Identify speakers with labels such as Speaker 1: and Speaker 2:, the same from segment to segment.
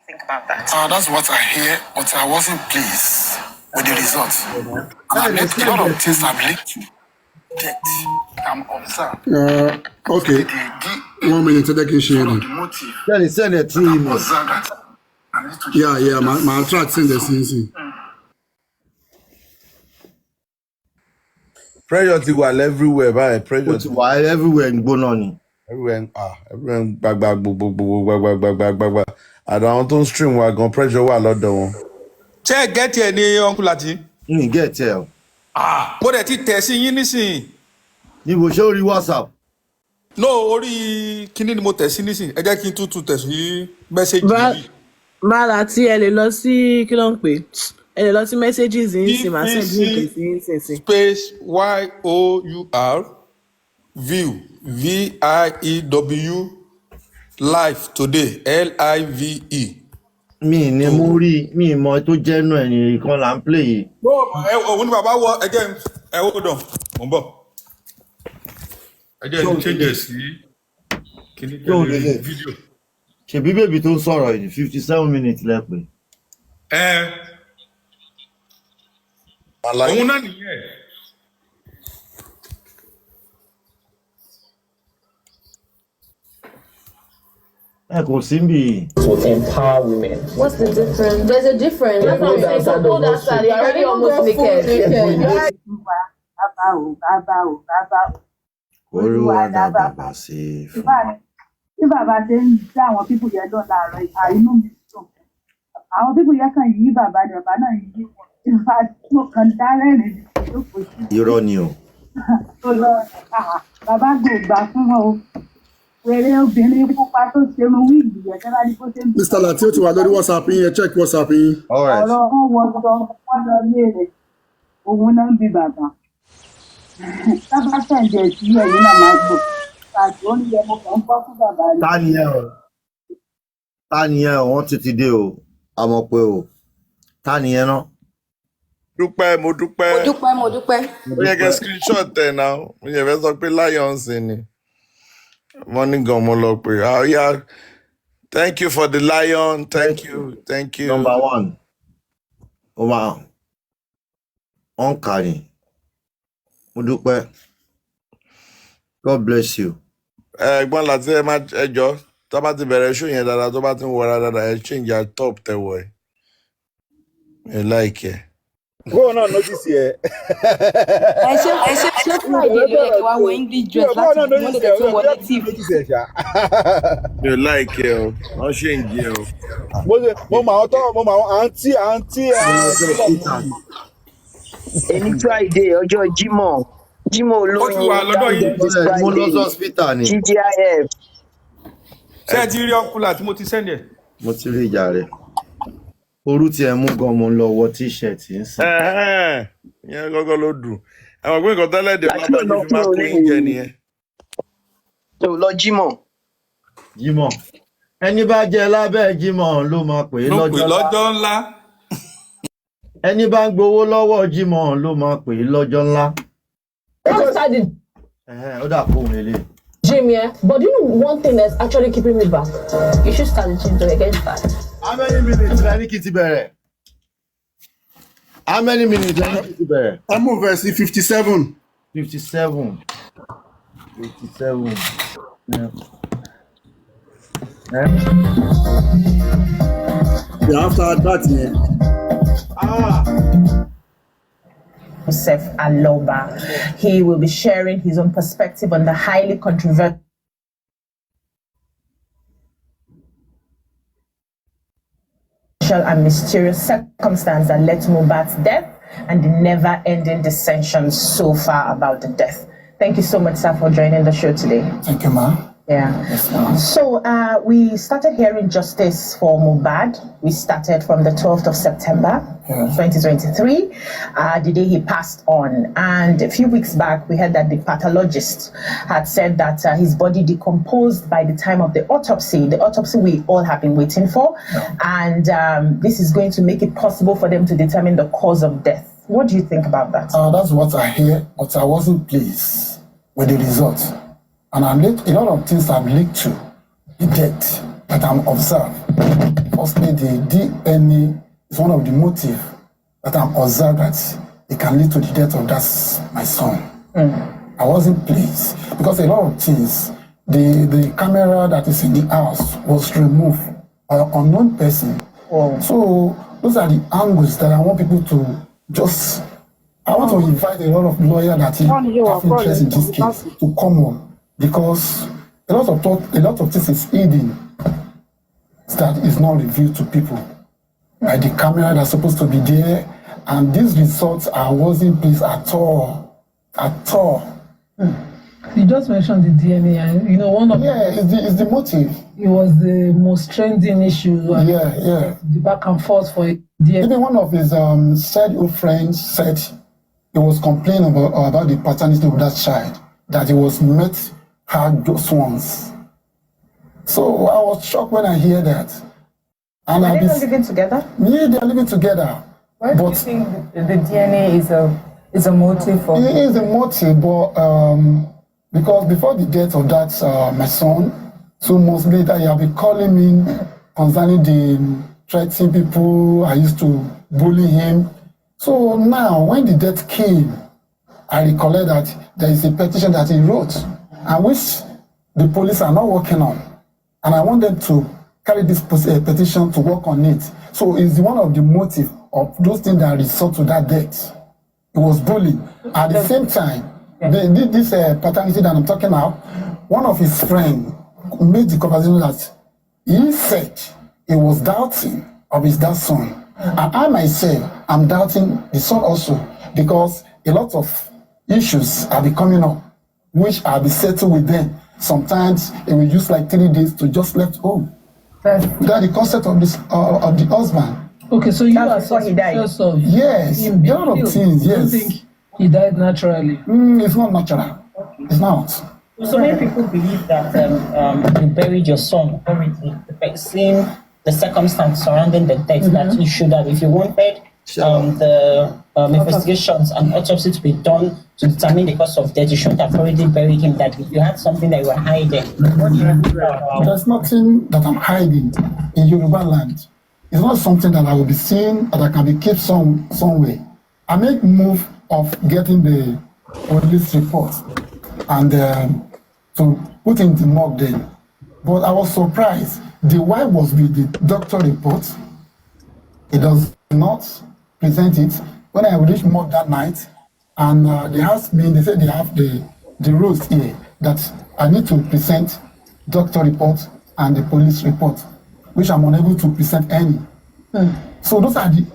Speaker 1: think about that?
Speaker 2: That's what I hear, but I wasn't pleased with the results. And I made a lot of things I'm linked to debt. I'm observed.
Speaker 3: Okay. 1 minute, take a share.
Speaker 2: The motive.
Speaker 4: Send it through email.
Speaker 2: Observed that I need to
Speaker 3: Yeah, my track send the same.
Speaker 4: Pressure to go everywhere, right? Pressure to go everywhere in Bononi. Everywhere, back. I don't stream where gon pressure wa lọ́dọ̀ wọn.
Speaker 5: Check get here ni Uncle Lati.
Speaker 4: Get here.
Speaker 5: Mo dẹ̀ ti tẹ̀ sí yín nísìn.
Speaker 4: Níbo ṣé orí WhatsApp?
Speaker 5: No, orí kíní ni mo tẹ̀ sí nísìn. Ẹ jẹ́ kí n tún tẹ̀ sí message yìí.
Speaker 6: Bàrà tí ẹ lè lọ sí kí ló ń pè? Ẹ lè lọ sí messages yín sí máa send link sí yín sí.
Speaker 5: Space YOUR view VIEW live today LIVE.
Speaker 4: Mi ni mo rí mi mọ tó jẹ́ nù ẹ̀yìn kan là ń play yìí.
Speaker 5: Òun ni bàbá wọ ẹjẹ́ ẹ̀wọ́ dàn mò ń bọ̀. Ẹjẹ́ ẹni change sí kíní tẹ̀lé fídíò.
Speaker 4: Ṣèbí bèbí tó ń sọ̀rọ̀ yìí 57 minutes lẹ́pẹ́.
Speaker 5: Òun náà nìyẹn.
Speaker 4: Kò sí bí.
Speaker 7: To empower women.
Speaker 8: What's the difference? There's a difference. That's what I'm saying. So hold that side. You're already almost naked.
Speaker 4: Olúwa dá bàbá sí fún.
Speaker 9: Tí bàbá ṣe ń dá àwọn pípù yẹn lọ láàárọ̀ àìnú mi sùn. Àwọn pípù yẹn kàn yí bàbá ni bàbá náà yí wọn. Ìfà tó kàn dá rẹ́rìn ló kò sí.
Speaker 4: Irọ́ ni o.
Speaker 9: Bàbá gbòògbà fún wọn o. Wèrè obìnrin pupa tó ṣe mu wíìgì yẹn tẹ́lá ní kó ṣe ń bí.
Speaker 3: Mr. Lati ó ti wà lórí WhatsApp yín, check WhatsApp yín.
Speaker 9: Ọ̀rọ̀ wọn wọ sọ wọn lọ lé rẹ̀. Òun náà ń bí bàbá. Tábà tẹ̀jẹ̀ sí ẹ̀yìn náà máa gbò. Tàbí ó ní ẹmu kan ń bọ́ fún bàbá rẹ̀.
Speaker 4: Ta ni ẹ o? Wọ́n ti dé o. A mọ̀ pé o. Ta ni ẹ náà?
Speaker 5: Dúpẹ́ mo dúpẹ́.
Speaker 10: Ó yẹ kẹ́ screenshot ẹ̀ náà. Mo yẹ fẹ́ sọ pé Lions ni. Morning gan mo lọ pé. Yeah. Thank you for the lion. Thank you.
Speaker 4: Number 1. Wow. Ọ̀nkàrí. Mo dúpẹ́. God bless you.
Speaker 10: Ẹ̀gbọ́n Láti ẹ máa ẹjọ́ tó bá ti bẹ̀rẹ̀ ṣó yẹn dáadáa tó bá ti ń wọra dáadáa ẹ change your top tẹ̀wọ̀ ẹ̀. Ẹ láìkẹ́.
Speaker 4: Go on notice here.
Speaker 8: I should try to like one English dress.
Speaker 10: Mi ò láìkẹ́ o, wọ́n ṣe ń jẹ o.
Speaker 4: Mo máa àǹtí.
Speaker 7: Any Friday, ọjọ́ Jímọ̀ olóyin.
Speaker 5: Mo
Speaker 4: lọ sí hospital ni.
Speaker 7: GGIF.
Speaker 5: Ṣé ẹ ti rí Uncle Lati mo ti send ẹ̀?
Speaker 4: Mo ti rí ìjà rẹ̀. Orú tí ẹ mú gan mo ń lọ wọ t-shirt ń sìn.
Speaker 10: Ìyẹn gọ́gọ́ ló dùn. Àwọn pé nǹkan tẹ́lẹ̀ dé bàbá yìí fi máa kó oúnjẹ nìyẹn.
Speaker 7: Tó lọ Jímọ̀.
Speaker 4: Ẹni bá jẹ lábẹ́ Jímọ̀ ló máa pè é
Speaker 5: lọ́jọ́ ńlá.
Speaker 4: Ẹni bá ń gbowó lọ́wọ́ Jímọ̀ ló máa pè é lọ́jọ́ ńlá. Ó dà kó òun lélẹ̀.
Speaker 8: Jim, yeah, but you know one thing that's actually keeping me back? You should start the gym to get back.
Speaker 4: How many minutes la ní kí ti bẹ̀rẹ̀? How many minutes la ní kí ti bẹ̀rẹ̀?
Speaker 3: I move verse 57.
Speaker 4: 57. Yeah.
Speaker 3: After that, yeah.
Speaker 1: Joseph Aloba. He will be sharing his own perspective on the highly controversial and mysterious circumstance that led to Mohbad's death and the never-ending dissensions so far about the death. Thank you so much, sir, for joining the show today.
Speaker 2: Thank you, ma'am.
Speaker 1: Yeah.
Speaker 2: Yes, ma'am.
Speaker 1: So we started hearing justice for Mohbad. We started from the 12th of September, 2023, the day he passed on. And a few weeks back, we heard that the pathologist had said that his body decomposed by the time of the autopsy we all have been waiting for. And this is going to make it possible for them to determine the cause of death. What do you think about that?
Speaker 2: That's what I hear, but I wasn't pleased with the results. And a lot of things I'm linked to the death that I'm observed.
Speaker 3: Mostly the DNA is one of the motives that I'm observed that it can lead to the death of my son. I wasn't pleased because a lot of things, the camera that is in the house was removed by an unknown person. So those are the angles that I want people to just. I want to invite a lot of lawyers that have interest in this case to come on, because a lot of things is hidden that is not revealed to people. Like the camera that's supposed to be there, and these results I wasn't pleased at all. At all.
Speaker 11: You just mentioned the DNA, and you know one of
Speaker 3: it's the motive.
Speaker 11: It was the most trending issue.
Speaker 3: The
Speaker 11: back and forth for DNA.
Speaker 3: Even one of his childhood friends said he was complaining about the paternity of that child, that he was met her just once. So I was shocked when I hear that. And
Speaker 1: are they not living together?
Speaker 3: Yeah, they're living together.
Speaker 12: Why do you think the DNA is a motive for?
Speaker 3: It is a motive, but because before the death of that my son, 2 months later, he had been calling me concerning the threatening people. I used to bully him. So now, when the death came, I recollect that there is a petition that he wrote, and which the police are not working on. And I want them to carry this petition to work on it. So it's one of the motives of those things that result to that death. It was bullying. At the same time, this paternity that I'm talking about, one of his friends made the conversation that he said he was doubting of his dad's son. And I myself, I'm doubting the son also, because a lot of issues are coming up, which I'll be settled with them. Sometimes it will use like 3 days to just left home. Without the consent of the husband.
Speaker 11: Okay, so you are suspicious of
Speaker 3: yes, a lot of things. Yes,
Speaker 11: you think he died naturally?
Speaker 3: It's not natural. It's not.
Speaker 13: So many people believe that you buried your son already. Seeing the circumstance surrounding the death, that you should have, if you wanted the investigations and autopsy to be done to determine the cause of death, you shouldn't have already buried him. That if you had something that you were hiding, what do you have to do about?
Speaker 3: There's nothing that I'm hiding in Yoruba land. It's not something that I will be seeing that I can be kept somewhere. I make move of getting the police report and to put in the morgue then. But I was surprised. The wife was with the doctor report. It does not present it. When I reached morgue that night, and they asked me, they said they have the rules here that I need to present doctor report and the police report, which I'm unable to present any. So those are the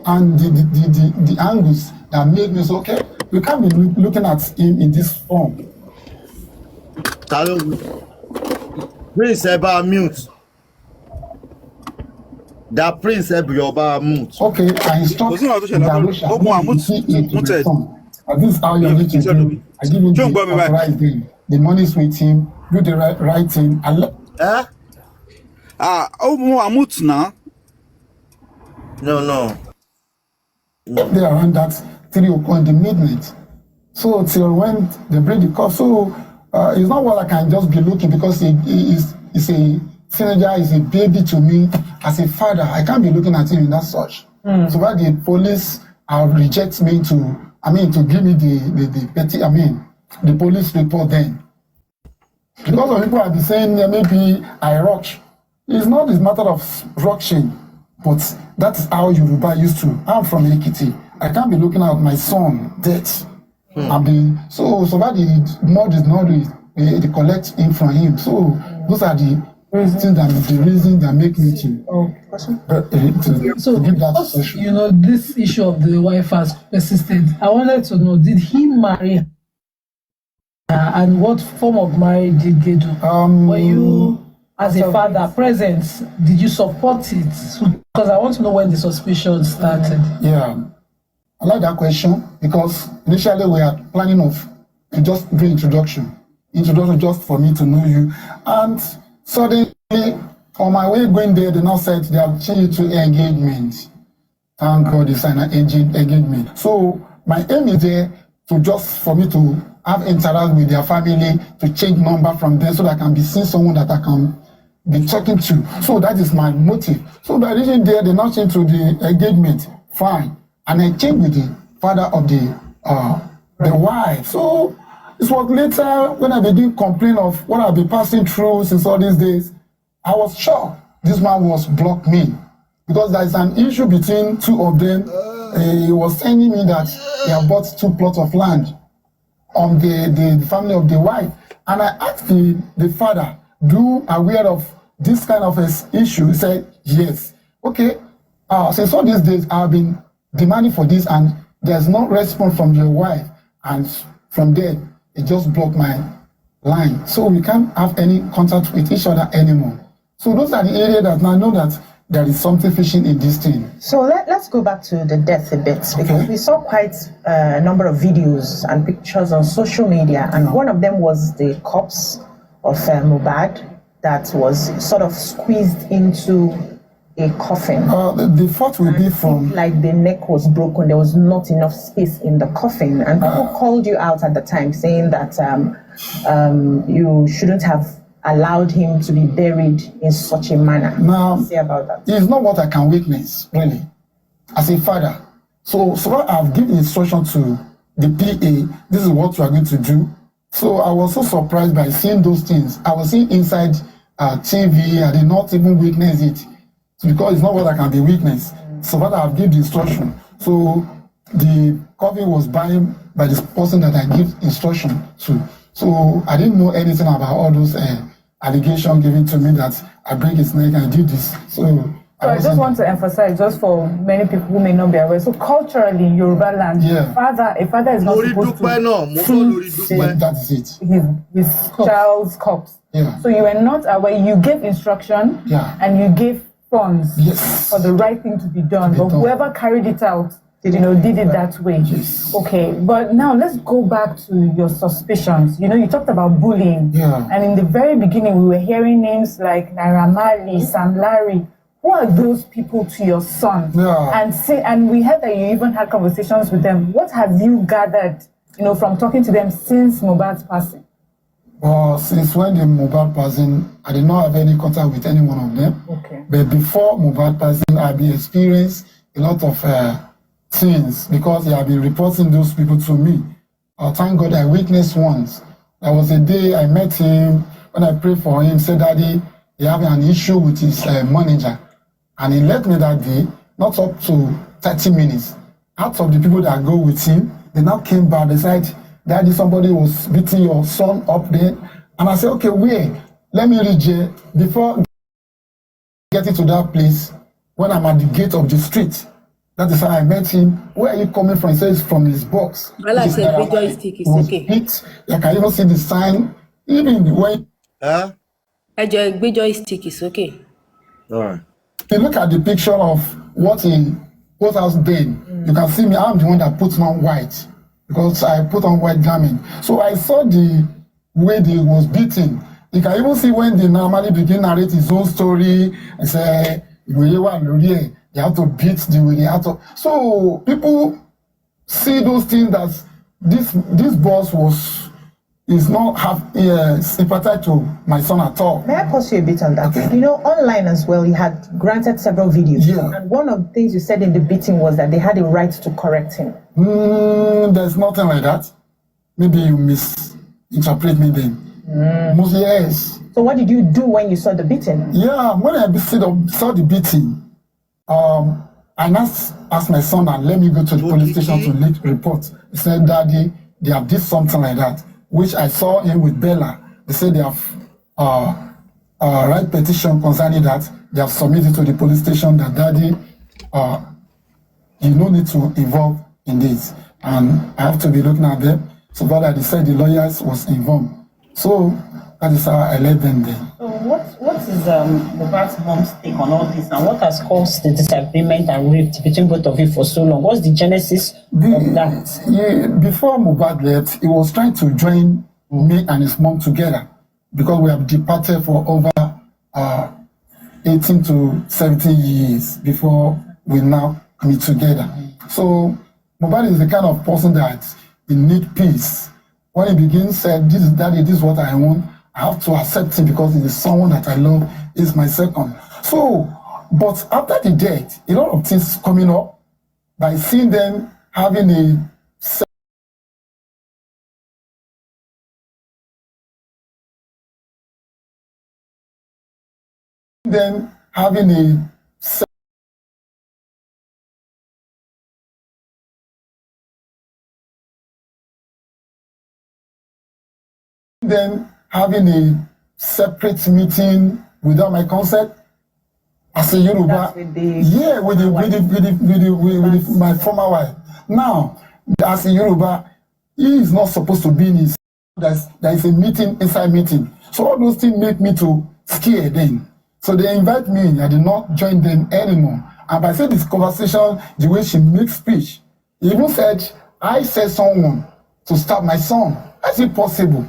Speaker 3: angles that make me say, okay, we can't be looking at him in this form.
Speaker 4: Prince Eba mute. That Prince Eba mute.
Speaker 3: Okay, I instruct this is how you need to do. I give him the authorized thing. The money is with him. Do the right thing.
Speaker 5: Now.
Speaker 4: No.
Speaker 3: They around that 3 o'clock in the midnight. So till when they bring the call. So it's not what I can just be looking, because he's a teenager, is a baby to me. As a father, I can't be looking at him in that such. So why the police reject me to give me the police report then. Because of people have been saying maybe I rush. It's not a matter of rushing, but that is how Yoruba used to. I'm from Ekiti. I can't be looking at my son dead. So that the mud is not they collect him from him. So those are the things the reason that make me to give that session.
Speaker 11: You know, this issue of the wife has persisted. I wanted to know, did he marry her? And what form of marriage did they do? Were you, as a father, present? Did you support it? Because I want to know when the suspicion started.
Speaker 3: Yeah, I like that question, because initially we are planning to just do introduction just for me to know you. And suddenly, on my way going there, they now said they have changed to engagement. Thank God they signed an engagement. So my aim is there for me to have interact with their family, to change number from them so that I can be seeing someone that I can be talking to. So that is my motive. So by reaching there, they now change to the engagement. Fine. And I changed with the father of the wife. So it was later when I began complain of what I've been passing through since all these days. I was shocked. This man was blocked me because there is an issue between two of them. He was telling me that he had bought 2 plots of land on the family of the wife. And I asked the father, do you aware of this kind of issue? He said, yes. Okay, since all these days, I've been demanding for this and there's no response from your wife. And from there, it just blocked my line. So we can't have any contact with each other anymore. So those are the areas that I know that there is something fishing in this thing.
Speaker 1: So let's go back to the death a bit, because we saw quite a number of videos and pictures on social media, and one of them was the corpse of Mohbad that was sort of squeezed into a coffin.
Speaker 3: The thought will be from...
Speaker 1: Like the neck was broken, there was not enough space in the coffin, and people called you out at the time saying that you shouldn't have allowed him to be buried in such a manner.
Speaker 3: Now,
Speaker 1: say about that.
Speaker 3: It's not what I can witness, really, as a father. So I've given instruction to the PA, this is what you are going to do. So I was so surprised by seeing those things. I was seeing inside TV, I did not even witness it, because it's not what I can be witness. So what I've given the instruction. So the coffin was buying by this person that I give instruction to. So I didn't know anything about all those allegations given to me that I break his neck and I did this. So
Speaker 12: I just want to emphasize, just for many people who may not be aware. So culturally in Yoruba land, a father is not supposed to
Speaker 3: that's it.
Speaker 12: His child's corpse.
Speaker 3: Yeah.
Speaker 12: So you were not aware. You gave instruction, and you gave funds for the right thing to be done. But whoever carried it out, did it that way.
Speaker 3: Yes.
Speaker 12: Okay, but now let's go back to your suspicions. You talked about bullying.
Speaker 3: Yeah.
Speaker 12: And in the very beginning, we were hearing names like Naira Marley, Sam Larry. Who are those people to your son?
Speaker 3: Yeah.
Speaker 12: And we heard that you even had conversations with them. What have you gathered, from talking to them since Mohbad's passing?
Speaker 3: Well, since when the Mohbad passing, I did not have any contact with any one of them.
Speaker 12: Okay.
Speaker 3: But before Mohbad passing, I've been experienced a lot of things because they have been reporting those people to me. Thank God I witnessed once. There was a day I met him, when I prayed for him, said, Daddy, he having an issue with his manager. And he left me that day, not up to 30 minutes. Out of the people that go with him, they now came back, they said, Daddy, somebody was beating your son up there. And I said, okay, wait, let me reach here. Before getting to that place, when I'm at the gate of the street, that is how I met him. Where are you coming from? He says from his box.
Speaker 8: Well, I said, big joystick is okay.
Speaker 3: I can even see the sign. Even when...
Speaker 8: A big joystick is okay.
Speaker 3: All right. If you look at the picture of what has been, you can see me, I'm the one that puts on white. Because I put on white garment. So I saw the way he was beaten. You can even see when they normally begin to narrate his own story and say, they have to beat the way they have to. So people see those things that this boss is not sympathetic to my son at all.
Speaker 1: May I pause you a bit on that? Okay. Online as well, you had granted several videos.
Speaker 3: Yeah.
Speaker 1: And one of the things you said in the beating was that they had a right to correct him.
Speaker 3: There's nothing like that. Maybe you misinterpret me then. Mostly, yes.
Speaker 1: So what did you do when you saw the beating?
Speaker 3: Yeah, when I saw the beating, I asked my son and let me go to the police station to report. He said, Daddy, they have did something like that, which I saw him with Bella. They said they have write petition concerning that. They have submitted to the police station that Daddy, you no need to involve in this. And I have to be looking at them. So that they said the lawyers was involved. So that is how I let them there.
Speaker 13: So what is Mohbad's mom's take on all this, and what has caused the disagreement and rift between both of you for so long? What's the genesis of that?
Speaker 3: Yeah, before Mohbad left, he was trying to join me and his mom together because we have departed for over 18 to 17 years before we now meet together. So Mohbad is the kind of person that he need peace. When he begins said, this is Daddy, this is what I want, I have to accept him because he is someone that I love, is my second. So, but after the death, a lot of things coming up by seeing them having a separate meeting without my consent as a Yoruba. With my former wife. Now, as a Yoruba, he is not supposed to be in his. There is a meeting, inside meeting. So all those things make me to scare them. So they invite me. I did not join them anymore. And by saying this conversation, the way she makes speech, he even said, I said someone to stop my son. Is it possible?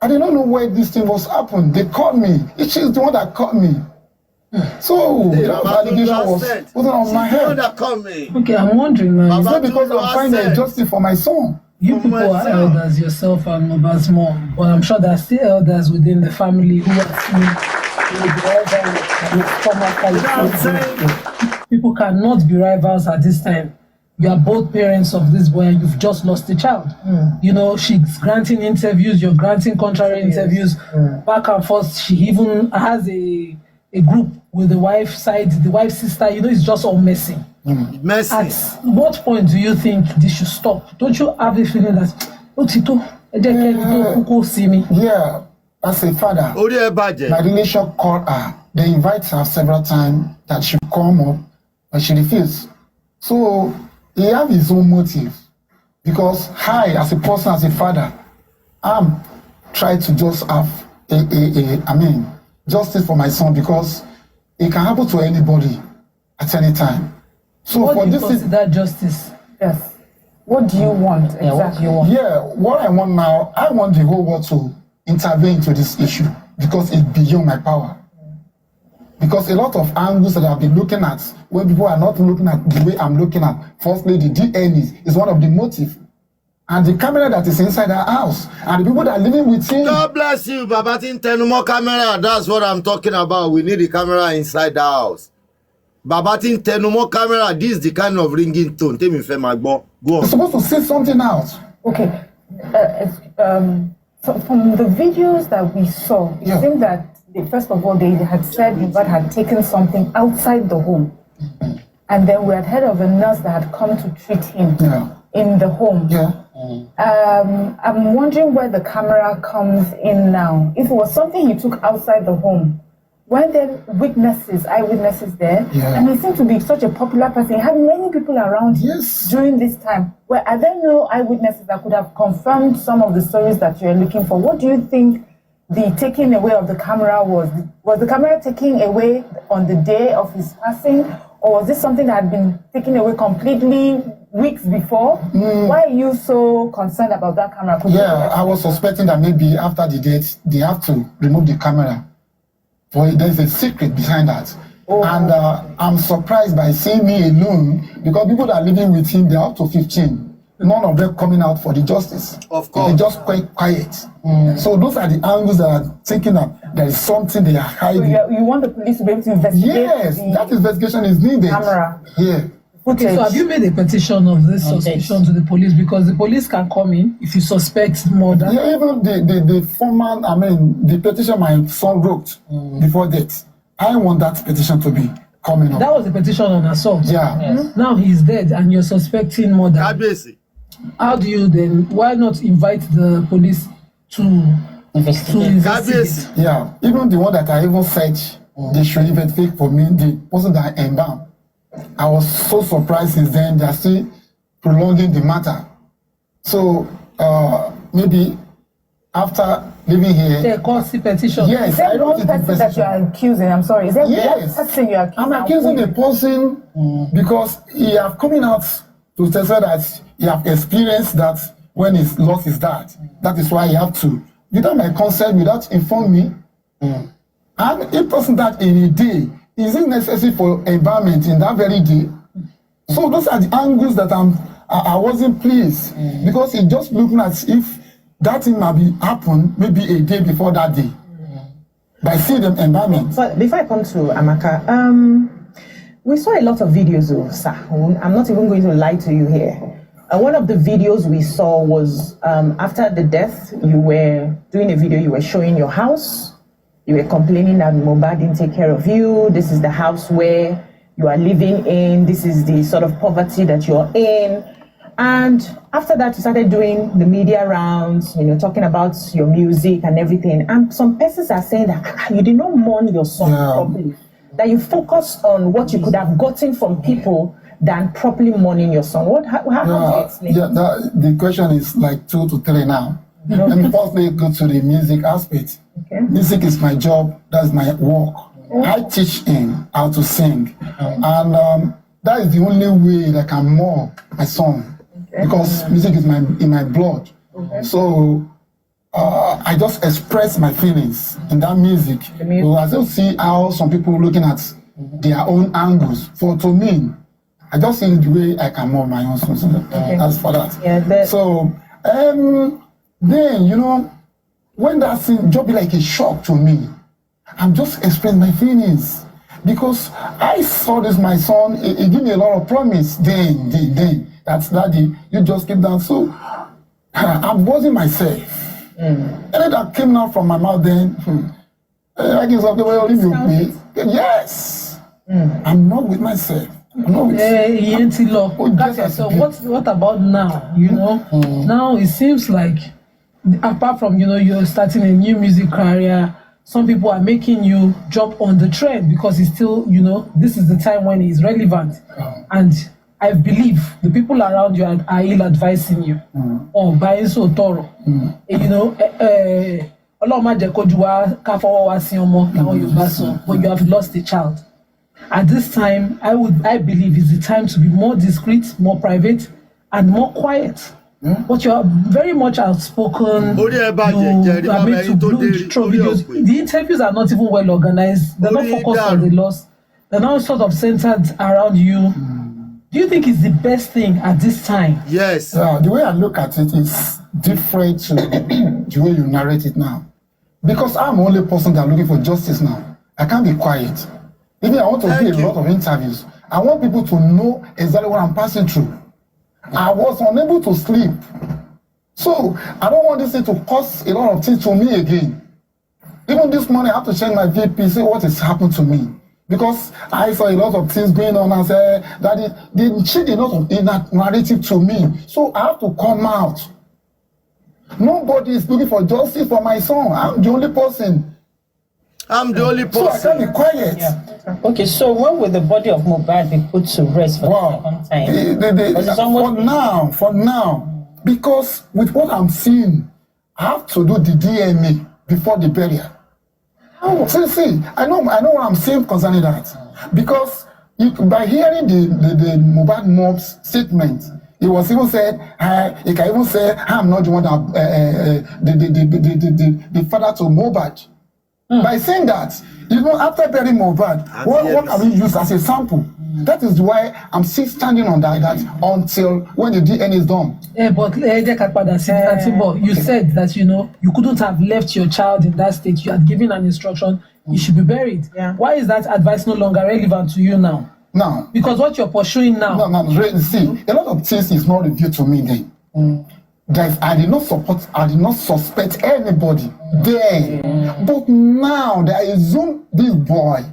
Speaker 3: I did not know where this thing was happening. They called me. She's the one that called me. So the allegation was put on my head.
Speaker 11: Okay, I'm wondering now.
Speaker 3: Is that because I'm finding justice for my son?
Speaker 11: You people are elders, yourself and Moba's mom, but I'm sure there are still elders within the family who are people cannot be rivals at this time. You are both parents of this boy and you've just lost a child. You know, she's granting interviews, you're granting contrary interviews, back and forth. She even has a group with the wife's side, the wife's sister. You know, it's just all messy.
Speaker 4: Messy.
Speaker 11: At what point do you think this should stop? Don't you have a feeling that, see me?
Speaker 3: Yeah, as a father, my relation called her. They invite her several times that she come up, but she refused. So he has his own motive, because I, as a person, as a father, I'm trying to just have justice for my son, because it can happen to anybody at any time. So
Speaker 11: what
Speaker 3: for
Speaker 11: do you
Speaker 3: this
Speaker 11: consider justice?
Speaker 12: Yes. What do you want exactly?
Speaker 11: What do you want?
Speaker 3: Yeah, what I want now, I want the whole world to intervene into this issue, because it's beyond my power. Because a lot of angles that I've been looking at, when people are not looking at the way I'm looking at, firstly, the DNA is one of the motives. And the camera that is inside our house, and the people that are living with him.
Speaker 4: God bless you, Babatin Tenumo camera. That's what I'm talking about. We need the camera inside the house. Babatin Tenumo camera, this is the kind of ringing tone. Tell me, Go on.
Speaker 3: You're supposed to say something out.
Speaker 12: Okay. So from the videos that we saw, it seemed that first of all, they had said Mohbad had taken something outside the home. And then we had heard of a nurse that had come to treat him in the home. I'm wondering where the camera comes in now. If it was something he took outside the home, were there eyewitnesses there? And he seemed to be such a popular person. He had many people around him during this time. Are there no eyewitnesses that could have confirmed some of the stories that you're looking for? What do you think the taking away of the camera was? Was the camera taken away on the day of his passing, or was this something that had been taken away completely weeks before? Why are you so concerned about that camera?
Speaker 3: I was suspecting that maybe after the death, they have to remove the camera. For there's a secret behind that. And I'm surprised by seeing me alone, because people that are living with him, they're up to 15. None of them coming out for the justice.
Speaker 4: Of course.
Speaker 3: They're just quite quiet. So those are the angles that are thinking that there is something they are hiding.
Speaker 12: So you want the police to be able to investigate?
Speaker 3: Yes, that investigation is needed.
Speaker 12: Camera.
Speaker 11: Okay, so have you made a petition of this suspicion to the police? Because the police can come in if you suspect murder.
Speaker 3: Yeah, even the former, the petition my son wrote before that, I want that petition to be coming up.
Speaker 11: That was a petition on assault.
Speaker 3: Yeah.
Speaker 11: Now he's dead and you're suspecting murder. How do you then, why not invite the police to investigate?
Speaker 3: Yeah, even the one that I even said they should investigate for me, the person that I embalmed, I was so surprised since then they are still prolonging the matter. So maybe after living here,
Speaker 11: they call the petition.
Speaker 3: Yes,
Speaker 12: is there one person that you are accusing? I'm sorry. Is there one person you are accusing?
Speaker 3: I'm accusing the person because he have coming out to say that he have experienced that when he lost his dad. That is why he have to, without my consent, without informing me. And if person that in a day, is it necessary for embalmment in that very day? So those are the angles that I wasn't pleased, because it just looking as if that thing might be happen maybe a day before that day. By seeing the environment.
Speaker 1: But before I come to Amaka, we saw a lot of videos, sir. I'm not even going to lie to you here. One of the videos we saw was after the death, you were doing a video, you were showing your house. You were complaining that Mohbad didn't take care of you. This is the house where you are living in. This is the sort of poverty that you're in. And after that, you started doing the media rounds, talking about your music and everything. And some persons are saying that you did not mourn your son properly, that you focused on what you could have gotten from people than properly mourning your son. How do you explain?
Speaker 3: The question is like 2 to 3 now. Let me firstly go to the music aspect. Okay. Music is my job. That's my work. I teach him how to sing. And that is the only way that I can mourn my son. Because music is in my blood. So I just express my feelings in that music. So I still see how some people looking at their own angles. To me, I just see the way I can mourn my own son. That's for that. So then, when that thing just be like a shock to me, I'm just expressing my feelings. Because I saw this, my son, it gave me a lot of promise. Then. That's daddy, you just keep down. So I wasn't myself. And that came out from my mouth then. I guess of the way only you me. Yes. I'm not with myself. I'm not with
Speaker 11: So what about now? Now it seems like apart from you're starting a new music career, some people are making you jump on the trend because it's still, this is the time when it's relevant. And I believe the people around you are ill-advising you or buying so thorough. But you have lost a child. At this time, I believe it's the time to be more discreet, more private, and more quiet. But you are very much outspoken. You are made to blow through videos. The interviews are not even well organized. They're not focused on the loss. They're not sort of centered around you. Do you think it's the best thing at this time?
Speaker 3: Yes. The way I look at it is different to the way you narrate it now. Because I'm the only person that's looking for justice now. I can't be quiet. Even I want to do a lot of interviews. I want people to know exactly what I'm passing through. I was unable to sleep. So I don't want this thing to cause a lot of things to me again. Even this morning I have to check my VP, see what has happened to me. Because I saw a lot of things going on and said that they changed a lot of narrative to me. So I have to come out. Nobody is looking for justice for my son. I'm the only person. So I can't be quiet.
Speaker 13: Yeah. Okay, so when will the body of Mohbad be put to rest for the second time?
Speaker 3: For now, because with what I'm seeing, I have to do the DNA before the burial. See, I know what I'm saying concerning that. Because by hearing the Mohbad mob's statement, he was even said, he can even say, I'm not the one that the father to Mohbad. By saying that, even after burying Mohbad, what can we use as a sample? That is why I'm still standing on that until when the DNA is done.
Speaker 11: But you said that you couldn't have left your child in that state. You had given an instruction, he should be buried. Why is that advice no longer relevant to you now?
Speaker 3: No.
Speaker 11: Because what you're pursuing now.
Speaker 3: No, see, a lot of things is not revealed to me then. Guys, I did not suspect anybody then. But now that I assume this boy.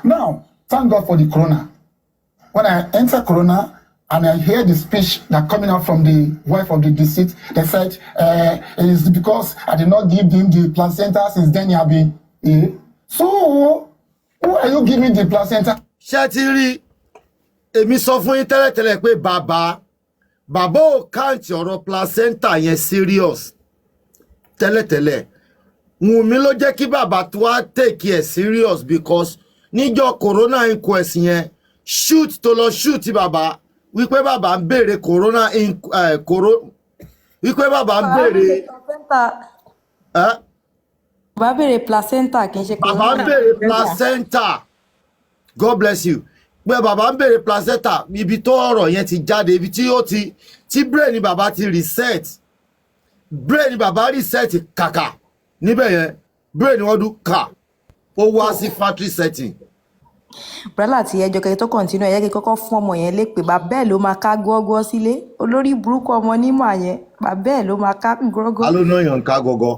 Speaker 3: Now, thank God for the corona. When I enter corona and I hear the speech that coming out from the wife of the deceased, they said it is because I did not give him the placenta since then he had been ill. So, who are you giving the placenta?
Speaker 4: Shatiri, èmi sọ fún yín tẹ́lẹ̀tẹ́lẹ̀ pé bàbá ò káǹtì ọ̀rọ̀ placenta yẹn serious tẹ́lẹ̀tẹ́lẹ̀. Wùnmí ló jẹ́ kí bàbá tó wá take it serious because níjọ́ corona inquest yẹn shoot tó lọ shoot bàbá wípé bàbá ń béèrè corona wípé bàbá ń béèrè
Speaker 14: bàbá béèrè placenta kì í ṣe corona.
Speaker 4: Bàbá ń béèrè placenta. God bless you. Pé bàbá ń béèrè placenta ibi tó ọ̀rọ̀ yẹn ti jáde ibi tí brain bàbá ti reset brain bàbá reset kàkà níbẹ̀ yẹn brain wọ́n dún kà ó wá sí factory setting.
Speaker 14: brọ́là tí ẹjọ́ kẹ́kẹ́ tó kọ̀ǹtínú ẹ̀yẹ́ kí kọ́kọ́ fún ọmọ yẹn lépè bàbá ẹ̀ ló máa ká gbọ́gbọ́ sílé olórí burúkú ọmọ onímọ̀ yẹn bàbá ẹ̀ ló máa ká gbọ́gbọ́.
Speaker 4: alo náà yàn ká gọgọ.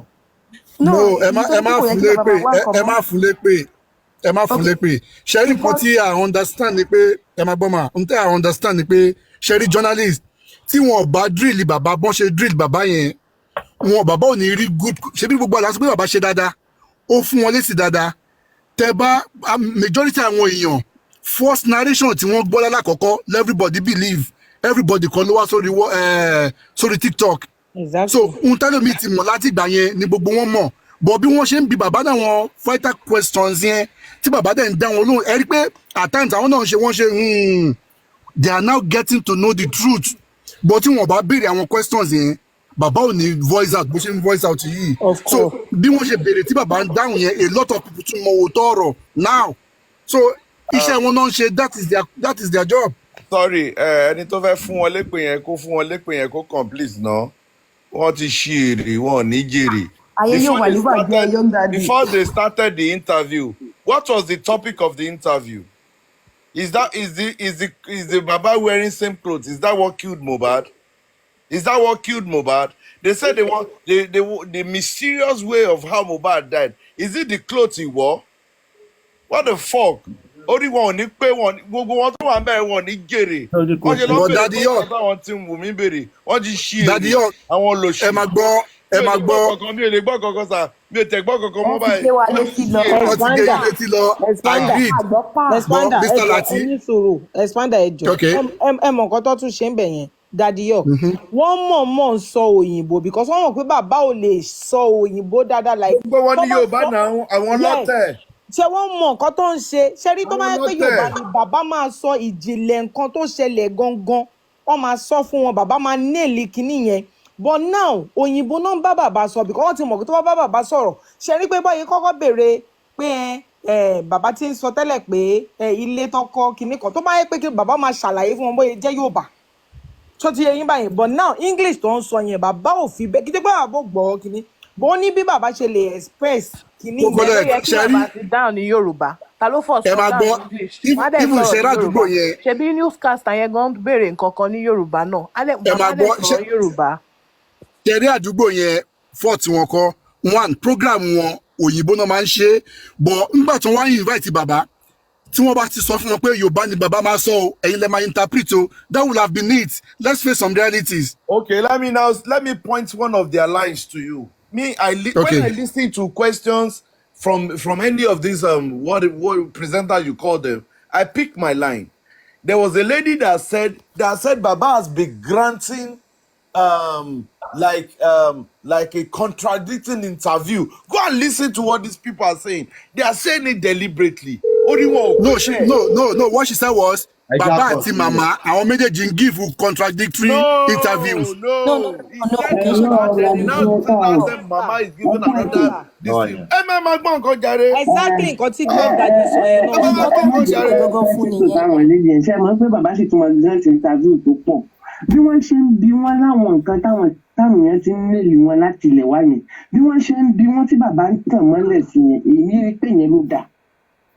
Speaker 5: no ẹ má fún lépè ẹ má fún lépè ẹ má fún lépè ṣẹ́rí nǹkan tí I understand ni pé ẹ má gbọ́ mà n tẹ́ I understand ni pé ṣẹ́rí journalist tí wọn bá drill bàbá bọ́n ṣe drill bàbá yẹn wọn bàbá ò ní rí good ṣebí gbogbo àlàsí pé bàbá ṣe dáadáa ó fún wọn lésì dáadáa tẹ bá majority àwọn èèyàn first narration tí wọ́n gbọ́ lálákọ̀ọ́kọ́ everybody believe everybody kan ló wá sórí TikTok. Exactly. So ohun tẹ́lẹ̀ mi ti mọ̀ láti ìgbà yẹn ni gbogbo wọn mọ̀ bọ̀ bí wọ́n ṣe ń bi bàbá náà wọn vital questions yẹn tí bàbá dẹ̀ ń dá wọn lóhùn ẹ rí pé at times àwọn náà wọ́n ṣe they are now getting to know the truth but tí wọ́n bá béèrè àwọn questions yẹn bàbá ò ní voice out bó ṣe ń voice out yìí so bí wọ́n ṣe béèrè tí bàbá ń dáhùn yẹn a lot of people tún mọ òótọ́ ọ̀rọ̀ now so iṣẹ́ wọn náà ń ṣe that is their job.
Speaker 10: Sorry ẹni tó fẹ́ fún wọn lépè yẹn kó fún wọn lépè yẹn kó complete náà wọ́n ti ṣí èrè wọn ní jèrè. Before they started the interview, what was the topic of the interview? Is the Baba wearing same clothes? Is that what killed Mohbad? Is that what killed Mohbad? They said they want the mysterious way of how Mohbad died. Is it the clothes he wore? What the fuck? Only one ní pé wọn gbogbo wọn tó wà ńbẹ̀ wọn ní jèrè. Wọ́n ṣe lọ bèrè fún àwọn tí wù mí bèrè. Wọ́n ti ṣí èrè àwọn olóṣù.
Speaker 5: Ẹ máa gbọ́.
Speaker 10: Mi ò lè gbọ́ kankan sà. Mi ò tẹ̀ gbọ́ kankan mọ́ báyìí.
Speaker 5: Wọ́n ti gé ilé tí lọ agreed.
Speaker 15: Expander
Speaker 5: Mr. Lati.
Speaker 15: oníṣòro Expander ẹjọ́. Ẹ mọ̀ nǹkan tó tún ṣe ń bẹ̀ yẹn. Daddy York. Wọ́n mọ̀ ń sọ òyìnbó because wọ́n mọ̀ pé bàbá ò lè sọ òyìnbó dáadáa like.
Speaker 10: Gbogbo wọn ní Yorùbá náà àwọn lọ́tẹ̀.
Speaker 15: Ṣé wọ́n mọ nǹkan tó ń ṣe ṣe rí tó máa ń pé Yorùbá ni bàbá máa sọ ìjìnlẹ̀ nǹkan tó ṣẹlẹ̀ gangan wọ́n máa sọ fún wọn bàbá máa nail kinní yẹn but now òyìnbó náà ń bá bàbá sọ because wọ́n ti mọ̀ pé tó bá bàbá sọ̀rọ̀ ṣe rí pé báyìí kọ́kọ́ béèrè pé bàbá ti ń sọ tẹ́lẹ̀ pé ilé tọkọ kinní kan tó máa ń pé kí bàbá máa ṣàlàyé fún wọn bóyá jẹ́ Yorùbá tó ti yẹ yín báyìí but now English tó ń sọ yẹn bàbá ò fi bẹ́ẹ̀ kí tí pé bàbá gbọ́ kinní bó ní bí bàbá ṣe lè express kìíní
Speaker 6: ìgbẹ́ yẹ kí bàbá ti dáhùn ní Yorùbá ta ló fọ̀ sọ dáhùn English má dẹ̀ sọ̀rọ̀ Yorùbá ṣebí newscaster yẹn gan béèrè nǹkan kan ní Yorùbá náà á dẹ̀ sọ̀rọ̀ Yorùbá.
Speaker 5: ṣẹ̀rí àdúgbò yẹn fọ́ọ̀tì wọn kọ́ one program wọn òyìnbó náà máa ń ṣe bọ̀ nígbà tí wọ́n á invite bàbá tí wọ́n bá ti sọ fún wọn pé Yorùbá ni bàbá máa sọ o ẹ̀yin lè máa interpret o that would have been it. Let's face some realities.
Speaker 10: Okay, let me point one of their lines to you. When I listen to questions from any of these what presenters you call them, I pick my line. There was a lady that said Baba has been granting like a contradicting interview. Go and listen to what these people are saying. They are saying it deliberately.
Speaker 5: No. What she said was Baba àti Mama àwọn méjèèjì ń give contradictory interviews.
Speaker 10: No. Mama is giving another this thing.
Speaker 15: Exactly nǹkan tí gbọ́n dájú sọ yẹn náà.
Speaker 9: Báwọn lédè ẹ̀ ṣe mọ̀ pé bàbá sì tún máa grant interview tó pọ̀. Bí wọ́n ṣe ń bi wọ́n láwọn nǹkan táwọn yẹn ti ń nílì wọn láti ilẹ̀ wá yẹn. Bí wọ́n ṣe ń bi wọ́n tí bàbá ń tàn mọ́lẹ̀ sí yẹn, èmi rí pé yẹn ló dáa.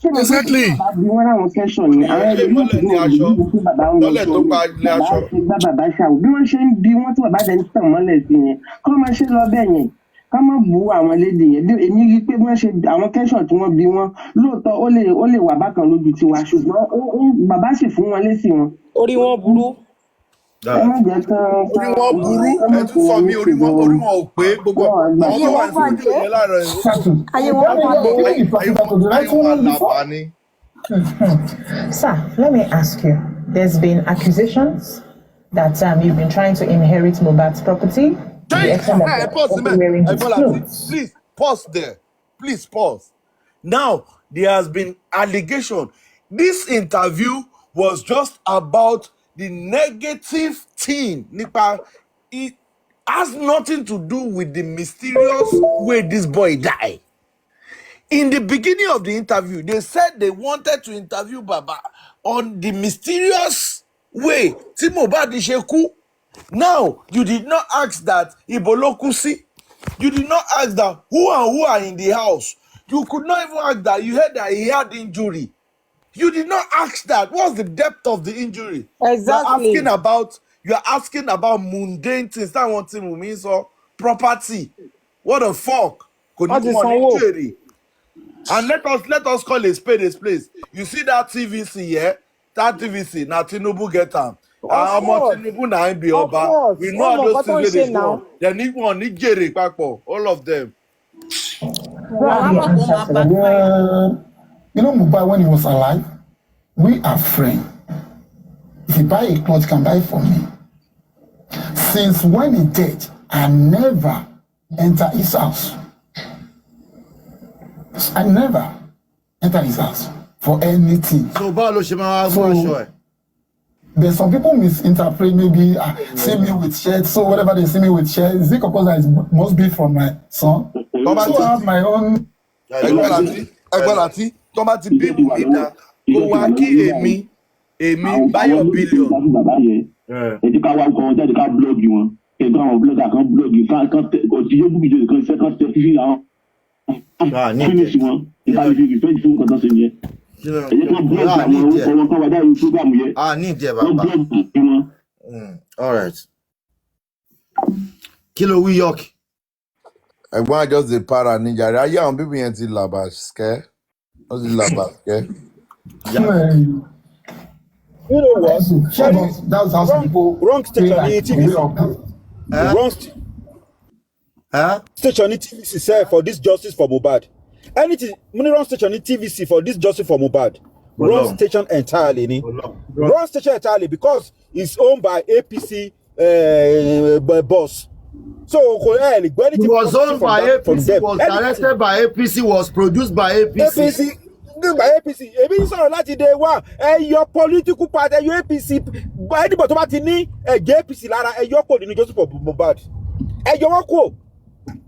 Speaker 5: Exactly.
Speaker 9: Bàbá bí wọ́n ṣe ń bi wọ́n tí bàbá dẹ̀ ń tàn mọ́lẹ̀ sí yẹn kọ́ máa ṣe lọ bẹ́ẹ̀ yẹn ká má bu àwọn lédè yẹn èmi rí i pé wọ́n ṣe àwọn kẹ́sàn tí wọ́n bi wọ́n lóòótọ́ ó lè wà bákan lójú tiwa ṣùgbọ́n bàbá sì fún wọn lésì wọn.
Speaker 15: Orí wọn burú.
Speaker 10: Orí wọn burú ẹ tún sọ mí orí wọn ò pé gbogbo àwọn tó wà ní ojú ìyẹn láàárọ̀ yìí.
Speaker 14: Ayé wọn
Speaker 10: wà ní.
Speaker 1: Sir, let me ask you. There's been accusations that you've been trying to inherit Mohbad's property.
Speaker 10: Please pause there. Please pause. Now, there has been allegation. This interview was just about the negative thing. It has nothing to do with the mysterious way this boy died. In the beginning of the interview, they said they wanted to interview Baba on the mysterious way tí Mohbad ṣe kú. Now, you did not ask that Ibolokusi. You did not ask that who are in the house. You could not even ask that. You heard that he had injury. You did not ask that. What's the depth of the injury?
Speaker 15: Exactly.
Speaker 10: You are asking about mundane things. That one thing means or property. What the fuck? Could you want injury? And let us call a spade a place. You see that TVC, yeah? That TVC, now Tinubu get them. Tinubu na be oba. We know all those things now. They need one, need Jerry, all of them.
Speaker 3: You know, Mohbad, when he was alive, we are friends. If you buy a cloth, you can buy it for me. Since when he dead, I never enter his house. I never enter his house for anything. So there's some people misinterpret, maybe see me with shirt, so whatever they see me with shirt, is it because that must be from my son? So I have my own.
Speaker 10: Tomati people ida go wa ki emi buy your billion.
Speaker 16: E di ka wa ko jáde ká blog wọn. E gba àwọn blogger kan blog kan o ti yobu video kan se kan certify àwọn. Finish wọn. E ba fi refer fún kan tó ṣe yẹn. E di ka blog àwọn kan wa da program yẹn.
Speaker 10: Need there baba. All right.
Speaker 4: Kilo we York.
Speaker 10: Ẹ̀gbọ́n just the para ninja. Ayé àwọn people yẹn ti laba scare. What's the laba scare?
Speaker 17: You know what?
Speaker 3: That's how some people
Speaker 17: wrong station
Speaker 3: like
Speaker 17: TVC. Wrong station TVC say for this justice for Mohbad. Anything wrong station TVC for this justice for Mohbad. Wrong station entirely. Wrong station entirely because it's owned by APC boss. So it
Speaker 4: was owned by APC, was directed by APC, was produced by APC.
Speaker 17: By APC. Ebi sọ̀rọ̀ láti day one. Your political party, your APC. Anybody tó bá ti ní APC lára ẹyọ kò nínú Joseph Mohbad. Ẹyọ wọn kò.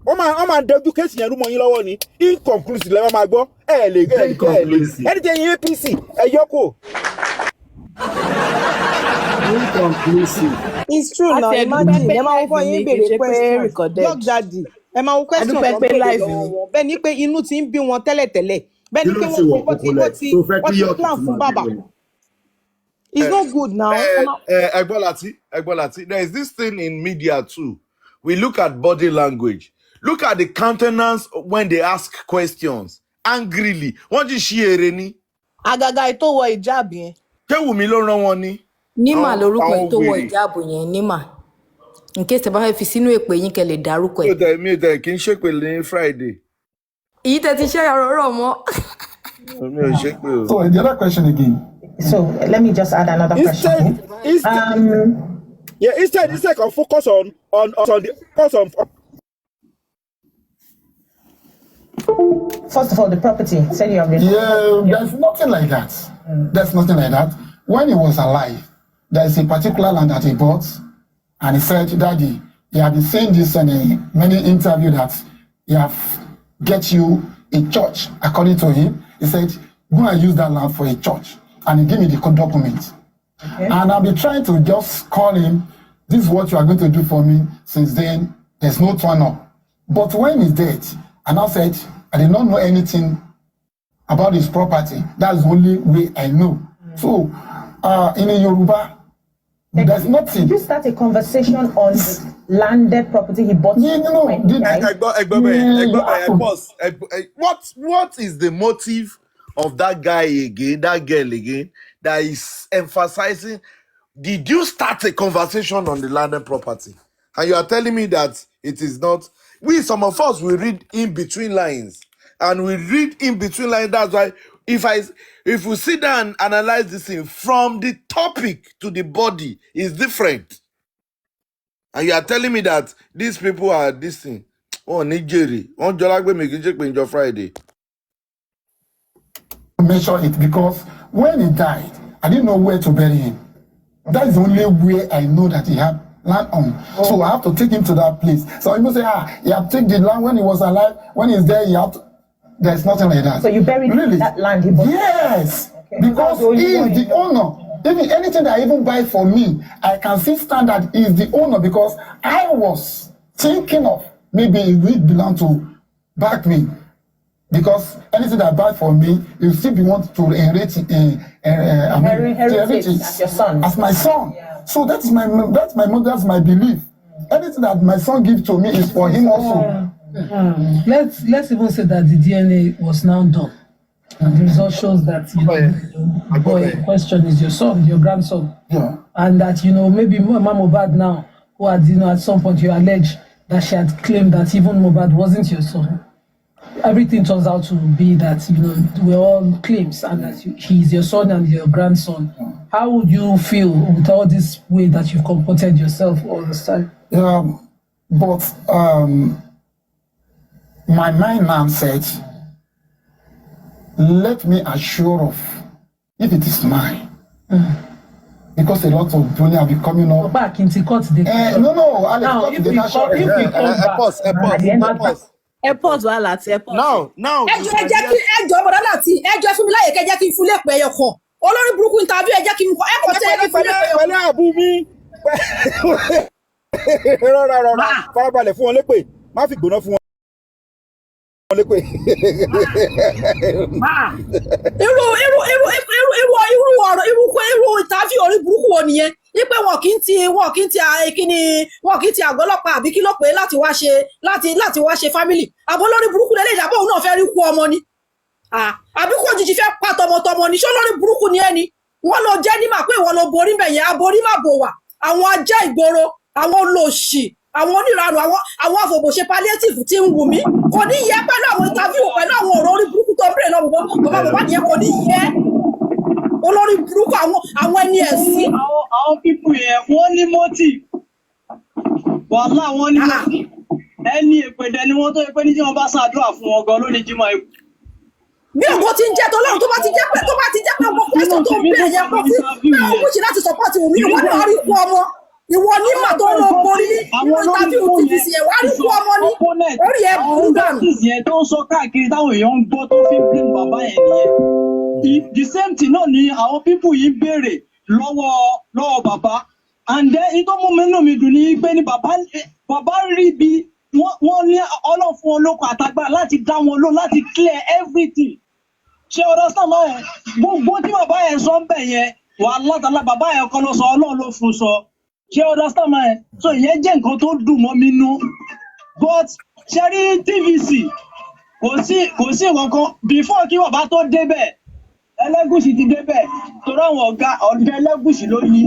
Speaker 17: Wọ́n máa dojú kéèsì yẹn rú mọ́ yín lọ́wọ́ ni. Inconclusive lẹ́wọ́n máa gbọ́. Anything APC ẹyọ kò.
Speaker 15: Inconclusive. It's true now. Imagine ẹ máa wọ́n yín béèrè question. Dog daddy. Ẹ máa wọ́n question kan béèrè lọ́wọ́. Bẹ́ẹ̀ ni pé inú ti ń bí wọn tẹ́lẹ̀tẹ́lẹ̀. Bẹ́ẹ̀ ni pé wọ́n ti plan fún bàbá. It's not good now.
Speaker 10: Egbolati, there is this thing in media too. We look at body language. Look at the countenance when they ask questions. Angrily. Wọ́n ti ṣí ere ni.
Speaker 15: Àgàgà ètò wọ ìjáàbù yẹn.
Speaker 10: Ṣé Wùmí ló rán wọn ni?
Speaker 14: Nímà lórúkọ ètò wọ ìjáàbù yẹn Nímà. In case tẹ́ bá fẹ́ fi sínú èpè yín kẹ́ lè dárúkọ ẹ̀.
Speaker 10: Mi ò tẹ̀ kí n ṣépè ní Friday.
Speaker 14: Èyí tẹ́ ti ṣe ọ̀rọ̀ mọ́.
Speaker 3: So the other question again.
Speaker 1: So let me just add another question.
Speaker 17: Instead can focus on the
Speaker 1: First of all, the property. Said you have been.
Speaker 3: There's nothing like that. There's nothing like that. When he was alive, there's a particular land that he bought, and he said, "Daddy, he had been saying this in many interviews that he have get you a church." According to him, he said, "Go and use that land for a church," and he gave me the document. Okay. And I've been trying to just call him. This is what you are going to do for me. Since then, there's no turn up. But when he's dead, and I said, I did not know anything about his property. That's the only way I know. So, in a Yoruba, there's nothing.
Speaker 1: Did you start a conversation on landed property he bought?
Speaker 10: What is the motive of that guy again, that girl again, that is emphasizing? Did you start a conversation on the landed property? And you are telling me that it is not. Some of us, we read in between lines. And we read in between lines. That's why if we sit down and analyze this thing from the topic to the body is different. And you are telling me that these people are this thing. Oh, Nigeria. On Jolagbe Friday.
Speaker 3: Measure it because when he died, I didn't know where to bury him. That is the only way I know that he had land on. So I have to take him to that place. So people say, he have taken the land when he was alive. When he's there, he have to. There's nothing like that.
Speaker 1: So you buried that land he bought?
Speaker 3: Yes, okay. Because he is the owner. Even anything that I even buy for me, I can still stand that is the owner because I was thinking of maybe it will belong to back me. Because anything that I buy for me, you still be want to inherit it
Speaker 1: as your son.
Speaker 3: As my son. Yeah. So that's my belief. Anything that my son gives to me is for him also.
Speaker 11: Let's even say that the DNA was now done. And the result shows that the boy in question is your son, your grandson.
Speaker 3: Yeah.
Speaker 11: And that, maybe Mama Mohbad now, who had, at some point you allege that she had claimed that even Mohbad wasn't your son. Everything turns out to be that, we're all claims and that he's your son and your grandson. How would you feel with all this way that you've comported yourself all this time?
Speaker 3: But my mind now said, let me assure of if it is mine. Because a lot of money have been coming up.
Speaker 11: Back into court,
Speaker 3: no, Alex,
Speaker 11: now, if we come back,
Speaker 6: airport wà láti airport.
Speaker 10: now.
Speaker 18: ẹjọ́ bọ̀dá láti ẹjọ́ fún mi láyè kẹjẹ́ kí n fún lẹ́pẹ́ ẹyọ kan olórí burúkú interview ẹjẹ́ kí n kọ ẹ̀kọ́ tẹ́ ẹjẹ́ fún lẹ́pẹ́ ẹyọ kan.
Speaker 17: pẹ̀lú àbú mi rọra farabalẹ̀ fún wọn lépè má fi gbóná fún wọn lépè. irú
Speaker 18: interview orí burúkú wo nìyẹn ipe wọn kì í ti àgọ́ ọlọ́pàá àbí kí ló pé láti wá ṣe family àbọ̀ lórí burúkú lẹ́lẹ́ ìjàbọ̀ òun náà fẹ́ rí kú ọmọ ni àbí kò jìjì fẹ́ pa tọmọtọmọ ni ṣó lórí burúkú ni ẹni wọ́n lọ jẹ́ ní mà pé ìwọ lọ borí bẹ̀yẹn aborí má bò wà àwọn ajá ìgboro àwọn olóòṣì àwọn onírànù àwọn àfòbòṣe palliative tí ń wù mí kò ní yẹ pẹ̀lú àwọn interview pẹ̀lú àwọn ọ̀rọ̀ orí burúkú tó ń bèrè lọ́wọ́ bàbá nìyẹn kò ní yẹ olórí burúkú àwọn ẹni ẹ̀sìn.
Speaker 19: àwọn pípù yẹn wọ́n ní motive wàhálà wọ́n ní motive ẹni èpèdè ni wọ́n tó yẹ pé ní tí wọ́n bá ṣàdúrà fún wọn gan lónìí jímọ̀ ikú.
Speaker 18: bí ògbó ti ń jẹ́ tọ́lọ́run tó bá ti jẹ́ pé ọmọ pẹ́sọ̀ tó ń bẹ̀rẹ̀ yẹn pọ̀ sí náà ó ṣe láti support òun ìwọ náà rí kú ọmọ ìwọ nígbà tó ń lọ borí nínú interview tvc yẹn wá rí kú ọmọ ní orí ẹ̀ burú dànù.
Speaker 19: àwọn yẹn tó ń sọ káàkiri táwọn èèyàn ń gbọ́ tó fi ń blame bàbá yẹn nìyẹn the same thing náà ni àwọn pípù yìí béèrè lọ́wọ́ bàbá and then ìtọ́ mú mi nù mí dùn ní pé ní bàbá rí bí wọ́n ní ọlọ́fun olóko àtàgbà láti dá wọn lóhùn láti clear everything ṣé ọ̀dọ́ sábà yẹn gbogbo tí bàbá yẹn sọ ń bẹ̀ yẹn wà látàlá bàbá yẹn kọ́ ló sọ ọlọ́run ló fún sọ ṣé ọ̀dọ́ sábà yẹn so ìyẹn jẹ́ nǹkan tó dùn mọ́ mi nú but ṣe rí tvc kò sí nǹkan before kí bàbá tó débẹ̀ Ẹlẹ́gùṣì ti débẹ̀ torí àwọn ọ̀gá Ẹlẹ́gùṣì ló yí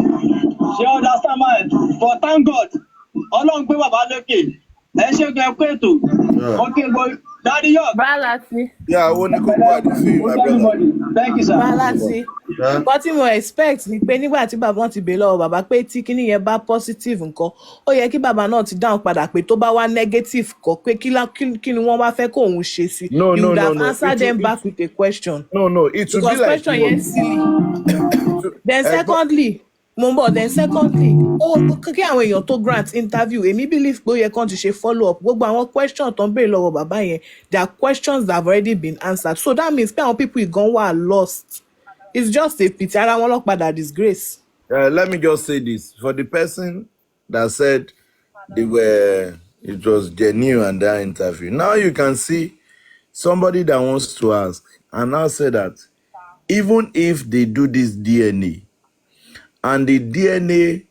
Speaker 19: ṣe understand my but thank God Ọlọ́run gbé bàbá lókè ẹ ṣe gbẹ pé ètò okay boy daddy yo.
Speaker 6: Bálàtì.
Speaker 10: Yeah, I want to go back to you, my brother.
Speaker 19: Thank you, sir.
Speaker 6: Bálàtì. Nǹkan tí mo expect ni pé nígbà tí bàbá ti bèèrè lọ́wọ́ bàbá pé tí kíní yẹn bá positive nǹkan ó yẹ kí bàbá náà ti dáhùn padà pé tó bá wá negative kọ́ pé kí ni wọ́n wá fẹ́ kó òun ṣe sí.
Speaker 10: No.
Speaker 6: You would have answered them back with a question.
Speaker 10: No. It would be like
Speaker 6: question yẹn silly. Then secondly kí àwọn èèyàn tó grant interview èmi believe pé ó yẹ kán ti ṣe follow up gbogbo àwọn question tó ń béèrè lọ́wọ́ bàbá yẹn there are questions that have already been answered so that means pé àwọn people gan wà lost it's just a pity ara wọn lọ padà disgrace.
Speaker 10: Let me just say this for the person that said it was genuine and that interview. Now you can see somebody that wants to ask and now say that even if they do this DNA and the DNA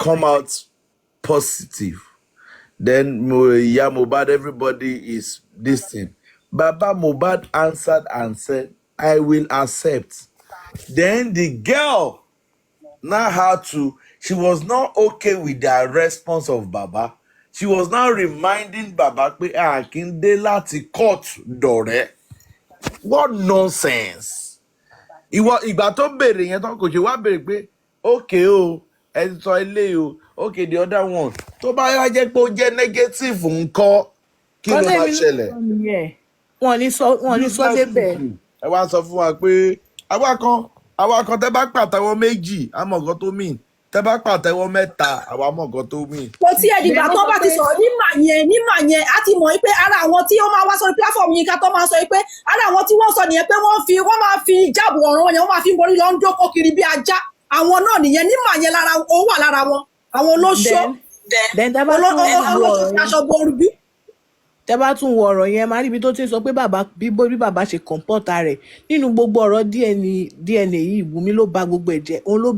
Speaker 10: come out positive, then Mohbad, everybody is this thing. Baba Mohbad answered and said, I will accept. Then the girl now had to, she was not okay with the response of Baba. She was now reminding Baba pé Akinde láti court dọ̀rẹ́. What nonsense. Ìgbà tó bèrè yẹn tán kò ṣe wá bèrè pé okay o ẹ sọ ilé o okay the other one tó bá yá jẹ́ pé ó jẹ́ negative ńkọ́ kí ló máa ṣẹlẹ̀.
Speaker 6: wọ́n ní sọ débẹ̀.
Speaker 10: ẹ wá sọ fún wa pé àwa kan tẹ́ bá pàtẹ́wọ́ méjì àmọ́ nǹkan tó mìn tẹ́ bá pàtẹ́wọ́ mẹ́ta àwa mọ̀ nǹkan tó mìn.
Speaker 18: kò tí ẹ dìgbà tó bá ti sọ̀rọ̀ nímà yẹn á ti mọ̀ pé ara àwọn tí ó máa wá sórí platform yìí ká tó máa sọ pé ara àwọn tí wọ́n sọ nìyẹn pé wọ́n máa fi jáàbù ọ̀ràn wọn yẹn wọ́n máa fi borí lọ ń dókó kiri bí ajá àwọn náà nìyẹn nímọ̀ yẹn lára ó wà lára wọn àwọn olóṣó
Speaker 6: then tẹ́ bá tún wo
Speaker 18: olóṣó aṣọ borúbí.
Speaker 6: tẹ́ bá tún wo ọ̀rọ̀ yẹn máa rí ibi tó ti ń sọ pé bàbá bí bàbá ṣe kọ̀ǹpọ̀tà rẹ̀ nínú gbogbo ọ̀rọ̀ DNA yìí Wùmí ló ba gbogbo ẹ̀ jẹ́ òun ló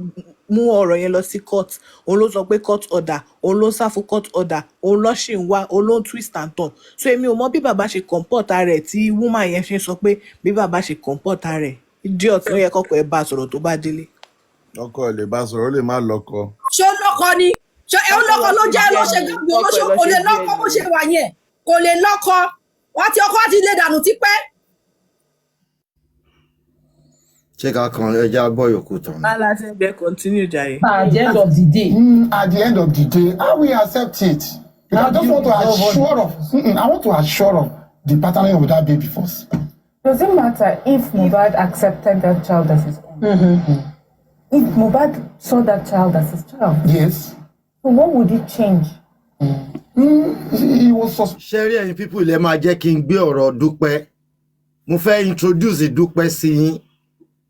Speaker 6: mú ọ̀rọ̀ yẹn lọ sí court òun ló sọ pé court order òun ló sá fún court order òun ló ṣì ń wá òun ló ń twist and turn so èmi ò mọ bí bàbá ṣe kọ̀ǹpọ̀tà rẹ̀ tí woman yẹn ṣe sọ pé bí bàbá ṣe kọ̀ǹpọ̀tà rẹ̀ idiot ló yẹ kọ́kọ́ ẹ bá sọ̀rọ̀ tó bá délé.
Speaker 10: ọkọ ẹ lè bá sọ̀rọ̀ ó lè má lọ́kọ.
Speaker 18: ṣé ó lọ́kọ ni ṣé ó lọ́kọ ló jẹ́ ló ṣe gbogbo olóṣó kò lè lọ́kọ bó ṣe wà yẹn kò lè lọ́kọ wọ́n ti ọkọ ti lè dànù tipẹ́.
Speaker 4: ṣé ká kan ẹja gbọ́ yòókù tán.
Speaker 6: aláṣẹ ẹgbẹ́ continue jàre.
Speaker 11: At the end of the day.
Speaker 3: At the end of the day, how we accept it? I just want to assure of. I want to assure of the patterning of that baby first.
Speaker 12: Does it matter if Mohbad accepted that child as his own? If Mohbad saw that child as his child?
Speaker 3: Yes.
Speaker 12: So what would it change?
Speaker 3: He was
Speaker 4: ṣẹ́rí ẹ̀yin people ilẹ̀ máa jẹ́ kí n gbé ọ̀rọ̀ Dúpẹ́ mo fẹ́ introduce Dúpẹ́ sí yín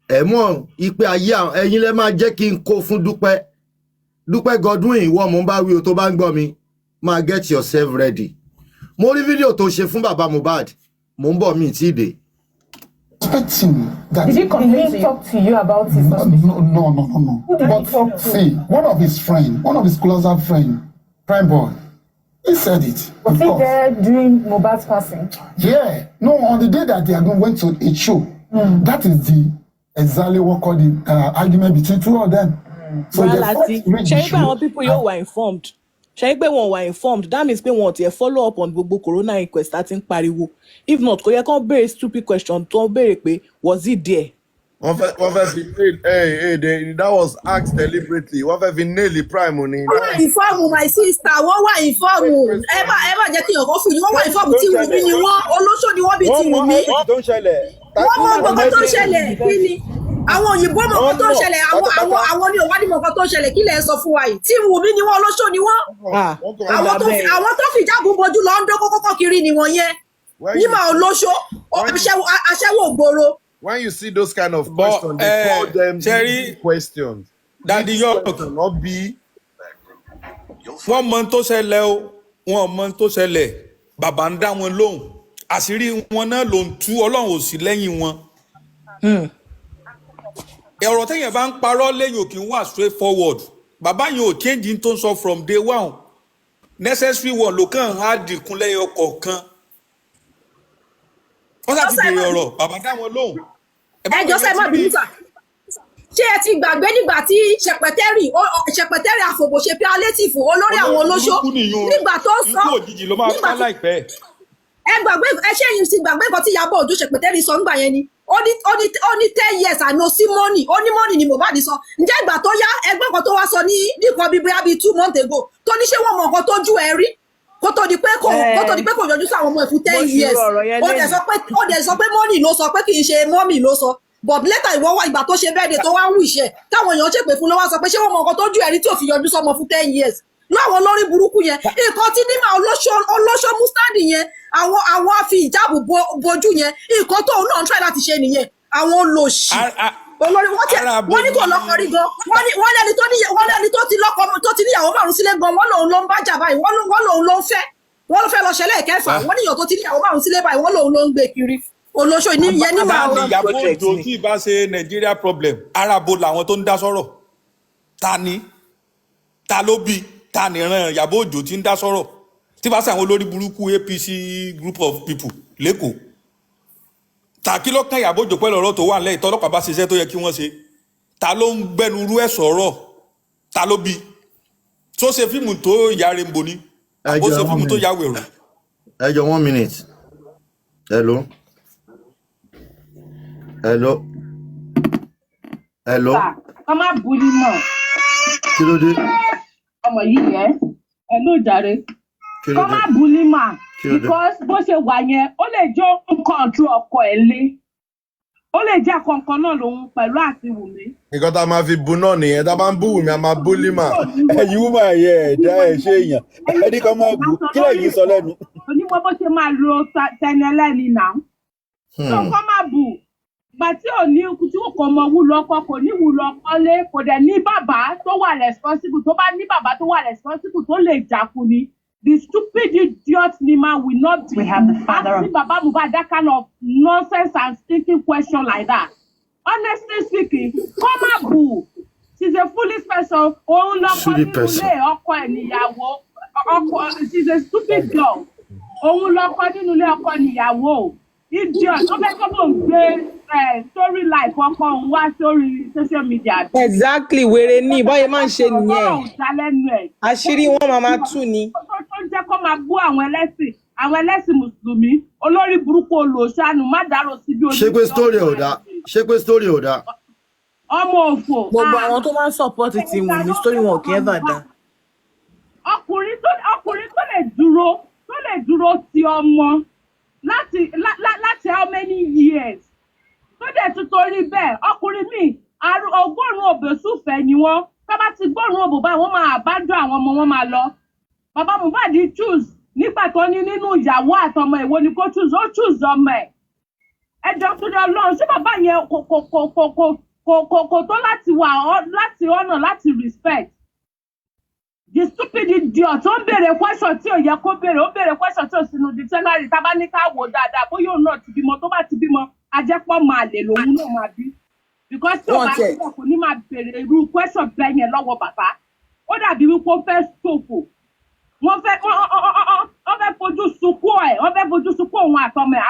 Speaker 4: ẹ̀ mọ̀ ipe ayé ẹ̀yin lẹ́ máa jẹ́ kí n kó fún Dúpẹ́ Godwin ìwọ mo bá wí o tó bá ń gbọ́ mi máa get yourself ready mo rí fídíò tó ṣe fún bàbá Mohbad mo ń bọ̀ mí tí dé.
Speaker 12: Did he talk to you about his suspicion?
Speaker 3: No.
Speaker 12: Who did he talk to?
Speaker 3: See, one of his closer friend, Prime Boy, he said it.
Speaker 12: Was he there during Mohbad's passing?
Speaker 3: Yeah. No, on the day that they went to a show, that is exactly what called the argument between two of them. So
Speaker 6: ṣe pé àwọn people yóò wà informed ṣe pé wọn wà informed that means pé wọn ti ẹ follow up on gbogbo corona inquest àti ń pariwo if not kò yẹ kán béèrè stupid question tó ń béèrè pé was he there.
Speaker 10: wọ́n fẹ́ fi that was asked deliberately wọ́n fẹ́ fi nail the prime ni.
Speaker 18: wọ́n wà ìfọ́ọ̀mù my sister wọ́n wà ìfọ́ọ̀mù ẹ má jẹ́ kí ọkọ̀ fún yín wọ́n wà ìfọ́ọ̀mù tí Wùmí ni wọ́n olóṣó ni wọ́n bí ti Wùmí wọ́n mọ gbogbo tó ń ṣẹlẹ̀ kí ni àwọn òyìnbó mọ nǹkan tó ń ṣẹlẹ̀ àwọn ní òwádìí mọ nǹkan tó ń ṣẹlẹ̀ kí lẹ̀ sọ fún wa yìí tí Wùmí ni wọ́n olóṣó ni wọ́n àwọn tó fi jágun bojú lọ ń dó kókó kiri ni wọ́n yẹn nímọ̀ olóṣó aṣẹ́wó gbòòrò.
Speaker 10: When you see those kind of questions, they call them questions.
Speaker 20: Daddy York,
Speaker 10: not be.
Speaker 20: Wọ́n mọ tó ṣẹlẹ̀ o, wọ́n mọ tó ṣẹlẹ̀, bàbá ń dá wọn lóhùn, àṣírí wọn náà ló ń tú Ọlọ́run ò sí lẹ́yìn wọn. Ọ̀rọ̀ tẹ́yìn bá ń parọ́ lẹ́yìn òkè ń wà straight forward. Bàbá yẹn ò change tó ń sọ from day one. Necessary one ló kàn á dìkún lẹ́yìn ọkọ̀ kan. Wọ́n sá ti bèrè ọ̀rọ̀, bàbá dá wọn lóhùn.
Speaker 18: Ẹjọ́ sẹ́ má bínú sà. Ṣé ẹ ti gbàgbé nígbà tí ṣẹpẹtẹ́rì àfòbòṣe palliative olórí àwọn olóṣó nígbà tó sọ ẹ gbàgbé ẹṣẹ́ yìí ti gbàgbé nǹkan tí Ìyábọ̀ Òjó ṣẹpẹtẹ́rì sọ nígbà yẹn ni ó ní 10 years àná sí money ó ní money ni Mohbad sọ ǹjẹ́ ìgbà tó yá ẹgbẹ́ kan tó wá sọ ní nìkan bíi bóyá bíi 2 months ago tó ní ṣé wọ́n mọ nǹkan tó ju ẹ rí kó tó di pé kò yọjú sí àwọn ọmọ ẹ̀ fún 10 years ó dẹ̀ sọ pé money ló sọ pé kì í ṣe mommy ló sọ but later ìwọ wá ìgbà tó ṣe bẹ́ẹ̀ de tó wá ń wù iṣẹ́ táwọn èèyàn ṣèpè fún ló wá sọ pé ṣé wọ́n mọ nǹkan tó ju ẹ̀rí tí ò fi yọjú sọmọ fún 10 years láwọn lórí burúkú yẹn nǹkan tí nímọ̀ olóṣó mustadi yẹn àwọn afi ìjáàbù bojú yẹn nǹkan tóun náà ń try láti ṣe nìyẹn àwọn olóṣì olórí wọ́n ní kò lọ́kọ rí gan wọ́n lẹ́ni tó ti lọ́kọ tó ti níyàwó márùn sílé gan wọ́n lòun ló ń bá jà báyìí wọ́n lòun ló ń fẹ́ wọ́n ló fẹ́ lọ ṣẹlẹ̀ kẹfà wọ́n níyàn tó ti níyàwó márùn sílé báyìí wọ́n lòun ló ń gbé kiri olóṣò yẹn ní máa wọ́n.
Speaker 20: Ìyábọ̀ Òjó kí ìbá ṣe Nigeria problem arabo làwọn tó ń dá sọ̀rọ̀ ta ló bí ta nìran Ìyábọ̀ Òjó tí ń dá sọ̀rọ̀ tí bá ṣàwọn olórí burúkú APC group of people lẹ́kọ̀ọ́ ta kí ló kàn Ìyábọ̀ Òjó pẹ̀lú ọ̀rọ̀ tó wà lẹ́yìn tọ́lọ́pàá bá ṣiṣẹ́ tó yẹ kí wọ́n ṣe ta ló ń gbẹnu rú ẹ̀ sọ̀rọ̀ ta ló bí tó ṣe fíìmù tó ìyá Rainbow ni àbó ṣe fíìmù tó yá wẹ̀rù.
Speaker 4: ẹ jọ 1 minute. Hello.
Speaker 21: Kọ́ má bulí mọ̀.
Speaker 4: Kí ló dé?
Speaker 21: Ọmọ yìí yẹn, ẹ ló jàre. Kọ́ má bulí mà. Because bó ṣe wà yẹn, ó lè jó nǹkan ju ọkọ ẹ̀ lé. Ó lè jẹ́ kankan náà lòun pẹ̀lú àti Wùmí.
Speaker 10: Nǹkan tá a máa fi bu náà nìyẹn, tá a bá ń bú Wùmí, a máa bú Límà.
Speaker 17: Ẹ̀yin wúmọ̀ ẹ̀yẹ ẹ̀dá ẹ̀ ṣe èèyàn. Ẹni kan máa bù kí lẹ́yìn sọ lẹ́nu.
Speaker 21: Onímọ̀ bó ṣe máa lo tẹni ẹlẹ́ni náà. Tó kọ́ má bù. ìgbà tí ò ní tí kò mọ wúlò ọkọ kò ní wúlò ọkọ lé kò dẹ̀ ní bàbá tó wà responsible tó bá ní bàbá tó wà responsible tó lè jà fún ni the stupid idiot Nima will not be asking Baba Mohbad that kind of nonsense and stinking question like that. Honestly speaking, come boo. She's a foolish person. Òun lọkọ nínú ilé ọkọ ẹ̀ níyàwó. She's a stupid girl. Òun lọkọ nínú ilé ọkọ níyàwó. Idiot. Ó fẹ́ kọ́ mọ̀ ń gbé story life ọkọ òun wá sórí social media.
Speaker 15: Exactly, wèrè ní bọ́yẹ máa ń ṣe nìyẹn. Àṣírí wọn máa tú ni.
Speaker 21: Tó jẹ́ kó máa bú àwọn ẹlẹ́sìn Mùsùlùmí, olórí burúkú olóṣàánú, má dárò síbi ojú.
Speaker 4: Ṣé pé story ò dá?
Speaker 21: Ọmọ òfò.
Speaker 15: Gbogbo àwọn tó máa ń support ti wù ní story wọn kì í ever dá.
Speaker 21: Ọkùnrin tó lè dúró ti ọmọ láti how many years? Tó dẹ̀ tún torí bẹ́ẹ̀, ọkùnrin míì, ọgọ́rùn-ún òbèsùfẹ́ ni wọ́n. Tó bá ti gbọ́rùn-ún òbò báyìí, wọ́n máa àbájọ àwọn ọmọ wọn máa lọ. Bàbá Mohbad choose nígbà tó ní nínú ìyàwó àtọmọ èwo ni kó choose, ó choose ọmọ ẹ̀. Ẹjọ́ tó dé Ọlọ́run, ṣé bàbá yẹn kò tó láti ọ̀nà láti respect? The stupid idiot ó ń béèrè question tí ò yẹ kó béèrè, ó béèrè question tí ò sínú dictionary tá bá ní ká wò dáadáa bóyá òun náà ti bímọ tó bá ti bímọ ajẹ́pọ̀ máa lè lòun náà máa bí. Because tí ò bá ti bọ̀ kò ní máa béèrè irú question bẹ́ẹ̀ yẹn lọ́wọ́ bàbá. Ó dàbí wípé ó fẹ́ ṣòfò. Wọ́n fẹ́ fojú sunkún ẹ̀, wọ́n fẹ́ fojú sunkún òun àtọmọ ẹ̀,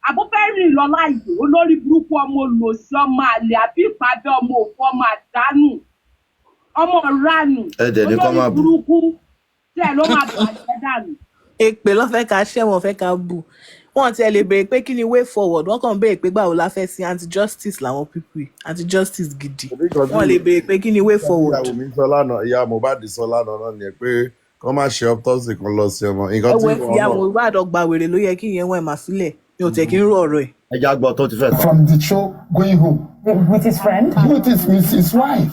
Speaker 21: àbúfẹ́ rìn lọ láìyè olórí burúkú ọmọ olòṣì ọmọ àlè àbí ìpàdé ọmọ òfò ọmọ àdánù ọmọ ránù olórí burúkú tí ẹ ló máa bàjẹ́ dànù.
Speaker 15: Èpè ló fẹ́ ká ṣẹ́ wọn fẹ́ ká bù. Wọ́n ti ẹ̀ lè béèrè pé kí ni way forward, wọ́n kàn béèrè pé báwo la fẹ́ sí anti-justice làwọn pípì anti-justice gidi. Wọ́n lè béèrè pé kí ni way forward.
Speaker 10: Ìyá Mohbad sọ lánàá náà ni pé kọ́ máa ṣe autopsy kan lọ sí ọmọ.
Speaker 15: Ìyá Mohbad ọgbà wèrè ló yẹ kí ìyẹn wọ́n ẹ̀ máa sílẹ̀. Mi ò tẹ̀ kí n rú ọ̀rọ̀ ẹ̀.
Speaker 4: Ẹja gbọ́ tó ti fẹ́.
Speaker 3: From the show going home.
Speaker 12: With his friend?
Speaker 3: With his wife.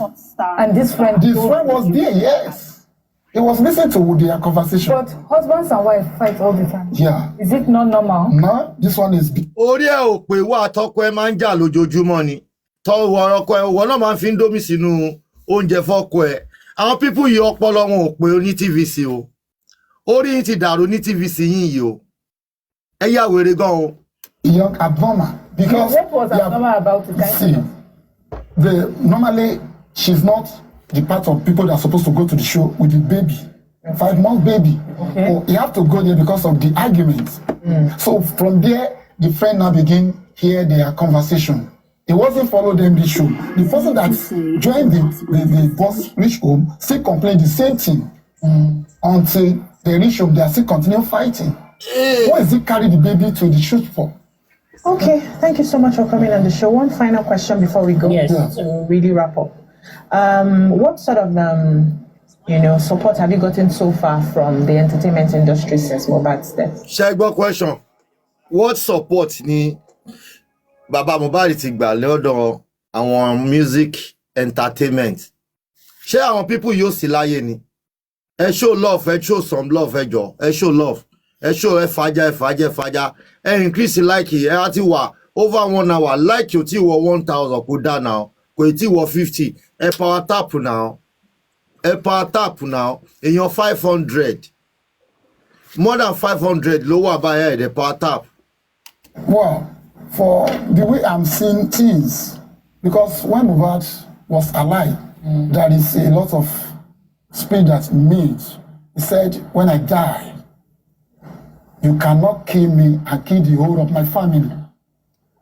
Speaker 12: And this friend?
Speaker 3: This friend was there, yes. He was listening to their conversation.
Speaker 12: But husbands and wives fight all the time.
Speaker 3: Yeah.
Speaker 12: Is it not normal?
Speaker 3: No, this one is big.
Speaker 4: Orí ẹ̀ ò pé wá tọkọ ẹ máa ń jà lójoojúmọ́ ni. Tọ́wọ́ ọkọ ẹ̀ wọ́n náà máa fi ń dómi sínú oúnjẹ fọ́kọ ẹ̀. Àwọn pípù yìí ọpọlọ wọn ò pé ní TVC o. Orí yìí ti dàrú ní TVC yín yìí o. Ẹ yà wèrè gan o.
Speaker 3: Young abnormal. Because
Speaker 12: what was abnormal about it?
Speaker 3: See, normally she's not the part of people that are supposed to go to the show with the baby, 5-month baby. Okay. Oh, you have to go there because of the arguments. So from there, the friend now begin hear their conversation. He wasn't follow them the show. The person that joined the bus reach home still complained the same thing until they reach home. They are still continue fighting. Why is he carry the baby to the shoot for?
Speaker 1: Okay, thank you so much for coming on the show. One final question before we go to really wrap up. What sort of support have you gotten so far from the entertainment industry since Mohbad's death?
Speaker 4: Ṣẹ́gbọ́n question. What support ni Baba Mohbad ti gbà lọ́dọ̀ àwọn music entertainment? Ṣé àwọn people yóò sì láyé ni? Ẹ show love, ẹ show some love, ẹ jọ. Ẹ show love. Ẹ show ẹ fàájà. Ẹ increase like ẹ á ti wà over 1 hour. Like yóò ti wọ 1,000 kò dá now. Kò tí wọ 50. Ẹ power tap now. Èèyàn 500. More than 500 ló wà báyìí ẹ power tap.
Speaker 3: Well, for the way I'm seeing things, because when Mohbad was alive, there is a lot of speech that he made. He said, when I die, you cannot kill me and kill the whole of my family.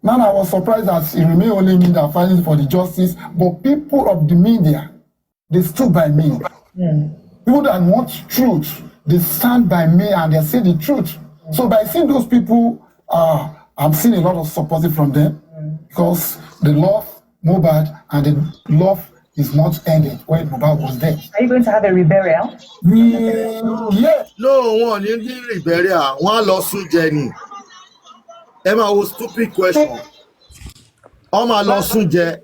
Speaker 3: Now I was surprised that it remained only me that fighting for the justice, but people of the media, they stood by me. People that want truth, they stand by me and they say the truth. So by seeing those people, I'm seeing a lot of support from them because they love Mohbad and the love is not ended when Mohbad was dead.
Speaker 1: Are you going to have a reburial?
Speaker 3: Yeah.
Speaker 4: No, one in the reburial. One lawsuit journey. Emma was stupid question. My lawsuit jẹ.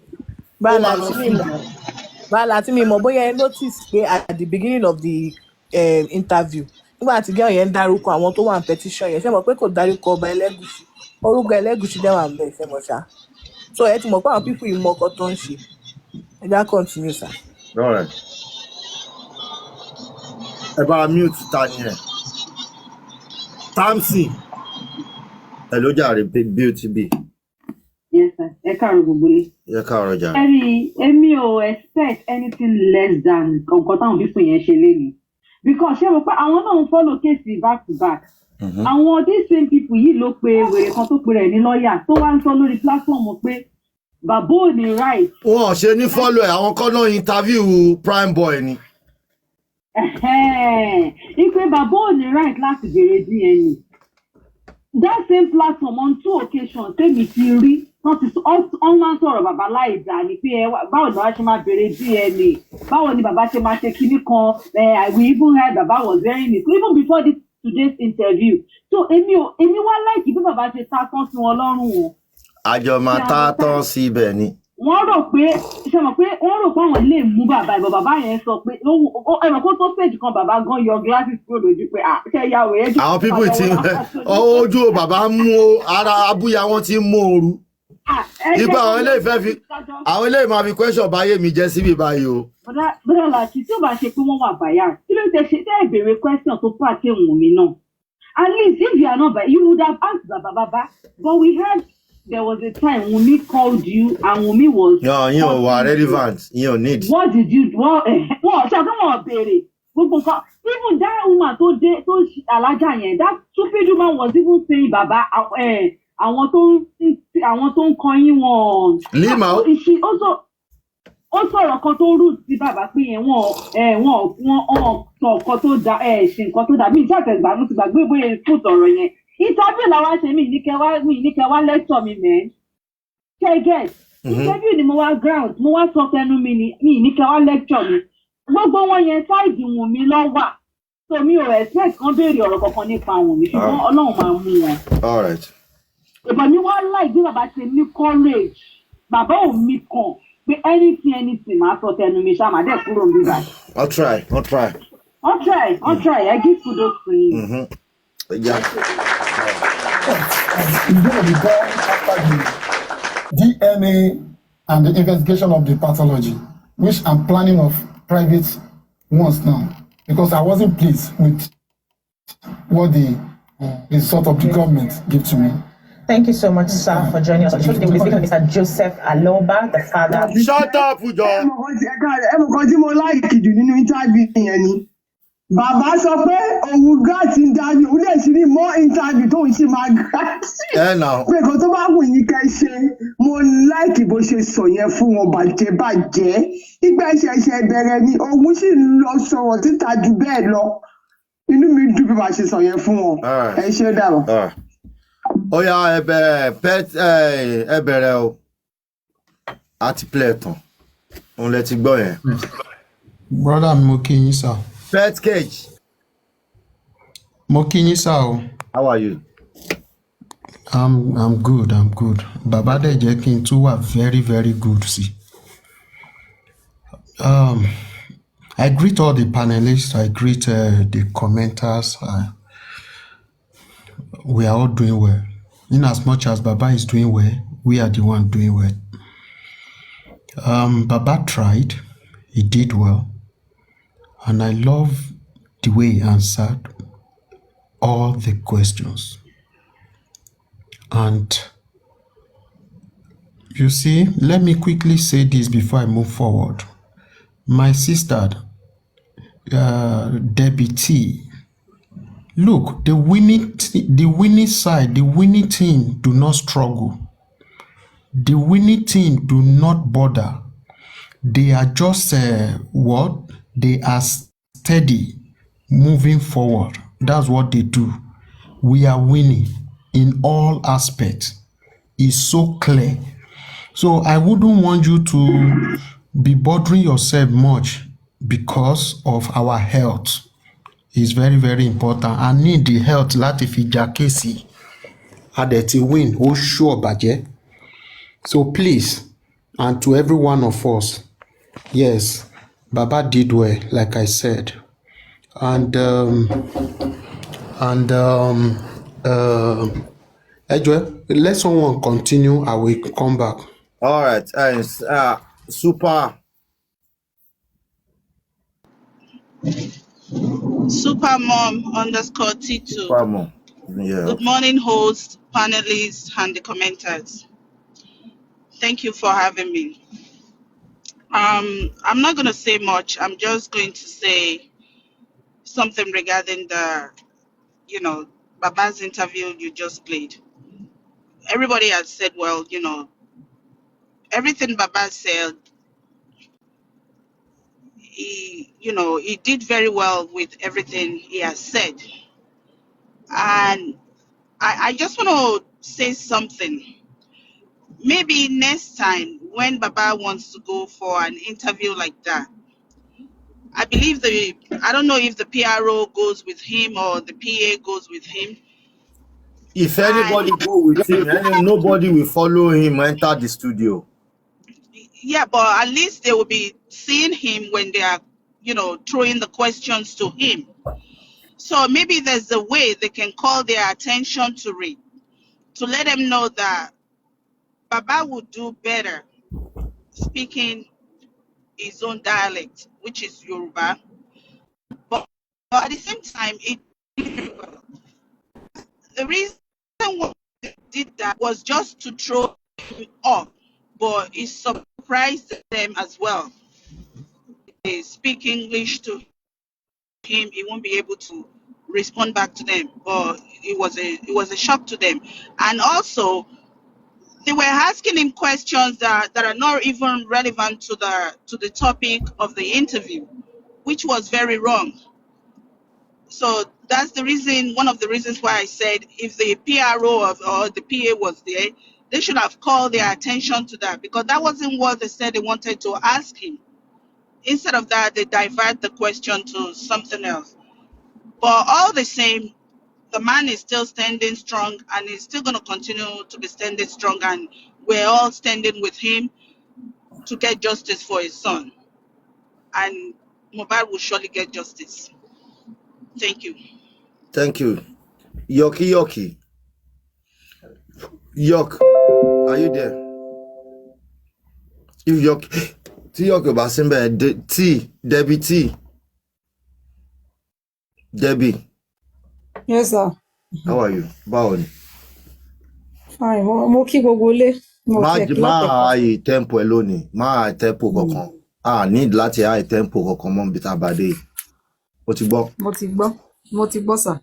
Speaker 15: Bala tí mi mọ̀ bóyá ẹ notice pé at the beginning of the interview nígbà tí girl yẹn dárúkọ àwọn tó wà ní petition yẹn ṣé mọ̀ pé kò dárúkọ ọba Ẹlẹ́gùṣì orúkọ Ẹlẹ́gùṣì dẹ̀ wà ń bẹ̀ ṣé mọ̀ ṣá
Speaker 6: So ẹ ti mọ̀ pé àwọn people yìí mọ ọkọ tó ń ṣe. Ẹ já continue sir.
Speaker 4: All right. Ẹ bá mute ta ni ẹ. Tamsi. Hello jàre beauty bee.
Speaker 7: Yes, sir. Ẹ káàárọ̀ gbogbo ni.
Speaker 4: Ẹ káàárọ̀ jàre.
Speaker 7: Èmi ò expect anything less than nǹkan táwọn people yẹn ṣe léni. Because ṣé mo pé àwọn náà ń follow case back to back. Àwọn these same people yìí ló pe wèrè kan tó pe rẹ̀ ní lọ́ọ̀yà tó wá ń sọ lórí platform pé bàbá ò ní right.
Speaker 4: Wọ́n ṣe ní follow ẹ̀ àwọn kan náà interview Prime Boy ni.
Speaker 7: Ipe bàbá ò ní right láti béèrè DNA. That same platform on 2 occasions tèmi ti rí wọ́n máa ń sọ̀rọ̀ bàbá láì dá ni pé báwo ni bàbá ṣe máa béèrè DNA, báwo ni bàbá ṣe máa ṣe kinní kan, we even heard bàbá was very nice even before today's interview. So èmi wá láìkí bí bàbá ṣe tá tán sí wọn lọ́rùn o.
Speaker 4: Àjọ máa tá tán sí ibẹ̀ ni.
Speaker 7: Wọ́n rò pé àwọn lè mú bàbá ìbọn bàbá yẹn sọ pé ẹ̀rọ kó tó stage kan bàbá gan yọ glasses kúrò lójú pé ṣe ya òye jù.
Speaker 4: Àwọn people ti ojú bàbá mú ara abúyá wọn ti mú ooru. Ipa àwọn ilé máa fi question báyé mi jẹ́ síbi báyìí o.
Speaker 7: Bọ́dà láti tí ó bá ṣe pé wọ́n wà báyà kí ló ṣe tẹ́ ìbéèrè question tó pàṣẹ Wùnmí náà. At least if you are not by, you would have asked Baba, but we heard there was a time Wunmi called you and Wunmi was.
Speaker 4: No, you were relevant. You need.
Speaker 7: What did you do? What? Even that woman told Alaja yẹn, that stupid woman was even saying Baba, àwọn tó ń kọyín wọn.
Speaker 4: Lima.
Speaker 7: She also sọ̀rọ̀ kan tó rú sí bàbá pé yẹn wọ́n sọ nǹkan tó da ṣe nǹkan tó da bí ìṣàtẹ̀gbà mo ti gbàgbé bóyá kò sọ̀rọ̀ yẹn. Interview làwa ṣe mí ní kẹwàá lecture mi mẹ́. Ṣẹ́gẹ̀t. Interview ni mo wá ground mo wá sọ tẹnu mi ní kẹwàá lecture mi. Gbogbo wọn yẹn sáìdì Wùnmí lọ wà. So mi ò expect kan béèrè ọ̀rọ̀ kankan nípa Wùnmí ṣùgbọ́n Ọlọ́run máa mú wọn.
Speaker 4: All right.
Speaker 7: Ìbọn mi wá láì bí bàbá ṣe ní courage. Bàbá ò mí kàn. Anything, máa sọ tẹnu mi ṣá máa dẹ̀ kúrò níbí báyìí.
Speaker 4: I'll try.
Speaker 7: I give kudos to you.
Speaker 4: Yeah.
Speaker 3: It's going to be done after the DNA and the investigation of the pathology, which I'm planning of private ones now, because I wasn't pleased with what the result of the government give to me.
Speaker 1: Thank you so much, sir, for joining us on the show today. We're speaking with Mr. Joseph Aloba, the father.
Speaker 4: Shut up, Ujo.
Speaker 9: Ẹ̀mọ̀kan tí mo láìkì jù nínú interview yẹn ni. Bàbá sọ pé òun gá ti ń dájú, ó lè ṣe ní mọ́ interview tó ń ṣe máa gá sí. Pé kò tó bá wù yín ká ṣe, mo láìkì bó ṣe sọ yẹn fún wọn bàjẹ́. Ìgbà ìṣẹ̀ṣẹ̀ bẹ̀rẹ̀ ni òun sì ń lọ sọ̀rọ̀ títa jù bẹ́ẹ̀ lọ. Inú mi dùn bí bá ṣe sọ yẹn fún wọn. Ẹ ṣé dàbọ̀.
Speaker 4: Ó yá ẹ bẹ̀rẹ̀ o àti Platon òun lẹ ti gbọ́ yẹn.
Speaker 22: Brother mi mo kí yín sir.
Speaker 4: Pet Cage.
Speaker 22: Mo kí yín sir o.
Speaker 4: How are you?
Speaker 22: I'm good. Bàbá dẹ̀ jẹ́ kí n tún wà very good sí. I greet all the panelists, I greet the commenters. We are all doing well. In as much as Baba is doing well, we are the one doing well. Baba tried, he did well, and I love the way he answered all the questions. And you see, let me quickly say this before I move forward. My sister, Debbie T, look, the winning side, the winning team do not struggle. The winning team do not bother. They are just they are steady, moving forward. That's what they do. We are winning in all aspects. It's so clear. So I wouldn't want you to be bothering yourself much because of our health. Is very important. I need the health láti fi jà kéèsì. Adẹ̀tí win, ó sure bàjẹ́. So please, and to every one of us, yes, Baba did well, like I said. And let someone continue, I will come back.
Speaker 4: All right. Super.
Speaker 2: Supermom_T2.
Speaker 4: Super mom. Yeah.
Speaker 2: Good morning, hosts, panelists, and the commenters. Thank you for having me. I'm not going to say much. I'm just going to say something regarding the, Baba's interview you just played. Everybody has said, well, everything Baba said, he did very well with everything he has said. And I just want to say something. Maybe next time when Baba wants to go for an interview like that, I believe I don't know if the PRO goes with him or the PA goes with him.
Speaker 4: If anybody go with him, nobody will follow him enter the studio.
Speaker 2: Yeah, but at least they will be seeing him when they are, throwing the questions to him. So maybe there's a way they can call their attention to it, to let them know that Baba would do better speaking his own dialect, which is Yoruba. But at the same time, the reason why they did that was just to throw him off, but it surprised them as well. They speak English to him, he won't be able to respond back to them. But it was a shock to them. And also they were asking him questions that are not even relevant to the topic of the interview, which was very wrong. So that's the reason, one of the reasons why I said if the PRO or the PA was there, they should have called their attention to that, because that wasn't what they said they wanted to ask him. Instead of that, they divert the question to something else. But all the same, the man is still standing strong and he's still going to continue to be standing strong, and we're all standing with him to get justice for his son. And Mohbad will surely get justice. Thank you.
Speaker 4: Thank you. Yoki. Yok, are you there? If Yoki, Yoki Basimbe, Debbie T. Debbie.
Speaker 8: Yes, sir.
Speaker 4: How are you? Báwo ni?
Speaker 8: Fine. Mo kí gbogbo ilé.
Speaker 4: Má high tempo lónìí. Má high tempo kankan. Need láti high tempo kankan mọ́ bí tá bá dé. Ó ti gbọ́?
Speaker 8: Mo ti gbọ́, sir.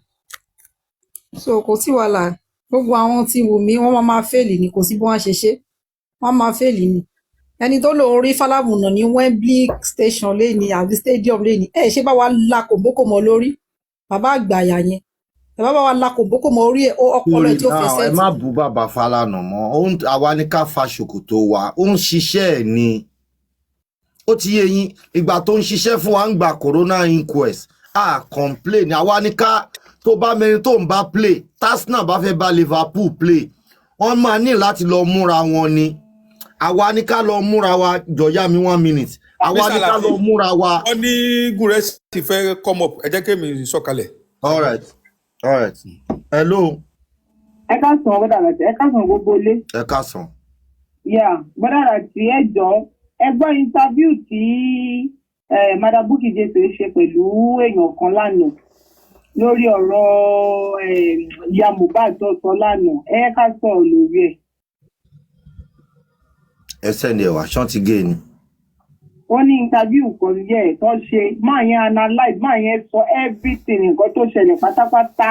Speaker 8: So kò sí wàhálà. Gbogbo àwọn tí Wùmí wọ́n máa fail ni, kò sí bí wọ́n ṣe. Wọ́n máa fail ni. Ẹni tó lọ rí Fálàmùnà ní Wembley station lẹ́ni àbí stadium lẹ́ni. Ṣé bá wa la kòbókò mọ́ lórí? Bàbá àgbàyà yẹn. Bàbá wa la kòbókò mọ́ orí ọpọlọ tí ó fẹsẹ̀.
Speaker 4: Ẹ má bú bàbá Fálànà mọ́. Àwa ní ká fa ṣòkòtò wa. Ó ń ṣiṣẹ́ ẹ̀ ni. Ó ti yé yín. Ìgbà tó ń ṣiṣẹ́ fún wa ń gba corona inquest. Complain. Àwa ní ká tó bá mẹ́rin tó ń bá play. Arsenal bá fẹ́ bá Liverpool play. Wọ́n máa ní láti lọ múra wọn ni. Àwa ní ká lọ múra wa. Jọ̀yà mi 1 minute. Àwa ní ká lọ múra wa.
Speaker 20: Wọ́n ní Gúrẹ́sì ti fẹ́ come up. Ẹ jẹ́ kí èmi sọ̀kalẹ̀.
Speaker 4: All right. Hello.
Speaker 7: Ẹ káàsán gbọ́dọ̀ àti ẹ káàsán gbogbo ilé.
Speaker 4: Ẹ káàsán.
Speaker 7: Yeah, gbọ́dọ̀ àti ẹ jọ ẹ gbọ́ interview tí Madam Bukky Jesse ṣe pẹ̀lú èèyàn kan lánàá lórí ọ̀rọ̀ ìyá Mohbad tó sọ lánàá. Ẹ ká sọ̀rọ̀ lórí ẹ̀.
Speaker 4: Ẹ sẹ́ni ẹ̀wà ṣán ti gé ni.
Speaker 7: Wọ́n ní interview kan yẹ tó ṣe máa yẹn analyse máa yẹn sọ everything nǹkan tó ṣẹlẹ̀ pátápátá.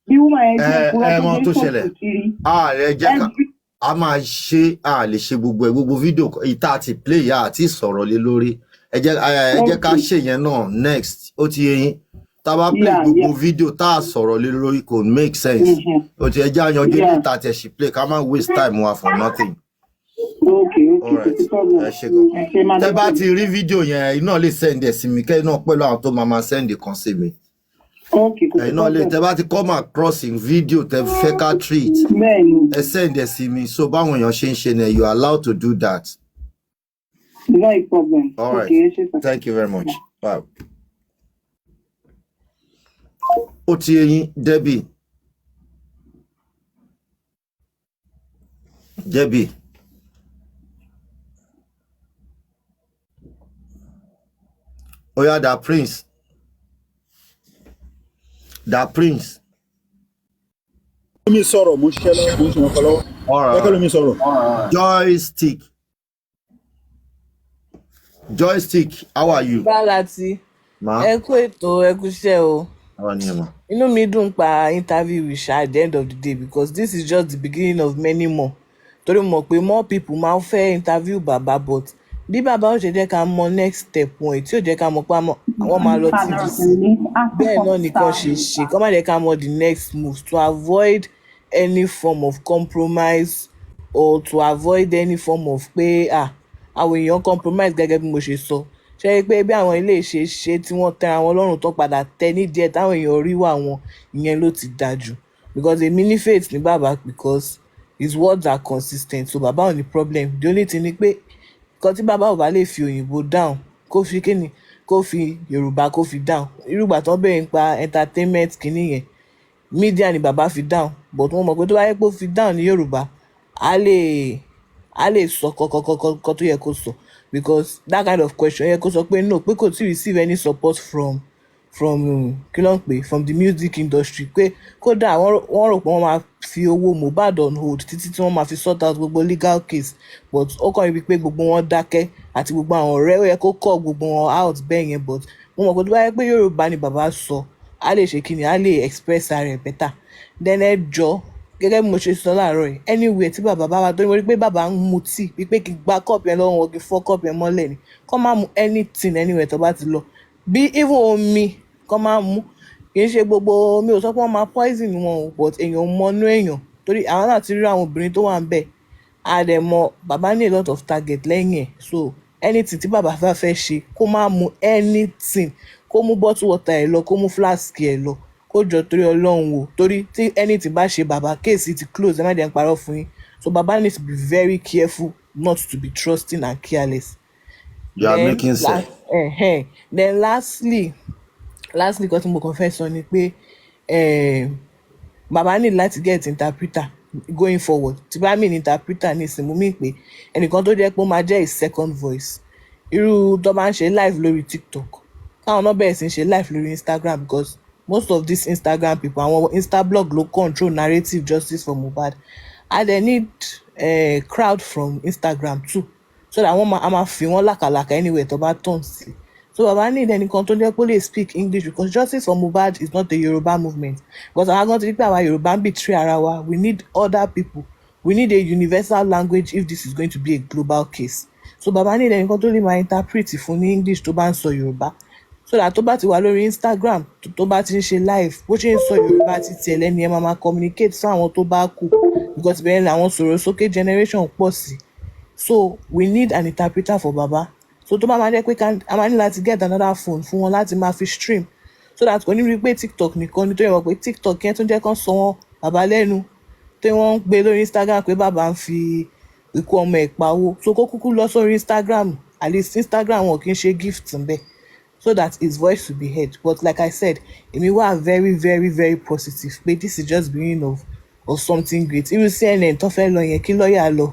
Speaker 7: Bí wọ́n yẹn ṣe kúrò tó ṣẹlẹ̀ kiri.
Speaker 4: Ààrẹ jẹ́ ká a máa ṣe lè ṣe gbogbo fídíò ìta àti play ya àti sọ̀rọ̀ lé lórí. Ẹ jẹ́ ká ṣe yẹn náà next. Ó ti yé yín. Tá bá play gbogbo fídíò tá a sọ̀rọ̀ lé lórí kò make sense. Ó ti ẹjẹ́ àyanjú ní ìta àti ẹ̀ṣì play ká má waste time wa for nothing. Alright. Ẹ ṣe gan. Tẹ́ bá ti rí fídíò yẹn iná lè send ẹ̀ sí mi kẹ́ iná pẹ̀lú àwọn tó máa send kan sí mi. Iná lè tẹ́ bá ti come across in video tẹ́ fẹ́ ká treat. Ẹ send ẹ̀ sí mi so báwọn èèyàn ṣe ń ṣe ni you are allowed to do that.
Speaker 7: No problem.
Speaker 4: Alright. Thank you very much. Wow. Ó ti yé yín Debbie. Oh yeah, that prince. That prince.
Speaker 17: Mi sọ̀rọ̀ mo ṣiṣẹ́ lọ́wọ́ mo ṣe wọn kọ́ lọ́wọ́. Ẹ kọ́ ló mi sọ̀rọ̀.
Speaker 4: Joystick, how are you?
Speaker 6: Bálàtì, ẹ kú ètò ẹ kú iṣẹ́ o. Inú mi dùn pa interview with Sha at the end of the day because this is just the beginning of many more. Torí mo mọ̀ pé more people máa ń fẹ́ interview bàbá but bí bàbá ó ṣe jẹ́ ká mọ next step wọn tí ó jẹ́ ká mọ̀ pé àwọn máa lọ TVC bẹ́ẹ̀ náà nìkan ṣe kọ́ má jẹ́ ká mọ the next move to avoid any form of compromise or to avoid any form of pé àwọn èèyàn compromise gẹ́gẹ́ bí mo ṣe sọ ṣe é pé bí àwọn ilé ṣe tí wọ́n tẹ àwọn lọ́rùn tó padà tẹ ní díẹ̀ táwọn èèyàn rí wà wọn ìyẹn ló ti dájú because èmi ní faith ní bàbá because his words are consistent so bàbá ò ní problem the only thing ni pé nǹkan tí bàbá ò bá lè fi òyìnbó down kó fi kíni kó fi yorùbá kó fi down irúgbà tó bẹ̀rẹ̀ nípa entertainment kíní yẹn media ni bàbá fi down but wọ́n mọ̀ pé tó bá yẹ pé ó fi down ní yorùbá á lè sọ kọ́kọ́ tó yẹ kó sọ because that kind of question yẹ kó sọ pé no pé kò tí receive any support from kí ló ń pè from the music industry pé kódà wọ́n rò pé wọ́n máa fi owó Mohbad on hold títí tí wọ́n máa fi sort out gbogbo legal case but ó kàn rí pé gbogbo wọn dákẹ́ àti gbogbo àwọn ọ̀rẹ́ ó yẹ kó call gbogbo wọn out bẹ́ẹ̀ yẹn but wọ́n mọ̀ pé tó bá yẹ pé yorùbá ni bàbá sọ á lè ṣe kí ni á lè express ara ẹ̀ better then ẹ jọ gẹ́gẹ́ bí mo ṣe sọ láàárọ̀ yìí anywhere tí bàbá bá wà tó ní mo rí pé bàbá ń mutí wípé kí gba cup yẹn lọ́wọ́ wọn kí fọ́ cup yẹn mọ́lẹ̀ ni kọ́ máa mu anything anywhere tó bá ti lọ bí even omi kọ́ máa mu kì í ṣe gbogbo omi ò sọ pé wọ́n máa poison wọn o but èèyàn mọ́nú èèyàn torí àwọn náà ti rí àwọn obìnrin tó wà ń bẹ̀ àdẹ̀mọ bàbá ní a lot of target lẹ́yìn ẹ̀ so anything tí bàbá fẹ́ ṣe kó máa mu anything kó mú bottle water ẹ̀ lọ kó mú flask ẹ̀ lọ kó jọ torí ọlọ́run wò torí tí anything bá ṣe bàbá kéèsì ti close ẹ má dẹ̀ ń parọ́ fún yín so bàbá needs to be very careful not to be trusting and careless.
Speaker 4: You are making sense.
Speaker 6: Then lastly kan tí mo kàn fẹ́ sọ ni pé bàbá need láti get interpreter going forward tí bá mean interpreter ní ìsìn mú mi pé ẹnìkan tó jẹ́ pé ó máa jẹ́ his second voice irú tó máa ń ṣe live lórí TikTok káwọn náà bẹ̀rẹ̀ sí ń ṣe live lórí Instagram because most of these Instagram people àwọn Instablog ló control narrative justice for Mohbad and they need crowd from Instagram too so that wọ́n máa fi wọ́n làkàlàkà anywhere tó bá turn sí so bàbá need ẹnìkan tó jẹ́ pé ó lè speak English because justice for Mohbad is not a Yoruba movement because àwọn agan ti rí pé àwa Yorùbá ń betray ara wa we need other people we need a universal language if this is going to be a global case so bàbá need ẹnìkan tó lè máa interpret fún ní English tó bá ń sọ Yorùbá so that tó bá ti wà lórí Instagram tó bá ti ń ṣe live bó ṣe ń sọ Yorùbá ti tiẹ̀ lẹ́nu ẹ̀ máa communicate fún àwọn tó bá kù because bẹ́ẹ̀ ni àwọn sọ̀rọ̀ sókè generation pọ̀ sí so we need an interpreter for baba so tó bá máa jẹ́ pé a máa ní láti get another phone fún wọn láti máa fi stream so that kò ní rí pé TikTok nìkan ni tó yẹ wọ́n pé TikTok yẹn tó jẹ́ kán sọ wọn bàbá lẹ́nu tí wọ́n ń gbé lórí Instagram pé bàbá ń fi ikú ọmọ ẹ̀ pawó so kó kúkú lọ sórí Instagram at least Instagram wọn kì í ṣe gift ń bẹ́ẹ̀ so that his voice will be heard but like I said èmi wà very very very positive pé this is just beginning of something great irú CNN tó fẹ́ lọ yẹn kí lọ́ọ̀yà lọ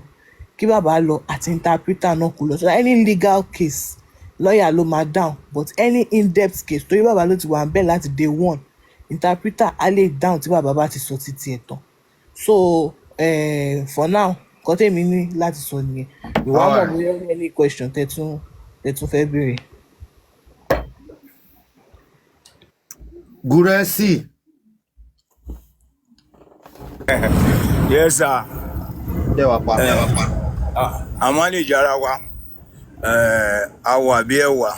Speaker 6: kí bàbá lọ àti interpreter náà kò lọ so any legal case lọ́ọ̀yà ló máa down but any in-depth case torí bàbá ló ti wà ń bẹ̀ láti day one interpreter á lè down tí bàbá bá ti sọ títí ẹ̀ tán so for now nǹkan tèmi ní láti sọ nìyẹn ìwà mọ̀ bóyá any question tẹ̀tún fẹ́ béèrè.
Speaker 4: Guresi.
Speaker 5: Yes, sir. A manage ara wa. Àwa bí ẹwà.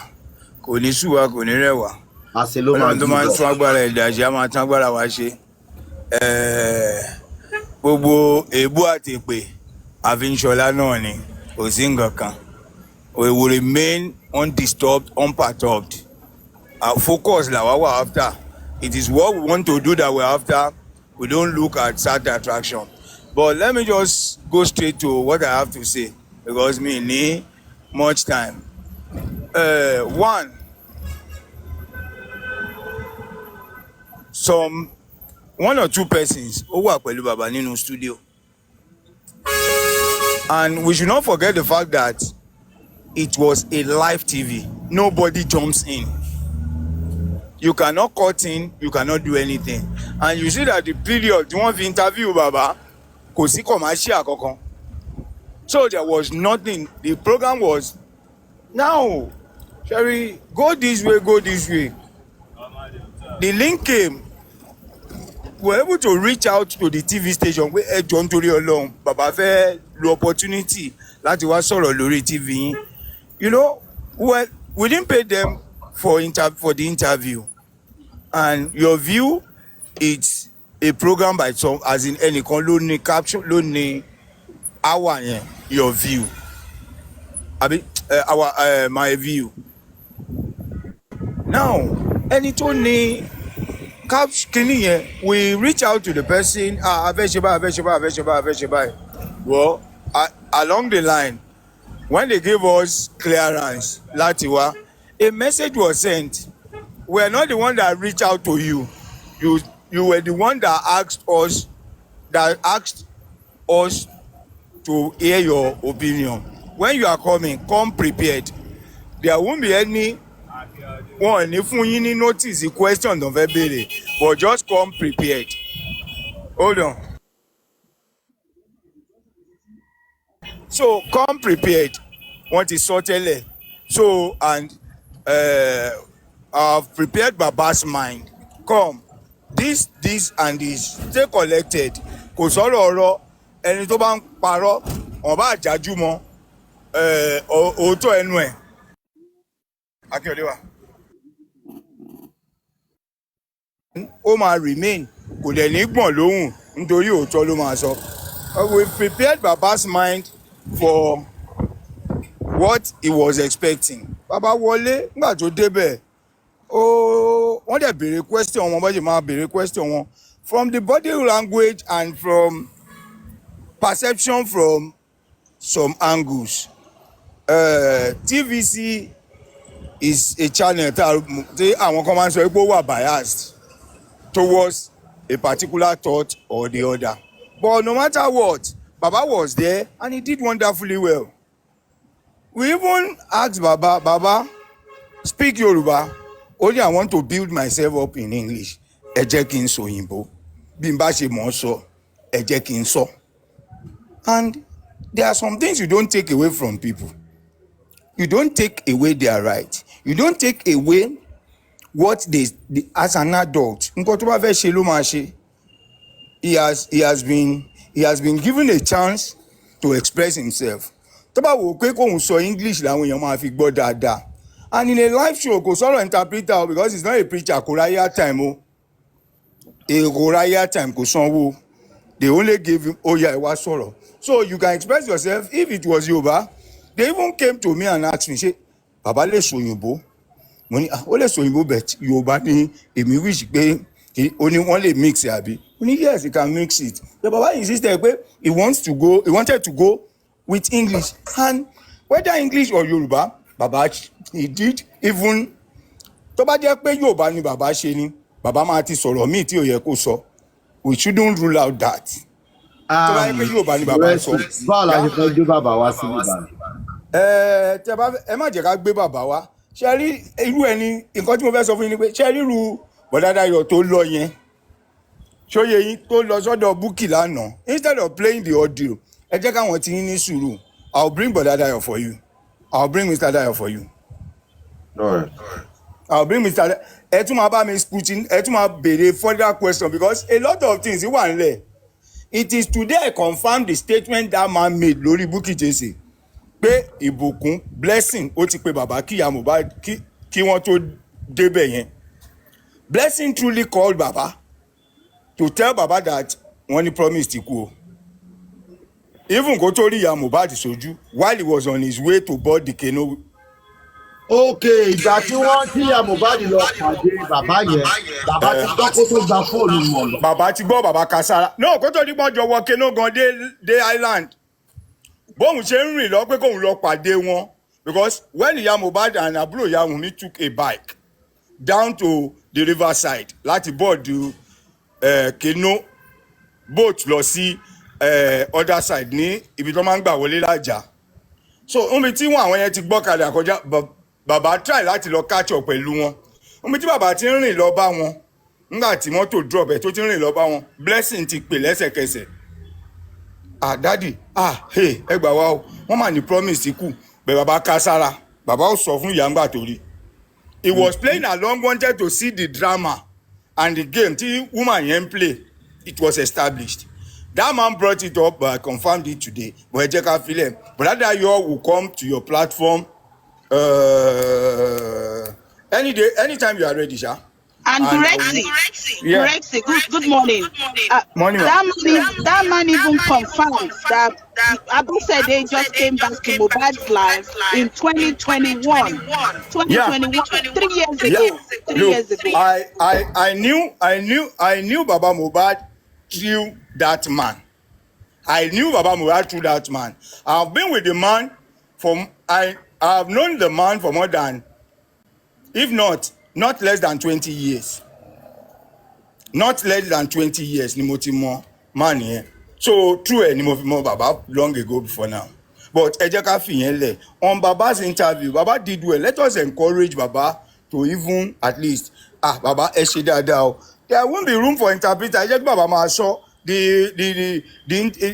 Speaker 5: Kò ní sú wa, kò ní rẹ̀ wá. Ọlọ́run tó máa ń tún agbára ẹ̀dá ṣe, a máa tún agbára wa ṣe. Gbogbo èébú àti èpè àfihànṣọlá náà ni kò sí nǹkan kan. We will remain undisturbed, unperturbed. Our focus la wa after. It is what we want to do that we're after. We don't look at side attraction. But let me just go straight to what I have to say because me need much time. One, one or two persons who were pẹ̀lú baba nínú studio, and we should not forget the fact that it was a live TV. Nobody jumps in. you cannot cut in, you cannot do anything. And you see that the period you want to interview Baba, kò sí commercial kankan. So there was nothing. The program was, now, Sherry, go this way, go this way. The link came. We were able to reach out to the TV station. We had John Torí Ọlọ́run, Baba fẹ́ lo opportunity láti wá sọ̀rọ̀ lórí TV. You know, well, we didn't pay them for the interview. And your view, it's a program by some, as in any ló ní caption, ló ní hour yẹn, your view. My view. Now, ẹni tó ní kìíní yẹn, we reach out to the person, abẹ́ṣẹ́bá. Well, along the line, when they gave us clearance, Latiwa, a message was sent. We're not the one that reached out to you. You were the one that asked us to hear your opinion. When you are coming, come prepared. There won't be any one if you notice the question of everybody, but just come prepared. Hold on. So come prepared. Want is sorted. So and I've prepared Baba's mind. Come, this and this. Stay collected. Kò sọ̀rọ̀ ọ̀rọ̀ ẹni tó bá ń parọ́ wọ́n bá jájú mọ́ òótọ́ ẹnu ẹ̀. Akíọ̀déwà. Ó máa remain, kò dẹ̀ ní gbọ̀n lóhùn nítorí òótọ́ ló máa sọ. We prepared Baba's mind for what he was expecting. Baba wọlé nígbà tó débẹ̀, wọ́n dẹ̀ béèrè question wọn, bọ́jú máa béèrè question wọn. From the body language and from perception from some angles, TVC is a channel tí àwọn kan máa ń sọ pé ó wà biased towards a particular thought or the other. But no matter what, Baba was there and he did wonderfully well. We even asked Baba, speak Yoruba. Only I want to build myself up in English. Ẹ jẹ́ kí n sọ òyìnbó. Bí n bá ṣe mọ̀ ọ́ sọ, ẹ jẹ́ kí n sọ. And there are some things you don't take away from people. You don't take away their right. You don't take away what they as an adult. Nǹkan tó bá fẹ́ ṣe ló máa ṣe. He has been given a chance to express himself. Tó bá wò pé kóun sọ English làwọn èèyàn máa fi gbọ́ dáadáa. And in a live show, kò sọ̀rọ̀ interpreter because he's not a preacher, kò ráyà time o. Kò ráyà time, kò sanwó. They only gave him, yeah, ẹ wá sọ̀rọ̀. So you can express yourself. If it was Yoruba, they even came to me and asked me, ṣé Baba lè sọ Òyìnbó? Mo ní, ó lè sọ Òyìnbó, but Yorùbá ni èmi wish pé ó ní wọ́n lè mix it àbí. Mo ní, yes, he can mix it. The Baba insisted pé he wanted to go with English. And whether English or Yoruba, Baba, he did even, tó bá jẹ́ pé Yorùbá ni Baba ṣe ni, Baba máa ti sọ̀rọ̀ míì tí ò yẹ kó sọ. We shouldn't rule out that. Tó bá jẹ́ pé Yorùbá ni Baba sọ.
Speaker 4: Báwo la ṣe fẹ́ gbé bàbá wá sí Ìbàdàn?
Speaker 5: Ẹ má jẹ́ ká gbé bàbá wá. Ṣé rí irú ẹni, nǹkan tí mo fẹ́ sọ fún yín ni pé ṣé rí irú Bọ̀dá Dayọ̀ tó lọ yẹn? Ṣóyè yín tó lọ sọ́dọ̀ Bukky lánàá. Instead of playing the audio, ẹ jẹ́ káwọn tí yín ní sùúrù. I'll bring Bọ̀dá Dayọ̀ for you. I'll bring Mr. Dayo for you.
Speaker 4: All right.
Speaker 5: I'll bring Mr. Dayo. Ẹ tún máa bá mi scrutiny, ẹ tún máa béèrè further question because a lot of things wà nílẹ̀. It is today I confirm the statement that man made lórí Bukky Jesse pé ìbùkún blessing ó ti pe bàbá kí ìyá Mohbad kí wọ́n tó débẹ̀ yẹn. Blessing truly called Baba to tell Baba that wọ́n ní promise ti kú o. Even kó tó rí ìyá Mohbad sójú while he was on his way to board the canoe.
Speaker 4: Okay, ìgbà tí wọ́n tí ìyá Mohbad lọ pàdé bàbá yẹn, bàbá ti gbọ́ kó tó gba fóònù wọn lọ.
Speaker 5: Bàbá ti gbọ́ bàbá Kasara. No, kó tó dípọ̀ jọ wọ canoe gan dé island. Bóun ṣe ń rìn lọ pé kóun lọ pàdé wọn because when ìyá Mohbad and àbúrò ìyá Wunmi took a bike down to the riverside láti board canoe boat lọ sí other side ní ibi tó máa ń gbà wọlé lájà. So omi tí wọn àwọn yẹn ti gbọ́ kalẹ̀ àkọjá bàbá try láti lọ catch up pẹ̀lú wọn omi tí bàbá ti ń rìn lọ bá wọn nígbà tí mọ́tò drop ẹ̀ tó ti ń rìn lọ bá wọn blessing ti pè lẹ́sẹ̀kẹsẹ̀ dádì ẹ gbà wá o wọ́n mà ní promise ti kù bẹ́ẹ̀ bàbá ká sára bàbá ò sọ fún ìyá ńgbà tó rí he was playing along wanted to see the drama and the game tí woman yẹn play it was established. That man brought it up, but I confirmed it today. But Ejeka Philem, Brother Ayo will come to your platform any day, anytime you are ready, Sha.
Speaker 2: And Gurexi,
Speaker 5: Yeah.
Speaker 2: Gurexi, good morning.
Speaker 5: Morning,
Speaker 2: That man even confirmed that Abu said they just came back to Mohbad's life in 2021. 2021, 3 years ago. 3 years ago.
Speaker 5: I knew Baba Mohbad through that man. I knew Baba Mohbad through that man. I've been with the man I have known the man for more than, if not less than 20 years. Not less than 20 years ni mo ti mọ man yẹn. So true ni mo fi mọ Baba long ago before now. But ẹ jẹ́ ká fìyẹn lẹ̀. On Baba's interview, Baba did well. Let us encourage Baba to even at least Baba ẹ ṣe dáadáa o. There won't be room for interpreter. Ẹ jẹ́ kí Baba máa sọ. The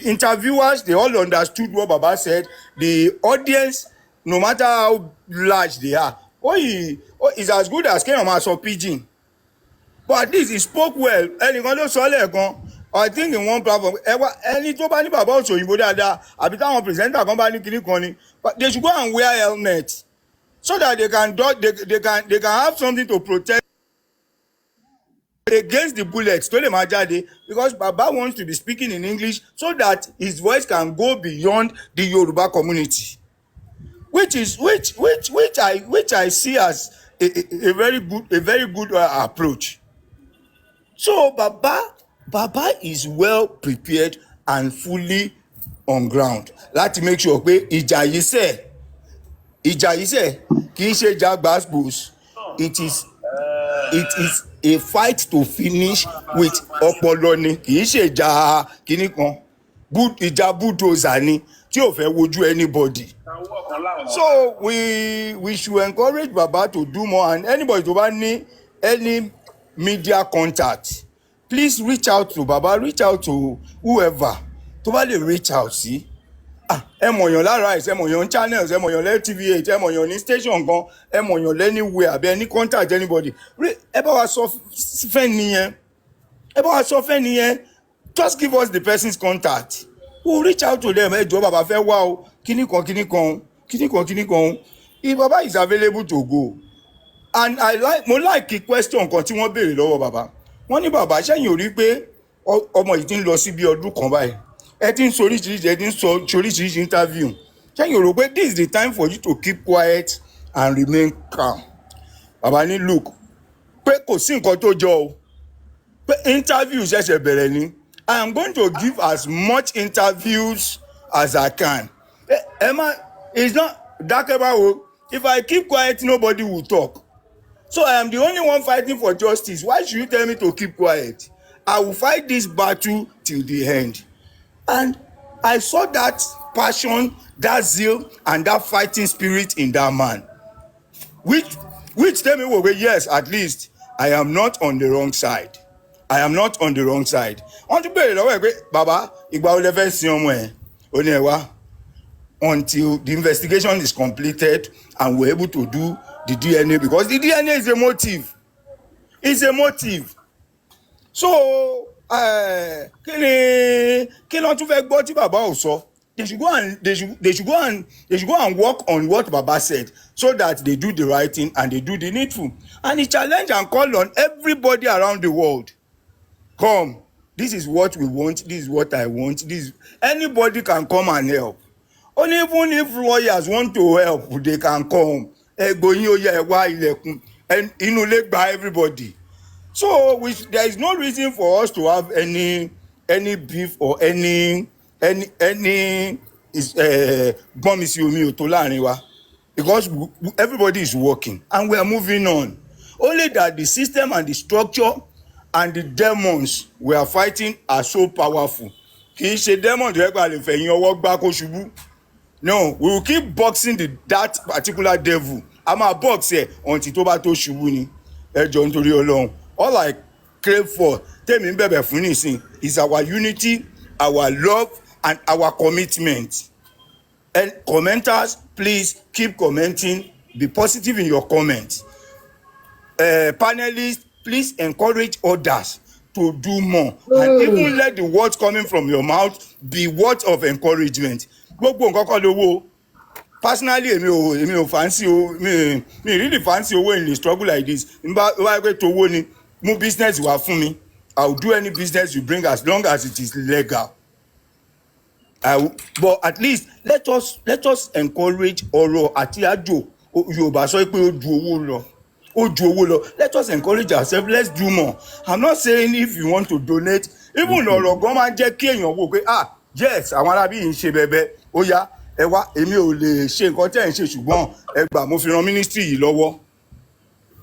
Speaker 5: interviewers, they all understood what Baba said. The audience, no matter how large they are, is as good as Kéèyàn máa sọ pidgin. But at least he spoke well. Ẹnìkan ló sọ lẹ́ẹ̀kan. I think in one platform, ẹni tó bá ní bàbá òṣòyìnbó dáadáa, àbí táwọn presenter kan bá ní kinní kan ni, but they should go and wear helmet so that they can have something to protect against the bullets tó lè máa jáde, because Baba wants to be speaking in English so that his voice can go beyond the Yoruba community, which I see as a very good approach. So Baba is well prepared and fully on ground láti make sure pé ìjà yìí sẹ̀ kì í ṣe ìjà gbàgbós. It is a fight to finish with ọpọlọ ni, kì í ṣe ìjà kìíní kan, ìjà bulldozer ni tí ò fẹ́ wojú anybody. So we should encourage Baba to do more, and anybody tó bá ní any media contact, please reach out to Baba, reach out to whoever tó bá lè reach out sí. Ẹ mọ̀yàn lára ẹ̀, ẹ mọ̀yàn channels, ẹ mọ̀yàn lẹ́ TV8, ẹ mọ̀yàn ní station kan, ẹ mọ̀yàn lẹ́niwhere, àbí ẹni contact anybody. Ẹ bá wa sọ fẹ́ nìyẹn. Just give us the person's contact. We'll reach out to them. Ẹ jọ̀ọ́ Baba fẹ́ wá o, kíní kan. If Baba is available to go. And mo like the question kan tí wọ́n béèrè lọ́wọ́ Baba. Wọ́n ní Baba ṣẹ́yìn ò rí pé ọmọ yìí ti ń lọ sí bí ọdún kan báyìí. Ẹ ti ń sọ oríṣiríṣi interview. Ṣẹ́yìn ò rò pé this is the time for you to keep quiet and remain calm. Baba ní look pé kò sí nǹkan tó jọ o. Pé interview ṣẹ̀ṣẹ̀ bẹ̀rẹ̀ ni. I am going to give as much interviews as I can. It's not dákẹ́báwo. If I keep quiet, nobody will talk. So I am the only one fighting for justice. Why should you tell me to keep quiet? I will fight this battle till the end. And I saw that passion, that zeal, and that fighting spirit in that man. Which tell me, well, yes, at least I am not on the wrong side. Wọ́n ti bẹ̀rẹ̀ lọ́wọ́ ẹ̀ pé bàbá ìgbà wo lẹ fẹ́ sin ọmọ ẹ̀? Ó ní ẹ wá until the investigation is completed and we're able to do the DNA, because the DNA is a motive. It's a motive. So kí ló tún fẹ́ gbọ́ tí bàbá ò sọ? They should go and work on what Baba said so that they do the right thing and they do the needful. And he challenge and call on everybody around the world. Come, this is what we want, this is what I want, anybody can come and help. Only even if lawyers want to help, they can come. And everybody. So there is no reason for us to have any beef or any because everybody is working and we are moving on. Only that the system and the structure and the demons we are fighting are so powerful. Kì í ṣe demon tó yẹ pé a lè fẹ̀yìn ọwọ́ gbá kó ṣubú. No, we will keep boxing that particular devil. A máa box ẹ̀ until tó bá tó ṣubú ni. ẹ jọ nítorí Ọlọ́run, all I crave for tèmi ń bẹ̀bẹ̀ fún nísìn is our unity, our love and our commitment. And commenters, please keep commenting, be positive in your comments. Panelists, please encourage others to do more and even let the words coming from your mouth be words of encouragement. Gbogbo nǹkan kan lówó. Personally, èmi ò fancy o, mi really fancy owó in a struggle like this. Wá pé tówó ni, mú business wá fún mi. I will do any business you bring as long as it is legal. But at least let us encourage ọ̀rọ̀ àti àjò. Yorùbá sọ pé ó ju owó lọ. Let us encourage ourselves. Let's do more. I'm not saying if you want to donate, even ọ̀rọ̀ gan máa ń jẹ́ kí èèyàn wò pé yes, àwọn arábí yìí ń ṣe bẹbẹ. Ó yá, ẹ wá, èmi ò lè ṣe nǹkan tẹ́ ẹ̀ ń ṣe ṣùgbọ́n ẹ gbà mo fi ran ministry yìí lọ́wọ́.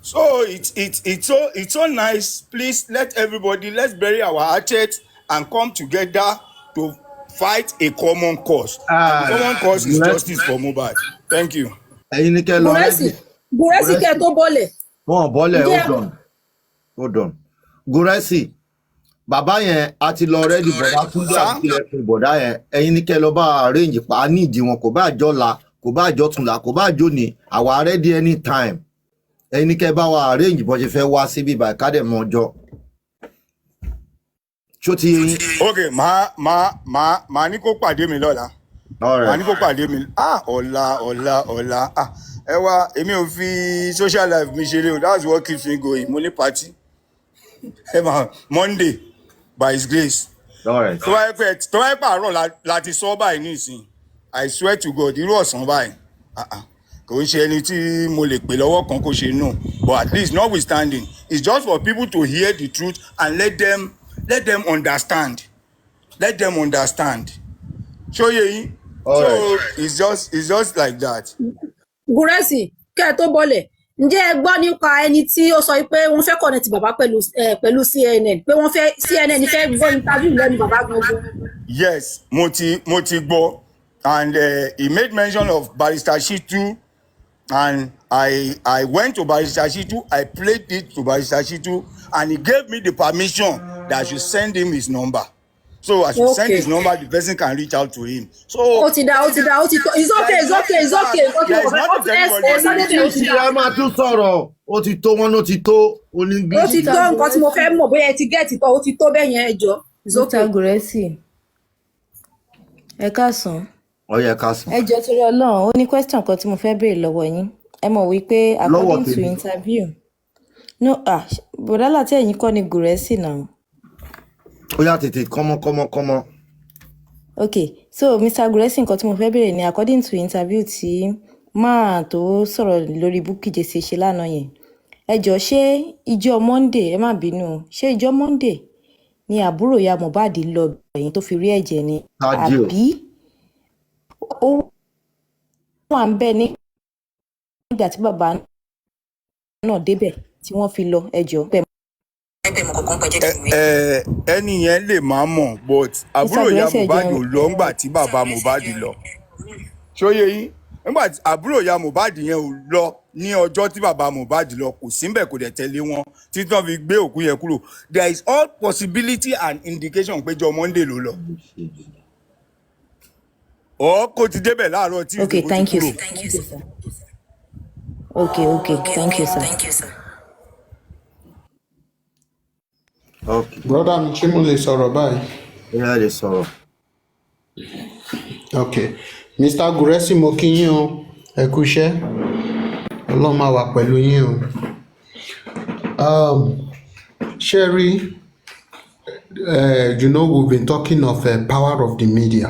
Speaker 5: So it's so nice. Please let's bury our hatchet and come together to fight a common cause. The common cause is justice for Mohbad. Thank you.
Speaker 4: Ẹ̀yin ni kẹ́ lọ rẹ́dì.
Speaker 18: Gúrẹ́sì kẹ́ tó bọ́lẹ̀.
Speaker 4: Wọ́n bọ́lẹ̀, hold on. Gúrẹ́sì, bàbá yẹn a ti lọ rẹ́dì bọ̀dá Túndé àti ẹ̀kún bọ̀dá yẹn. Ẹ̀yin ni kẹ́ lọ bá arrange pa ní ìdí wọn, kò bá àjọ la, kò bá àjọ tún la, kò bá àjọ ní, àwa ready anytime. Ẹ̀yin ni kẹ́ bá wa arrange bó ṣe fẹ́ wá síbí báyìí ká dẹ̀ mọ ọjọ́. Ṣó ti yín?
Speaker 5: Okay, màá ní kó pàdé mi lọ́la. Màá ní kó pàdé mi. Ọ̀la. Ẹ wá, èmi ò fi social life mi ṣeré o. That's what keeps me going. Mo ní party. Monday by his grace. Tó wáyé pé àárọ̀ láti sọ báyìí nísìn. I swear to God, irú ọ̀sán báyìí. Kò ń ṣe ẹni tí mo lè pè lọ́wọ́ kan kó ṣe no. But at least notwithstanding, it's just for people to hear the truth and let them understand. Let them understand. Show you. So it's just like that.
Speaker 18: Gúrẹ́sì kẹ́ tó bọ́lẹ̀. Ǹjẹ́ ẹ gbọ́ nípa ẹni tí ó sọ pé wọ́n fẹ́ connect bàbá pẹ̀lú CNN, pé wọ́n fẹ́ CNN fẹ́ gbọ́ interview lẹ́nu bàbá gbogbo?
Speaker 5: Yes, mo ti gbọ́, and he made mention of Barrister Shitu, and I went to Barrister Shitu, I played it to Barrister Shitu, and he gave me the permission that I should send him his number. So I should send his number, the person can reach out to him. So
Speaker 18: ó ti dá. It's okay.
Speaker 5: There is nothing anybody.
Speaker 4: Ẹ máa tún sọ̀rọ̀, ó ti tó wọn ló ti tó onígbìsí.
Speaker 18: Ó ti tó nǹkan tí mo fẹ́ mọ̀ bóyá ẹ ti gẹ́ẹ̀tì tán, ó ti tó bẹ́ẹ̀ yẹn ẹ jọ.
Speaker 14: Dr. Gúrẹ́sì, ẹ káàsán.
Speaker 4: Ó yẹ káàsán.
Speaker 14: Ẹ jọ̀ọ́ torí Ọlọ́run, ó ní question kan tí mo fẹ́ béèrè lọ́wọ́ yín. Ẹ mọ̀ wípé according to interview. No, bọ̀dá láti ẹ̀yìn kọ́ ni Gúrẹ́sì náà.
Speaker 4: Ó yá tètè kọ́mọ.
Speaker 14: Okay, so Mr. Gúrẹ́sì, nǹkan tí mo fẹ́ béèrè ni according to interview tí máa tó sọ̀rọ̀ lórí Bukky Jesse ṣe lánàá yẹn. Ẹ jọ̀ọ́ ṣé ìjọ́ Monday, ẹ má bínú, ṣé ìjọ́ Monday ni àbúrò ìyá Mohbad lọ ẹ̀yìn tó fi rí ẹ̀jẹ̀ ni? Àbí ó wà ń bẹ̀ nígbà tí bàbá náà débẹ̀ tí wọ́n fi lọ? Ẹ jọ̀ọ́.
Speaker 5: Ẹni yẹn lè máa mọ̀, but àbúrò ìyá Mohbad ò lọ ńgbà tí bàbá Mohbad lọ. Ṣóyè yín, nígbà tí àbúrò ìyá Mohbad yẹn ò lọ ní ọjọ́ tí bàbá Mohbad lọ, kò síbẹ̀ kò dẹ̀ tẹ̀lé wọn títí wọ́n fi gbé òkú yẹn kúrò. There is all possibility and indication pé jọ Monday ló lọ. Kò ti débẹ̀ láàárọ̀ tí
Speaker 14: Okay, thank you, sir. Okay, thank you, sir.
Speaker 22: Okay. Brother mi ṣé mo lè sọ̀rọ̀ báyìí?
Speaker 4: Ẹ lè sọ̀rọ̀.
Speaker 22: Okay. Mr. Gúrẹ́sì, mo kí yín o. Ẹ kú iṣẹ́. Ọlọ́run máa wà pẹ̀lú yín o. Sherry, you know we've been talking of the power of the media.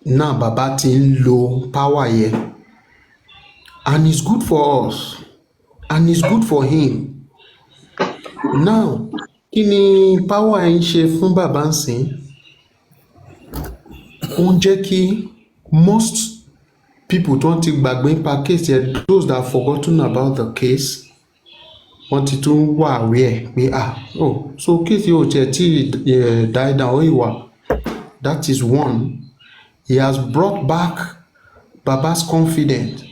Speaker 22: Now bàbá ti ń lo power yẹn. And it's good for us. And it's good for him. Now, kí ni power ẹ̀ ń ṣe fún bàbá ń sìn? Ó ń jẹ́ kí most people tó ń ti gbàgbé nípa case yẹn, those that have forgotten about the case, wọ́n ti tún wà aware pé so case yóò tiẹ̀ tí die down ó ìwà. That is one. He has brought back Baba's confidence.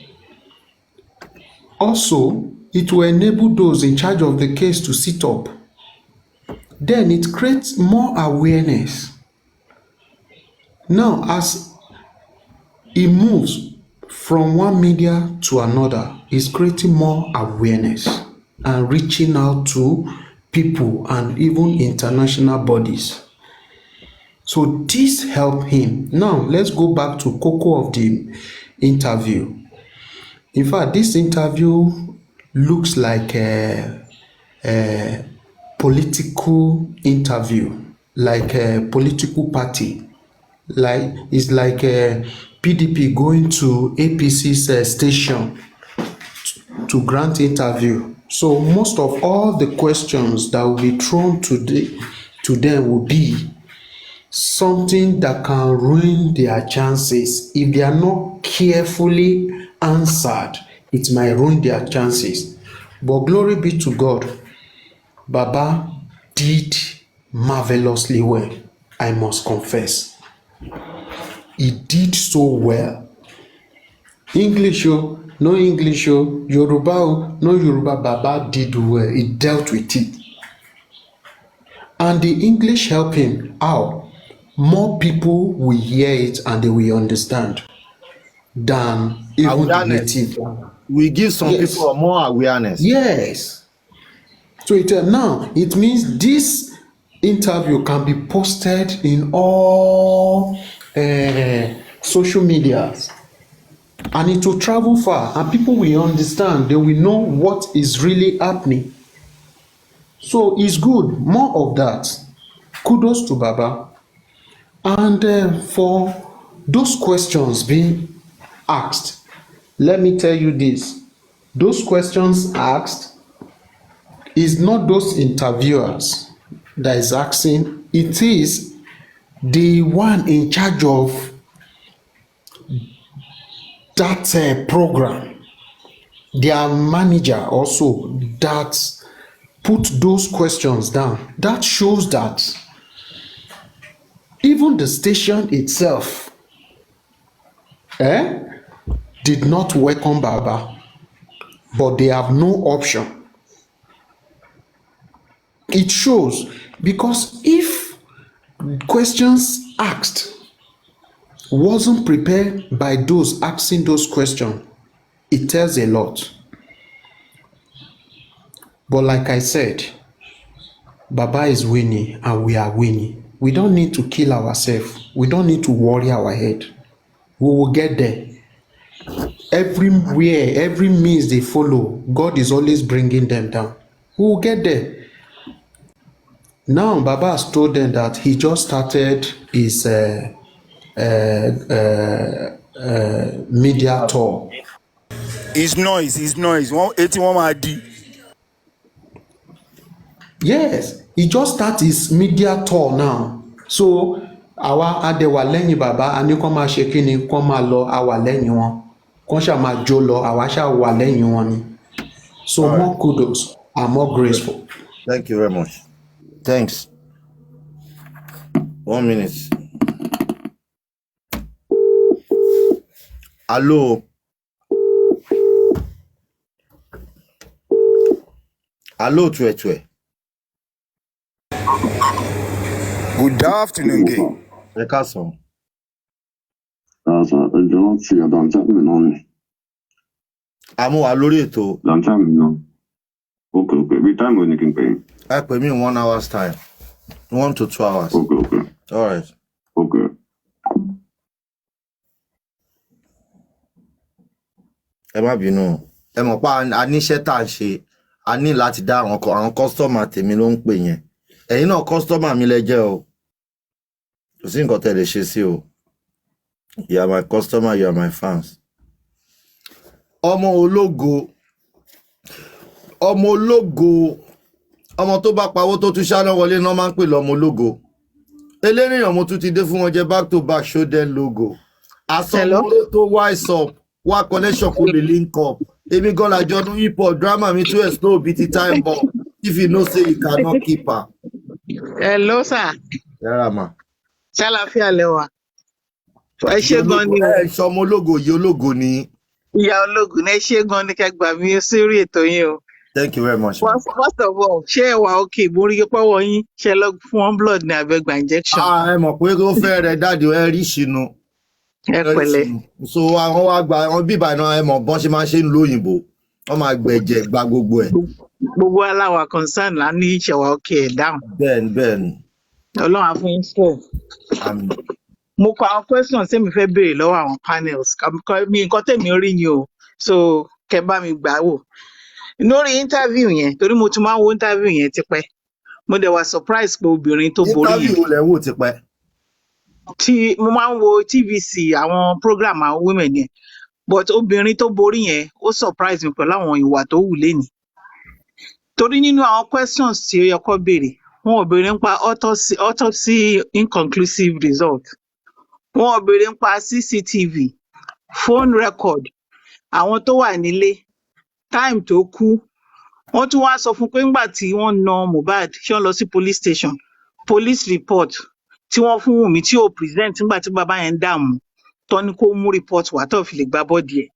Speaker 22: Also, it will enable those in charge of the case to sit up. Then it creates more awareness. Now, as it moves from one media to another, it's creating more awareness and reaching out to people and even international bodies. So this helped him. Now, let's go back to Coco of the interview. In fact, this interview looks like a political interview, like a political party. Like it's like a PDP going to APC's station to grant interview. So most of all the questions that will be thrown to them will be something that can ruin their chances. If they are not carefully answered, it might ruin their chances. But glory be to God, Baba did marvelously well, I must confess. He did so well. English, no English, Yoruba, no Yoruba, Baba did well. He dealt with it. And the English helped him out. More people will hear it and they will understand than even the native.
Speaker 4: We give some people more awareness.
Speaker 22: Yes. So now it means this interview can be posted in all social medias, and it will travel far, and people will understand. They will know what is really happening. So it's good. More of that. Kudos to Baba. And for those questions being asked, let me tell you this. Those questions asked is not those interviewers that is asking. It is the one in charge of that program, their manager also, that put those questions down. That shows that even the station itself did not welcome Baba, but they have no option. It shows, because if questions asked wasn't prepared by those asking those questions, it tells a lot. But like I said, Baba is winning and we are winning. We don't need to kill ourselves. We don't need to worry our head. We will get there. Everywhere, every means they follow, God is always bringing them down. We will get there. Now, Baba has told them that he just started his media tour.
Speaker 5: It's noise. 81 AD.
Speaker 22: Yes, he just started his media tour now. So, àwa adẹ̀wà lẹ́yìn bàbá, a ní kó máa ṣe kí ni, kó máa lọ, a wà lẹ́yìn wọn. Kó ṣá máa jó lọ, àwa ṣá wà lẹ́yìn wọn ni. So, all more kudos and more graceful.
Speaker 4: Thank you very much. Thanks. 1 minute. Hello. Hello, Tue.
Speaker 5: Good afternoon, Gay.
Speaker 4: Ẹ káàsán.
Speaker 13: Ẹjọ́ láti ọ̀dọ̀ àǹtí mi náà ni.
Speaker 4: Àmú wa lórí ètò.
Speaker 13: Àǹtí mi náà. Okay. Bí táìmù ò ní kí n pè é.
Speaker 4: Ẹ pè mí in 1 hour's time. 1 to 2 hours.
Speaker 13: Okay.
Speaker 4: All right.
Speaker 13: Okay.
Speaker 4: Ẹ má bínú. Ẹ mọ̀ pé a níṣẹ́ tá à ń ṣe. A ní láti dá àwọn kọ́sítọ́mà tèmi ló ń pè yẹn. Ẹ̀yin náà kọ́sítọ́mà mi lẹ jẹ́ o. Kò sí nǹkan tẹ́ lè ṣe sí o. You are my customer, you are my fans. Ọmọ ológo, ọmọ tó bá pawó tó tún ṣáná wọlé náà máa ń pè lọ́mọ ológo. Eléníyàn mo tún ti dé fún wọn jẹ back to back show them logo. Àsọmọlé tó wise up, wá connection kò lè link up. Èmi gan làjọ ní hip hop drama mi tún explore bí ti time bomb. If you know say you cannot keep her.
Speaker 16: Hello, sir.
Speaker 4: Yàrá mà.
Speaker 16: Ṣàlàfíà lẹ́wà. Ẹ ṣé gan ni.
Speaker 4: Ẹ ṣọmọ ológo yìí ológo ni.
Speaker 11: ìyá ológun ẹ ṣé gan ni kẹ́ gbà mí sórí ètò yín o.
Speaker 4: Thank you very much. Man.
Speaker 11: First of all, ṣé ẹ wà okay? Mo rí pọ́wọ́ yín ṣe lọ fún wọn blood ní abẹ́gbà injection.
Speaker 4: Ẹ mọ̀ pé ó fẹ́ rẹ̀ dáàdi ẹ rí ìṣìnú.
Speaker 11: Ẹ pẹ̀lẹ́.
Speaker 4: So àwọn wa gba àwọn bíbà náà ẹ mọ̀ bọ́n ṣe máa ń ṣe ń lo òyìnbó. Wọ́n máa gbẹ̀jẹ̀ gba gbogbo ẹ̀.
Speaker 11: Gbogbo aláwa concern là ní ìṣẹ̀wà okay ẹ̀ dáhùn.
Speaker 4: Bẹ́ẹ̀ni.
Speaker 11: Ọlọ́run á fún yín strength.
Speaker 4: Àmín.
Speaker 11: Mo kọ àwọn questions tẹ́mi fẹ́ béèrè lọ́wọ́ àwọn panels. Mi nǹkan tẹ́mi rí ni o. So kẹ bá mi gbà wò. Lórí interview yẹn, torí mo ti máa ń wo interview yẹn tipẹ́. Mo dẹ̀ wá surprise pé obìnrin tó borí yẹn.
Speaker 4: Interview lẹ̀ wò tipẹ́.
Speaker 11: Tí mo máa ń wo TVC àwọn program àwọn women yẹn. But obìnrin tó borí yẹn, ó surprise mi pẹ̀lú àwọn ìwà tó wù lénìí. Torí nínú àwọn questions tí ó yẹ kó béèrè, wọn ò béèrè nípa autopsy inconclusive result. Wọn ò béèrè nípa CCTV, phone record, àwọn tó wà nílé, time tó kú. Wọ́n tún wá sọ fún pé ńgbà tí wọ́n na Mohbad, ṣé wọ́n lọ sí police station, police report tí wọ́n fún Wùmí tí ò present nígbà tí bàbá yẹn ń dààmú, tó ní kó mú report wá tó fi lè gba bọ́ọ̀dì ẹ̀.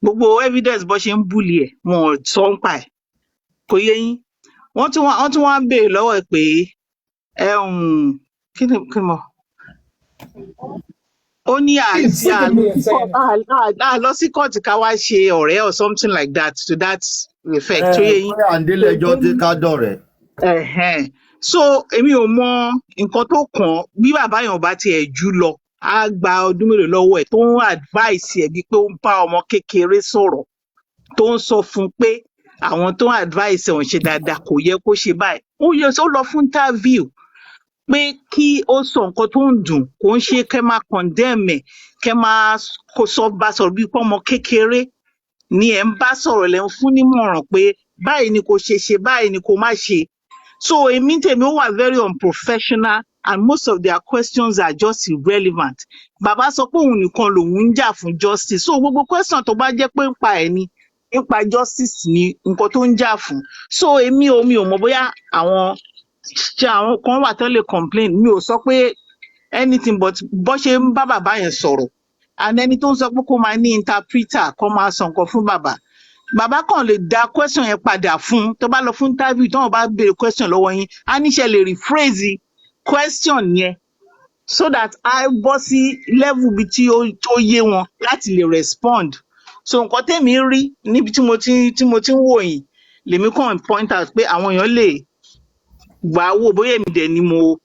Speaker 11: Gbogbo evidence bó ṣe ń búlì ẹ̀, wọn ò sọ ń pa ẹ̀. Kò yé yín. Wọ́n tún wá ń béèrè lọ́wọ́ ẹ̀ pé kí ni mo ó ní lọ sí kóòtù ká wá ṣe ọ̀rẹ́ or something like that to that effect. Tó yé yín.
Speaker 4: Àndélẹ́jọ́ tí ká dọ̀rẹ́.
Speaker 11: So èmi ò mọ nǹkan tó kàn bí bàbá yẹn bá tiẹ̀ jù lọ á gba ọdún mélòó lọ́wọ́ ẹ̀ tó ń advice ẹ̀ bíi pé ó ń bá ọmọ kékeré sọ̀rọ̀ tó ń sọ fún pé àwọn tó ń advice ẹ̀ wọ́n ṣe dáadáa kò yẹ kó ṣe báyìí. Ó yẹ kó lọ fún interview pé kí ó sọ nǹkan tó ń dùn kó ń ṣe kẹ́ máa condemn ẹ̀ kẹ́ máa kó sọ bá sọ̀rọ̀ bíi pé ọmọ kékeré ni ẹ̀ ń bá sọ̀rọ̀ lẹ́ ń fún nímọ̀ràn pé báyìí ni kò ṣe báyìí ni kò má ṣe. So èmi tèmi ó wà very unprofessional and most of their questions are just irrelevant. Bàbá sọ pé òun nìkan lòun ń jà fún justice. So gbogbo question tó bá jẹ́ pé ń pa ẹ̀ ni nípa justice ni nǹkan tó ń jà fún. So èmi ò mọ̀ bóyá àwọn kan wà tó lè complain. Mi ò sọ pé anything but bó ṣe ń bá bàbá yẹn sọ̀rọ̀. And ẹni tó ń sọ pé kó máa ní interpreter kó máa sọ nǹkan fún bàbá. Bàbá kan lè dá question yẹn padà fún tó bá lọ fún interview tó wọn bá béèrè question lọ́wọ́ yín á níṣẹ́ lè rephrase question yẹn so that á bọ́ sí level bí tí ó yé wọn láti lè respond. So nǹkan tèmi rí níbi tí mo ti ń wò yín lèmi kàn point out pé àwọn èèyàn lè wà wò bóyá èmi dẹ̀ ni mo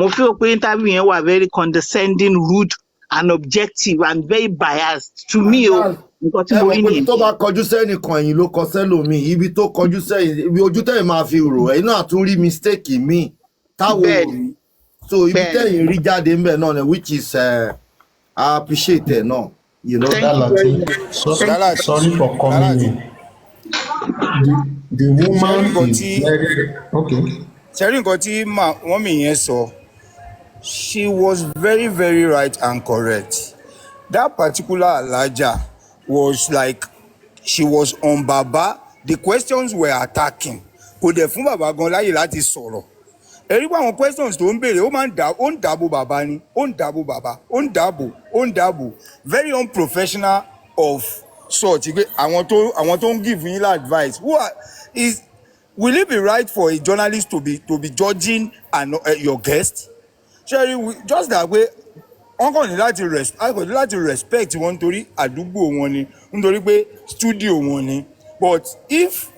Speaker 11: feel pé interview yẹn wà very condescending, rude and objective and very biased to me o. Nǹkan tí mo rí nìyẹn.
Speaker 4: Tó bá kọjú sẹ́nìkan ẹ̀yìn ló kọ sẹ́lòmíì ibi tó kọjú sẹ́yìn ibi ojú tẹ̀yìn máa fi rò ẹ̀yìn náà tún rí mistake míì táwọn ò rí so ibi tẹ̀yìn rí jáde ń bẹ̀ náà ni which is I appreciate ẹ̀ náà. You know,
Speaker 22: sorry for coming in. The woman is very okay.
Speaker 5: Ṣẹ́rí nǹkan tí wọ́n mi yẹn sọ, she was very very right and correct. That particular Alhaja was like she was on Baba. The questions were attacking. Kò dẹ̀ fún bàbá gan láyè láti sọ̀rọ̀. Ẹ̀rí pé àwọn questions tó ń béèrè ó ń dàbò bàbá ni, ó ń dàbò bàbá, ó ń dàbò. Very unprofessional of sort. Àwọn tó ń give yín advice. Will it be right for a journalist to be judging your guest? Ṣé just that way wọ́n kàn ní láti respect wọn nítorí àdúgbò wọn ni nítorí pé studio wọn ni but if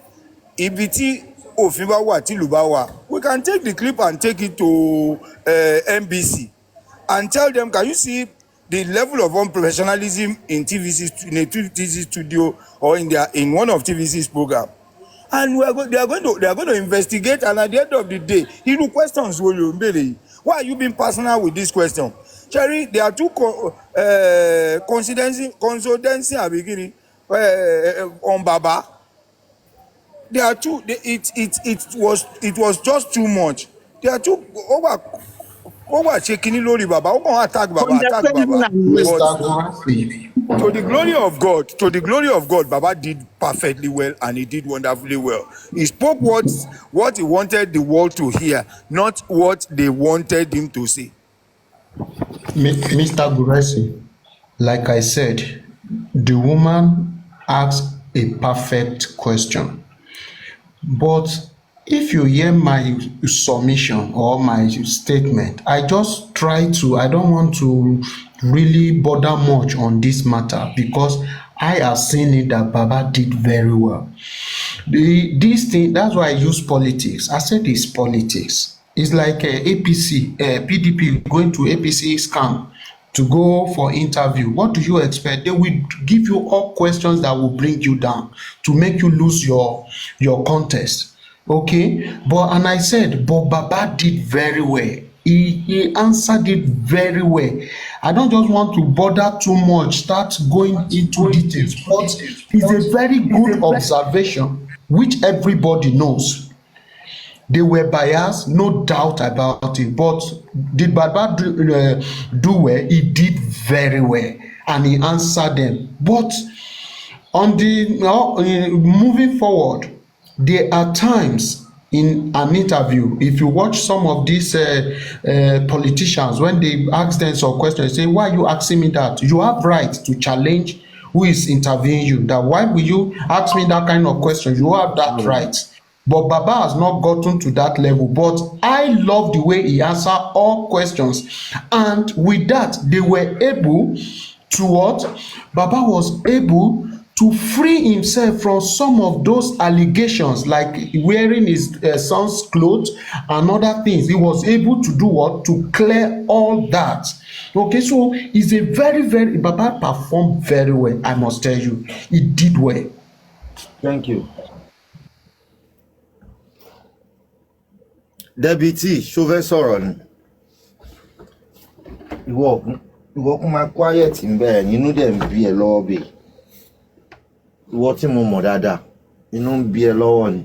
Speaker 5: ibi tí òfin bá wà tìlú bá wà we can take the clip and take it to NBC and tell them can you see the level of unprofessionalism in a TVC studio or in one of TVC's program and they are going to investigate and at the end of the day irú questions wo ló ń béèrè yìí why are you being personal with this question? Cherry, there are two consultancy abigini on Baba. There are two. It was just too much. There are two over checking lórí Baba. Attack Baba. To the glory of God, Baba did perfectly well and he did wonderfully well. He spoke what he wanted the world to hear, not what they wanted him to say.
Speaker 22: Mr. Guresi, like I said, the woman ask a perfect question. But if you hear my submission or my statement, I don't want to really bother much on this matter because I have seen it that Baba did very well. This thing, that's why I use politics. I said it's politics. It's like PDP going to APC scam to go for interview. What do you expect? They will give you all questions that will bring you down to make you lose your contest. Okay, and I said, but Baba did very well. He answered it very well. I don't just want to bother too much, start going into details, but it's a very good observation, which everybody knows. They were biased, no doubt about it. But did Baba do well? He did very well, and he answered them. But on moving forward, there are times in an interview, if you watch some of these politicians, when they ask them some questions, they say, why are you asking me that? You have right to challenge who is interviewing you. That why will you ask me that kind of question? You have that right. But Baba has not gotten to that level. But I love the way he answered all questions. And with that, they were able to what? Baba was able to free himself from some of those allegations, like wearing his son's clothes and other things. He was able to do what? To clear all that. Okay, so he's a very, Baba performed very well, I must tell you. He did well.
Speaker 4: Thank you. Deputy, ṣó fẹ́ sọ̀rọ̀ ni? Ìwọ kún máa quiet ń bẹ̀rẹ̀ nínú dẹ̀ ń bí ẹ lọ́wọ́ bẹ́ẹ̀. Ìwọ tí mo mọ̀ dáadáa, inú ń bí ẹ lọ́wọ́ ni.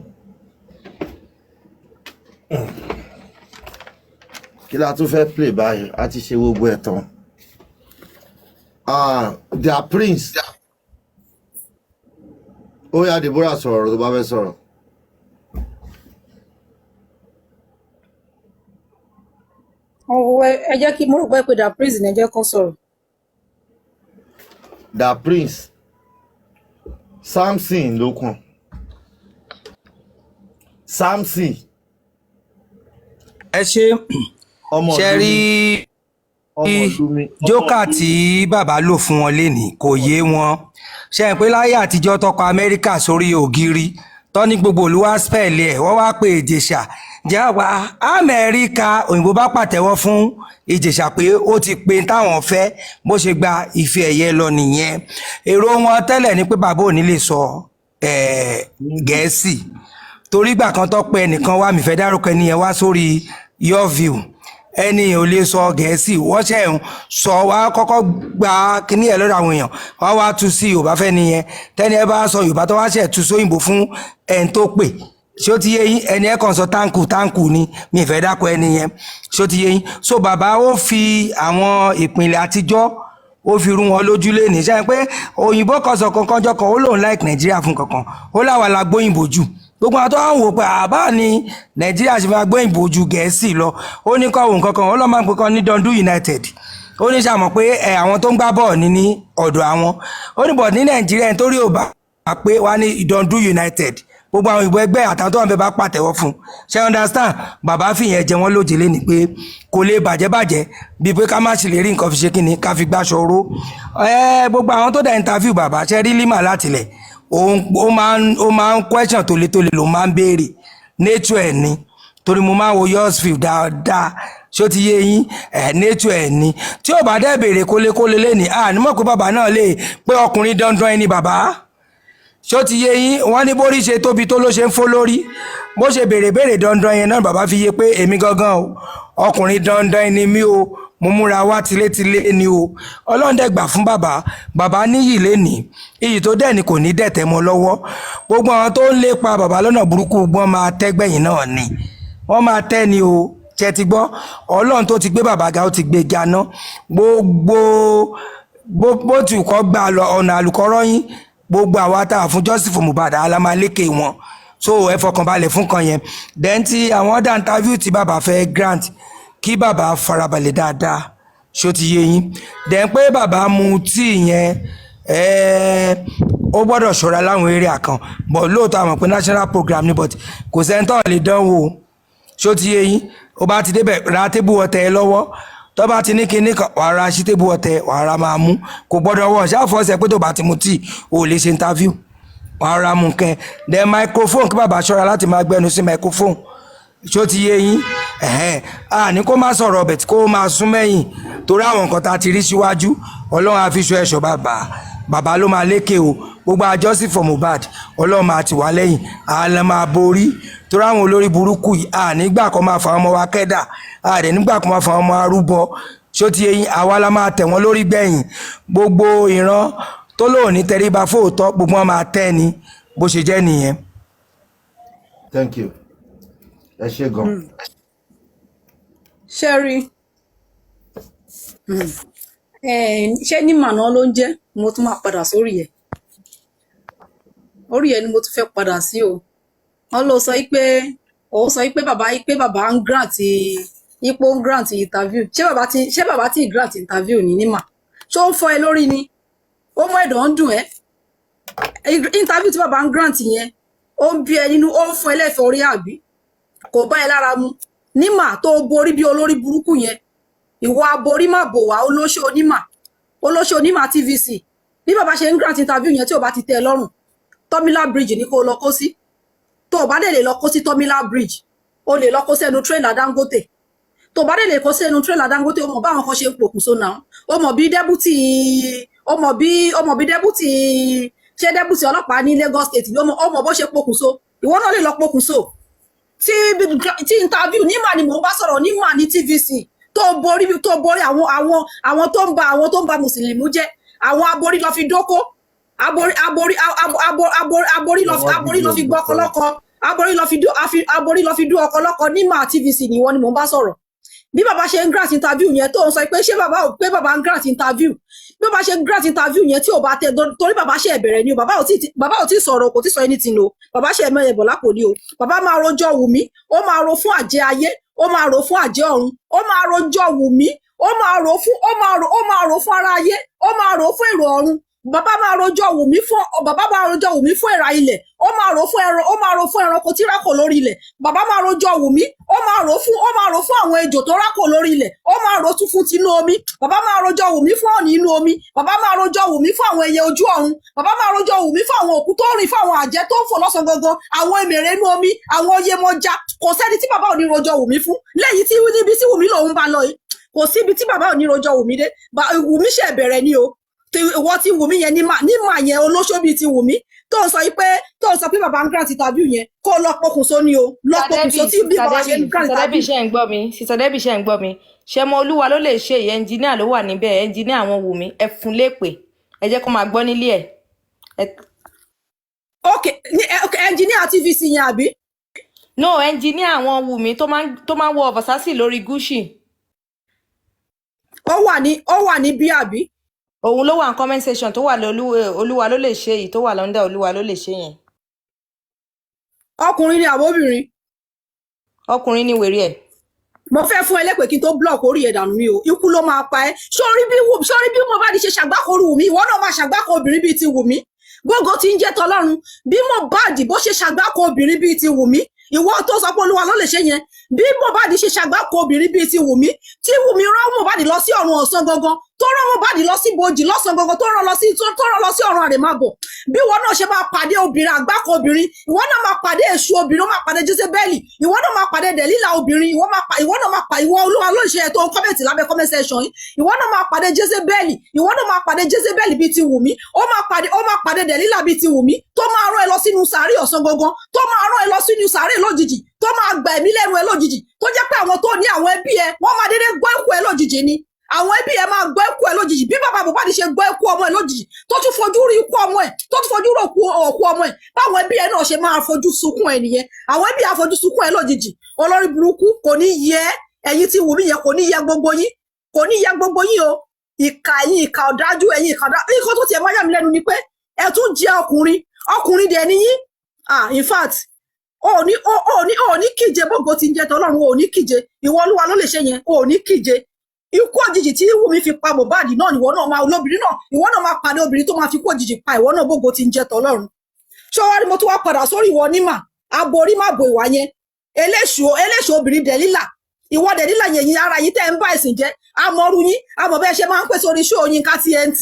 Speaker 4: Kí la tún fẹ́ play báyìí? A ti ṣe gbogbo ẹ̀ tán. Their prince. Ó yá Deborah sọ̀rọ̀ tó bá fẹ́ sọ̀rọ̀.
Speaker 8: Ẹ jẹ́ kí mo rò pé Da Prince ní ẹ jẹ́ kó sọ̀rọ̀.
Speaker 4: Da Prince. Samson ló kàn. Samson.
Speaker 19: Ẹ ṣe rí jókà tí bàbá lò fún wọn lénìí kò yé wọn. Ṣé ẹ pé láyé àtijọ́ tọkọ Amẹ́ríkà sórí ògiri tó ní gbogbo olúwa spẹ̀lì ẹ̀ wọ́n wá pé Ìjẹ̀ṣà jáwa Amẹ́ríkà òyìnbó bá pàtẹ́wọ́ fún Ìjẹ̀ṣà pé ó ti pe táwọn fẹ́ bó ṣe gba ife ẹ̀yẹ lọ nìyẹn. Èrò wọn tẹ́lẹ̀ ni pé bàbá ò ní lè sọ Gẹ̀ẹ́sì torí ìgbà kan tó pé ẹnìkan wá mi fẹ́ dárúkọ ẹni yẹn wá sórí Your View ẹni ò lè sọ Gẹ̀ẹ́sì wọ́n ṣe ń sọ wá kọ́kọ́ gba kíní ẹ̀ lọ́dọ̀ àwọn èèyàn wọ́n wá tú sí Yorùbá fẹ́ nìyẹn tẹ́ni ẹ bá sọ Yorùbá tó wá ṣe tú sóyìnbó fún ẹni tó pè ṣé ó ti yé yín ẹni ẹ kàn sọ táǹkù ni mi ì fẹ́ dákọ ẹni yẹn ṣé ó ti yé yín so bàbá ó fi àwọn ìpìlẹ̀ àtijọ́ ó fi rú wọn lójú lé ní ṣe pé òyìnbó kan sọ kankan jọ kan ó lóun like Nàìjíríà fún kankan ó láwa la gbóyìnbó jù gbogbo àwọn tó wà ń wò pé àbá ni Nàìjíríà ṣe máa gbóyìnbó ju Gẹ̀ẹ́sì lọ ó ní kọ́ òun kankan ó lọ́ máa ń pè kan ní Dundee United ó ní sàmọ̀ pé àwọn tó ń gbá bọ́ọ̀ ní ọ̀dọ̀ àwọn ó ní bọ̀ ní Nàìjíríà nítorí ò bá pé wá ní Dundee United gbogbo àwọn ìbò ẹgbẹ́ àtàwọn tó wà bẹ́ẹ̀ bá pàtẹ́wọ́ fún ṣe understand bàbá fìyẹn jẹ wọ́n lóje lé ní pé kò lè bàjẹ́ bíi pé ká má sì lè rí nǹkan fi ṣe kíni ká fi gbáṣọ ró gbogbo àwọn tó dẹ̀ interview bàbá ṣe rí Lima látilẹ̀ ó máa ń question tòlétòlé ló máa ń béèrè nature ẹ̀ ni torí mo máa ń wo yours feel dáadáa ṣó ti yé yín nature ẹ̀ ni tí ò bá dẹ̀ béèrè kólékólé lẹ́ni nímọ̀ pé bàbá náà lè pé ọkùnrin dandan ẹni bàbá ṣó ti yé yín wọ́n ní bórí ṣe tóbi tó ló ṣe ń fó lórí bó ṣe béèrè dandan yẹn náà bàbá fi yé pé èmi gangan o ọkùnrin dandan ẹni mi o mo múra wá tilétilé ni o Ọlọ́run dẹ̀ gbà fún bàbá níyì lénìí iyì tó dẹ̀ ni kò ní dẹ̀tẹ̀ mọ́ lọ́wọ́ gbogbo àwọn tó ń lépa bàbá lọ́nà burúkú gbọ́n máa tẹ́gbẹ̀yìn náà ni wọ́n máa tẹ́ ni o ṣe ti gbọ́ Ọlọ́run tó ti gbé bàbá ga ó ti gbé ganá gbogbo bó ti kọ́ gbà lọ ọ̀nà àlùkọ́rọ́ yín gbogbo àwa tá a fún Joseph Mohbad alamalékè wọn so ẹ fọkànbalẹ̀ fún kan yẹn then ti àwọn ọ̀dà interview tí bàbá fẹ́ grant kí bàbá farabalẹ̀ dáadáa ṣó ti yé yín then pé bàbá mu tíì yẹn ó gbọ́dọ̀ ṣọ́ra láwọn area kan but lóòótọ́ àmọ̀ pé national program ni but kò sẹ́ńtọ̀ lè dánwò ṣó ti yé yín ó bá ti débẹ̀ ra tébù ọ̀tẹ̀ ẹ lọ́wọ́ tó bá ti ní kinní kan wàá ra sí tébù ọ̀tẹ̀ wàá ra máa mú kò gbọ́dọ̀ wọ̀ ṣáfọ́sẹ̀ pé tó bá ti mu tíì ò lè ṣe interview wàá ra mú kẹ́ then microphone kí bàbá ṣọ́ra láti máa gbẹnu sí microphone ṣó ti yé yín ní kó má sọ̀rọ̀ ọbẹ̀ tí kó máa sún mẹ́yìn torí àwọn nǹkan tá a ti rí síwájú ọlọ́run á fi ṣọ́ ẹ̀ṣọ́ bàbá ló máa lékè o gbogbo àjọsìn for Mohbad ọlọ́run máa tì wá lẹ́yìn àlẹ́ máa borí torí àwọn olórí burúkú yìí nígbà kan máa fa ọmọ wa kẹ́dà àdẹ̀ nígbà kan máa fa ọmọ arúbọ ṣó ti yé yín àwa la máa tẹ̀ wọ́n lórí gbẹ̀yìn gbogbo ìran tó lóò ní tẹríba fóòtọ́ gbogbo wọn máa tẹ́ ni bó ṣe jẹ́ nìyẹn.
Speaker 4: Thank you. Ẹ ṣé gan.
Speaker 18: Sherry ṣé ní màná ló ń jẹ́ mo tún máa padà sórí ẹ̀ orí ẹ̀ ni mo tún fẹ́ padà sí o wọ́n ló sọ pé bàbá ń grant ipò ń grant interview ṣé bàbá tí grant interview ní nímà ṣó ń fọ ẹ lórí ni ó mọ ẹ̀dọ̀ ń dùn ẹ́ interview tí bàbá ń grant yẹn ó ń bí ẹ nínú ó ń fún ẹ lẹ́fẹ̀ẹ́ orí àbí kò bá ẹ lára mu nímà tó borí bí olórí burúkú yẹn ìwọ aborí má bò wá olóṣó onímà TVC bí bàbá ṣe ń grant interview yẹn tí ò bá ti tẹ́ ẹ lọ́rùn Tọ́mílà bridge ní kó lọ kó sí tó o bá dẹ̀ lè lọ kó sí Tọ́mílà bridge o lè lọ kó sẹ́nu tírélà Dangote tó o bá dẹ̀ lè kó sẹ́nu tírélà Dangote o mọ̀ báwọn kan ṣe ń pokùnso náà o mọ̀ bí dẹ́bùtì ṣé dẹ́bùtì ọlọ́pàá ní Lagos State o mọ̀ bó ṣe pokùnso ìwọ náà lè lọ pokùnso tí interview nímà ni mò ń bá sọ̀rọ̀ nímà ní TVC tó borí àwọn tó ń ba mùsùlùmí jẹ́ àwọn aborí lọ fi dóko aborí lọ fi gbọ́ ọkọlọ́kọ aborí lọ fi dú ọkọlọ́kọ nímà TVC ni wọ́n ni mò ń bá sọ̀rọ̀ bí bàbá ṣe ń grant interview yẹn tó ń sọ pé ṣé bàbá ń grant interview bí bàbá ṣe ń grant interview yẹn tí ò bá tẹ torí bàbá ṣe ẹ̀bẹ̀rẹ̀ ni o bàbá ò tí sọ̀rọ̀ kò tí sọ anything o bàbá ṣe ẹ̀mọ ẹ̀bọ̀ lápò ni o bàbá máa rojọ́ Wùmí ó máa ro fún àjẹ́ ayé ó máa ro fún àjẹ́ ọ̀run ó máa rojọ́ Wùmí ó máa ro fún ara ayé ó máa ro fún èrò ọ̀run bàbá máa rojọ́ Wùmí fún ẹ̀rà ilẹ̀ ó máa ro fún ẹranko tí rákò lórí ilẹ̀ bàbá máa rojọ́ Wùmí ó máa ro fún àwọn ejò tó rákò lórí ilẹ̀ ó máa ro tún fún tinú omi bàbá máa rojọ́ Wùmí fún ọ̀nì inú omi bàbá máa rojọ́ Wùmí fún àwọn ẹyẹ ojú ọ̀run bàbá máa rojọ́ Wùmí fún àwọn òkú tó rìn fún àwọn àjẹ́ tó ń fò lọ́sàn gangan àwọn èmèrè inú omi àwọn Yemọja kò sẹ́ni tí bàbá ò ní rojọ́ Wùmí fún lẹ́yìn tí níbi tí Wùmí lòun bá lọ yìí kò síbi tí bàbá ò ní rojọ́ Wùmí dé Wùmí ṣe bẹ̀rẹ̀ ni o wọ́n ti Wùmí yẹn nímà yẹn olóṣó bíi ti Wùmí tó ń sọ pé bàbá ń grant interview yẹn kó lọ pokùnso ni o lọ pokùnso tí bí bàbá ṣe ń grant interview.
Speaker 14: Sister Debbie ṣe ń gbọ́ mi ṣe mọ Olúwa ló lè ṣe yìí ẹnjìníà ló wà níbẹ̀ ẹnjìníà àwọn Wùmí ẹ fún lépè ẹ jẹ́ kó máa gbọ́ nílé ẹ̀.
Speaker 18: ok ẹnjìníà TVC yẹn àbí.
Speaker 14: no ẹnjìníà àwọn Wùmí tó máa ń wọ Versace lórí Gucci.
Speaker 18: ó wà ní bí àbí.
Speaker 14: òun ló wà ní comment section tó wà Olúwa ló lè ṣe yìí tó wà lọ́ndà Olúwa ló lè ṣe yẹn.
Speaker 18: ọkùnrin ni àbóbìnrin.
Speaker 14: ọkùnrin ni wèrè ẹ̀.
Speaker 18: mo fẹ́ fún ẹlẹ́pẹ̀ kí n tó block orí ẹ̀ dànù mi o ikú ló máa pa ẹ́ sórí bí Mohbad ṣe ṣàgbákò Wùmí ìwọ náà máa ṣàgbákò obìnrin bíi ti Wùmí gbogbo tí ń jẹ́ tọlọ́run bí Mohbad bó ṣe ṣàgbákò obìnrin bíi ti Wùmí ìwọ tó sọ pé Olúwa ló lè ṣe yẹn bí Mohbad ṣe ṣàgbákò obìnrin bíi ti Wùmí tí Wùmí rán Mohbad lọ sí ọ̀run ọ̀sán gangan tó rán Mohbad lọ sí bojì lọ́sàn gangan tó rán lọ sí ọ̀run àrèmábọ̀ bí ìwọ náà ṣe máa pàdé obìnrin àgbákò obìnrin ìwọ náà máa pàdé èṣù obìnrin ó máa pàdé Jésébẹ́lì ìwọ náà máa pàdé Dẹ̀lílà obìnrin ìwọ náà máa pàdé ìwọ Olúwa ló ṣe ètò kọ́mẹ̀tì lábẹ́ comment section yìí ìwọ náà máa pàdé Jésébẹ́lì bíi ti Wùmí ó máa pàdé Dẹ̀lílà bíi ti Wùmí tó máa rán ẹ lọ sínú sàárè ọ̀sán gangan tó máa rán ẹ lọ sínú sàárè lójijì tó máa gba ẹ̀mí lẹ́nu ẹ lójijì tó jẹ́ pé àwọn tó ní àwọn ẹbí ẹ wọ́n máa dédé gbọ́ ẹ̀kú ẹ lójijì ni àwọn ẹbí ẹ máa gbọ́ ẹ̀kú ẹ lójijì bí bàbá Mohbad ṣe gbọ́ ẹ̀kú ọmọ ẹ lójijì tó tún fojú rí ikú ọmọ ẹ tó tún fojú rí òkú ọmọ ẹ báwọn ẹbí ẹ náà ṣe máa fojú sunkún ẹ nìyẹn àwọn ẹbí àfojú sunkún ẹ lójijì olórí burúkú kò ní yẹ ẹ̀yin tí Wùmí yẹn kò ní yẹ gbogbo yín o ìkà ọ̀dájú ẹ̀yin ìkà ọ̀dájú nǹkan tó tiẹ̀ máa yà mí lẹ́nu ni pé ẹ tún jẹ́ ọkùnrin dẹ̀ ni yín in fact ó ní kíje bógo ti ń jẹ tọlọ́run ó ní kíje ìwọ Olúwa ló lè ṣe yẹn ó ní kíje ikú òjijì tí Wùmí fi pa Mohbad náà ìwọ náà máa olóbìnrin náà ìwọ náà máa pàdé obìnrin tó máa fi ikú òjijì pa ìwọ náà gbogbo ti ń jẹ tọlọ́run ṣọwárí mo tún wá padà sórí ìwọ nímà aborí má bo ìwà yẹn eléṣù obìnrin Dẹ̀lílà ìwọ Dẹ̀lílà yẹn yín ara yín tẹ́ ń bá ẹ̀sìn jẹ́ amọ̀rú yín amọ̀ bẹ́ẹ̀ ṣe máa ń pèsè orí ṣó Yínká TNT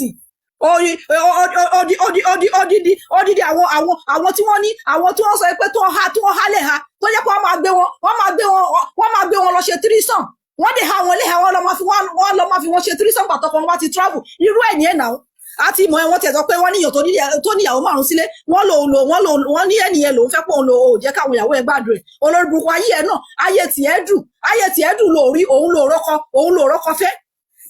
Speaker 18: odidi àwọn tí wọ́n ní àwọn tí wọ́n sọ pé tó ń hálẹ̀ ha tó jẹ́ pé wọ́n máa gbé wọn lọ ṣe tírísàn wọ́n dé ha wọn lé ha wọ́n lọ máa fi wọn ṣe tírísàn pàtó kan wọ́n ti travel irú ẹ̀ ní ẹ̀ náà àti ìmọ̀ ẹ̀wọ̀n tẹ̀sán pé wọ́n níyàn tó níyàwó márùn sílé wọ́n ní ẹnìyẹn lòún fẹ́ pọ̀ òun lò ó jẹ́ káwọn ìyàwó ẹ̀ gbàdúrà ẹ̀ olórí burúkú ayé ẹ̀ náà ayé tiẹ̀ dùn lórí òun lò rọ́kọ fẹ́